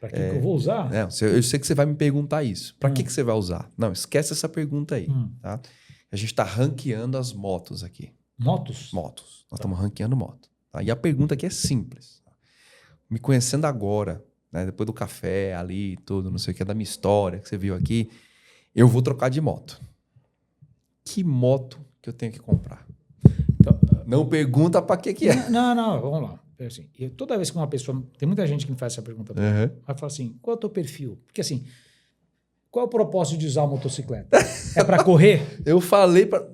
Para que eu vou usar? Eu sei que você vai me perguntar isso. Para que você vai usar? Não, esquece essa pergunta aí, tá? A gente tá ranqueando as motos aqui. Motos? Motos. Nós estamos ranqueando moto. Tá? E a pergunta aqui é simples. Me conhecendo agora, né, depois do café ali, tudo, não sei o que, da minha história que você viu aqui, eu vou trocar de moto. Que moto que eu tenho que comprar? Então, não pergunta para que é. Não, vamos lá. Assim, toda vez que uma pessoa... Tem muita gente que me faz essa pergunta. Vai falar assim, qual é o teu perfil? Porque assim, qual é o propósito de usar a motocicleta? É para correr? Eu falei para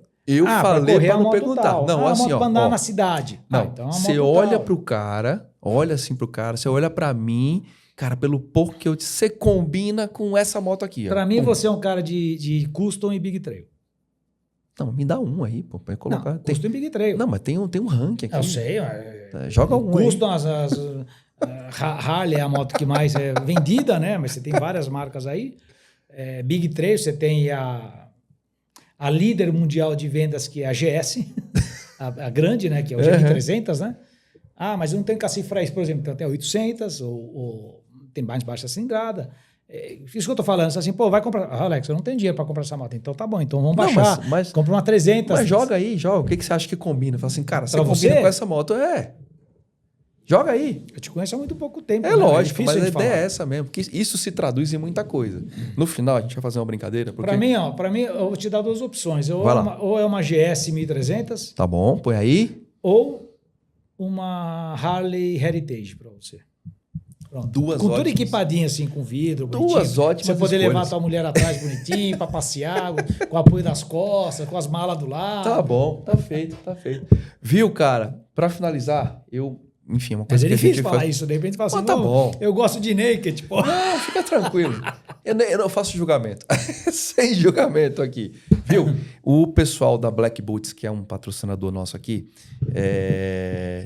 não perguntar. Tal. Não, assim, ó. Andar na cidade. Não, então você olha pro cara, olha assim pro cara, você olha para mim, cara, pelo pouco que você combina com essa moto aqui. Para mim, você é um cara de custom e big trail. Não, me dá um aí, pô, pra colocar. Não, custom e big trail. Não, mas tem um ranking aqui. Eu sei. Joga um aí. Custom, Harley é a moto que mais é vendida, né? Mas você tem várias marcas aí. Big trail, você tem a líder mundial de vendas, que é a GS, a grande, né? Que é o GR300, né? Mas eu não tenho cacifra isso, por exemplo. Então tem a 800, ou tem mais baixa cilindrada. Isso que eu estou falando, assim, vai comprar. Alex, eu não tenho dinheiro para comprar essa moto. Então tá bom, então vamos baixar. Mas compra uma 300. Mas joga aí. O que você acha que combina? Fala assim, cara, você combina com essa moto? Joga aí. Eu te conheço há muito pouco tempo. Lógico, mas a ideia é essa mesmo, porque isso se traduz em muita coisa. No final, a gente vai fazer uma brincadeira. Para mim, eu vou te dar duas opções. Ou é uma GS 1300. Tá bom, põe aí. Ou uma Harley Heritage para você. Pronto. Duas com ótimas. Tudo equipadinho assim, com vidro, bonitinho. Duas ótimas Você poder escolhas. levar a tua mulher atrás bonitinho para passear, com o apoio das costas, com as malas do lado. Tá bom, tá feito. Viu, cara? Para finalizar, enfim, uma coisa que a gente difícil falar faz... isso, de repente fala assim, tá bom. Eu gosto de naked, pô. Não, fica tranquilo. Eu não faço julgamento. Sem julgamento aqui. Viu? O pessoal da Black Boots, que é um patrocinador nosso aqui,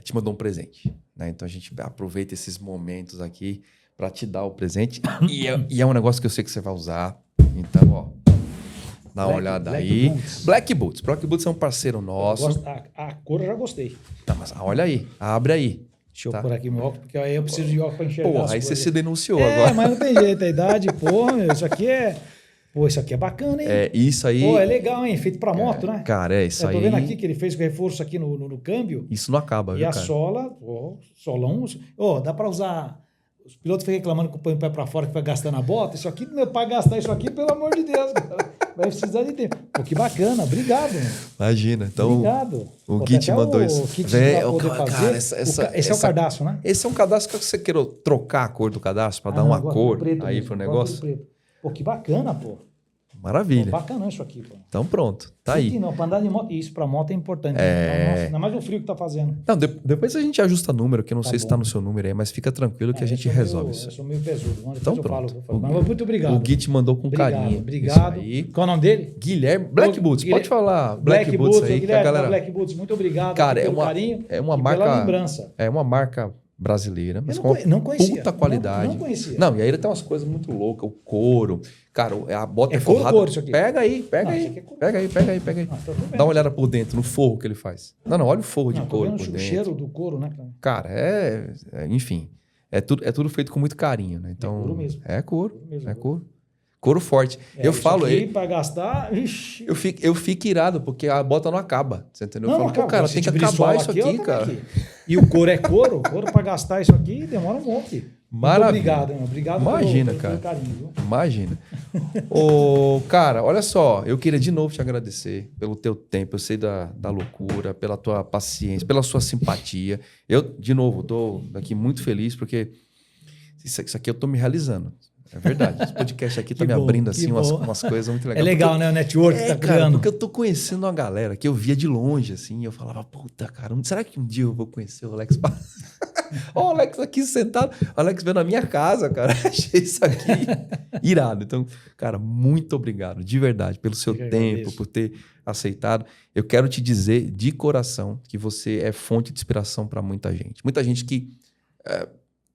te mandou um presente. Né? Então a gente aproveita esses momentos aqui para te dar o presente. E é um negócio que eu sei que você vai usar. Então, ó. Dá uma olhada aí. Black Boots. Black Boots é um parceiro nosso. A cor eu já gostei. Tá, mas olha aí. Abre aí. Deixa eu Tá. pôr aqui meu óculos, porque aí eu preciso de óculos para enxergar. Porra, as aí você coisas. se denunciou É, agora. mas não tem jeito, a idade, porra, meu, isso aqui é. Pô, isso aqui é bacana, hein? É, isso aí. Pô, é legal, hein? Feito pra moto, né? Cara, é isso Eu aí. tô vendo aqui que ele fez o reforço aqui no câmbio. Isso não acaba, E viu, a cara? sola, solão. Dá pra usar. Os pilotos ficam reclamando que põe o pé pra fora, que vai gastando a bota. Isso aqui, meu pai gastar isso aqui, pelo amor de Deus, cara. Vai precisar de tempo. Pô, que bacana, obrigado. Meu. Imagina. Então, Obrigado. o Pô, Gui tem te até mandou o isso. kit Vem, pra poder cara, fazer. Esse é o cadastro, né? Esse é um cadastro que você quer trocar a cor do cadastro para dar não, uma eu gosto cor do preto aí mesmo, pro eu gosto do negócio? preto. Pô, que bacana, pô. Maravilha. Pô, bacana isso aqui, pô. Então pronto, tá aí. Não, pra andar de moto, isso pra moto é importante. Né? Nossa, ainda mais no frio que tá fazendo. Não, depois a gente ajusta número, que eu não Tá sei se bom. tá no seu número aí, mas fica tranquilo que a gente eu sou resolve meio, isso. Eu sou meio pesudo. Depois Então eu pronto. falo. Mas muito obrigado. O Gui te mandou com carinho. Obrigado. Isso aí. Qual é o nome dele? Guilherme, Black Boots, pode falar Black Boots aí, que a Guilherme, galera... Black Boots, muito obrigado Cara, pelo carinho é uma e marca... pela lembrança. É uma marca brasileira, mas Eu com não conhecia. puta qualidade. Não conhecia. Não, e aí ele tem umas coisas muito loucas, o couro. Cara, a bota É é couro, forrada. couro isso aqui? Pega aí. Isso aqui é couro. Pega aí. Ah, tô vendo. Dá uma olhada por dentro, no forro que ele faz. Não, olha o forro de Tô couro vendo por o dentro. cheiro do couro, né? Cara, enfim, é tudo feito com muito carinho, né? Então, couro mesmo. É couro, Couro mesmo. é couro. Couro forte. Eu isso falo, aqui, pra gastar, ixi. eu fico irado, porque a bota não acaba, você entendeu? Eu Não, falo, pô, cara, se tem que tiver acabar sola isso aqui, eu aqui, também cara. aqui. E o couro é couro pra gastar isso aqui demora um monte. Maravilha. Muito obrigado, irmão. Obrigado Imagina, pelo cara. carinho, viu? Imagina. Ô, cara, olha só, eu queria de novo te agradecer pelo teu tempo, eu sei da loucura, pela tua paciência, pela sua simpatia. Eu, de novo, tô aqui muito feliz, porque isso aqui eu tô me realizando. É verdade. Esse podcast aqui tá Que me bom, abrindo que assim bom. umas coisas muito legais. É legal, né? O network que tá cara, criando. porque eu tô conhecendo uma galera que eu via de longe, assim, e eu falava, puta, cara, será que um dia eu vou conhecer o Alex? Ó, o Alex aqui sentado, o Alex veio na minha casa, cara. Achei isso aqui irado. Então, cara, muito obrigado, de verdade, pelo seu Eu que tempo, agradeço. por ter aceitado. Eu quero te dizer de coração que você é fonte de inspiração para muita gente. Muita gente que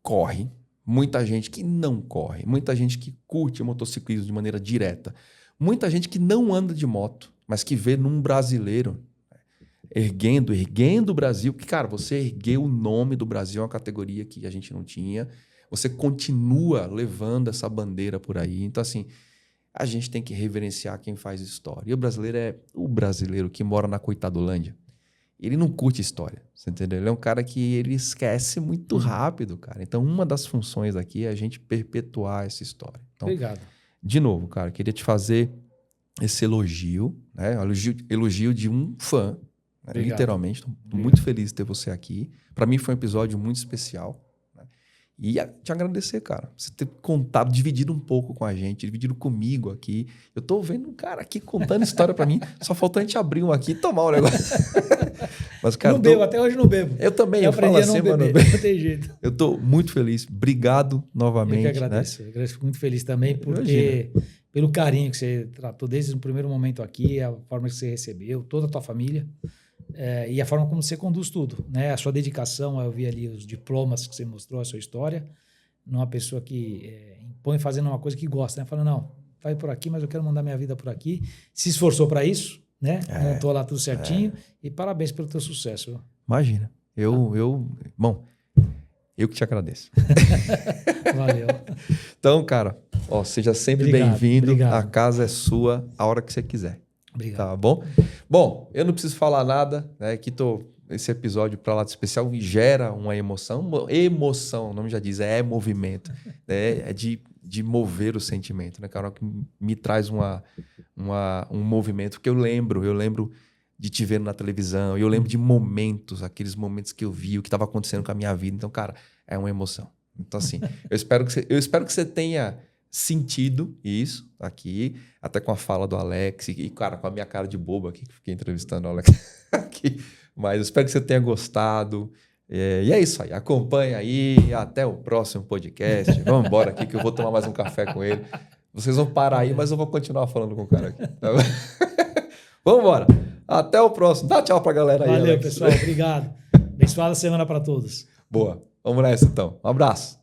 corre, muita gente que não corre, muita gente que curte o motociclismo de maneira direta, muita gente que não anda de moto, mas que vê num brasileiro erguendo o Brasil, que, cara, você ergueu o nome do Brasil, é uma categoria que a gente não tinha, você continua levando essa bandeira por aí, então assim, a gente tem que reverenciar quem faz história, e o brasileiro é o brasileiro que mora na Coitadolândia, ele não curte história, você entendeu? Ele é um cara que ele esquece muito rápido, cara, então uma das funções aqui é a gente perpetuar essa história. Então, Obrigado. de novo, cara, queria te fazer esse elogio, né? Elogio de um fã, né? Obrigado. Literalmente. Estou muito feliz de ter você aqui. Para mim foi um episódio muito especial. Né? E te agradecer, cara. Você ter contado, dividido um pouco com a gente, dividido comigo aqui. Eu tô vendo um cara aqui contando história para mim. Só faltou a gente abrir um aqui e tomar um negócio. Mas, cara, Não bebo, até hoje não bebo. eu também, Eu eu falo aprendi a assim, não mano. beber, não tem jeito. Eu tô muito feliz. Obrigado novamente. Eu que agradeço. Eu fico muito feliz também Imagina. pelo carinho que você tratou desde o primeiro momento aqui, a forma que você recebeu, toda a tua família, e a forma como você conduz tudo, né? A sua dedicação, eu vi ali os diplomas que você mostrou, a sua história, numa pessoa que impõe fazendo uma coisa que gosta, né? Falando, não, vai por aqui, mas eu quero mandar minha vida por aqui. Se esforçou para isso, né? Montou lá tudo certinho, e parabéns pelo teu sucesso. Viu? Imagina. Bom, eu que te agradeço. Valeu. Então, cara, ó, seja sempre Obrigado, bem-vindo. obrigado. A casa é sua a hora que você quiser. Obrigado. Tá bom? Bom, eu não preciso falar nada, né? Que esse episódio para lá de especial gera uma emoção. Emoção, o nome já diz, é movimento. Né? É de mover o sentimento, né, cara? Que me traz um movimento que eu lembro de te ver na televisão, eu lembro de momentos, aqueles momentos que eu vi, o que estava acontecendo com a minha vida. Então, cara, é uma emoção. Então, assim, eu espero que você tenha sentido isso aqui, até com a fala do Alex e, cara, com a minha cara de bobo aqui, que fiquei entrevistando o Alex aqui. Mas eu espero que você tenha gostado. E é isso aí. Acompanha aí. Até o próximo podcast. Vamos embora aqui que eu vou tomar mais um café com ele. Vocês vão parar aí, mas eu vou continuar falando com o cara aqui. Tá bom? Vamos embora. Até o próximo. Dá tchau pra galera aí, Valeu, Alex. pessoal. Obrigado. Abençoada semana para todos. Boa. Vamos nessa então. Um abraço.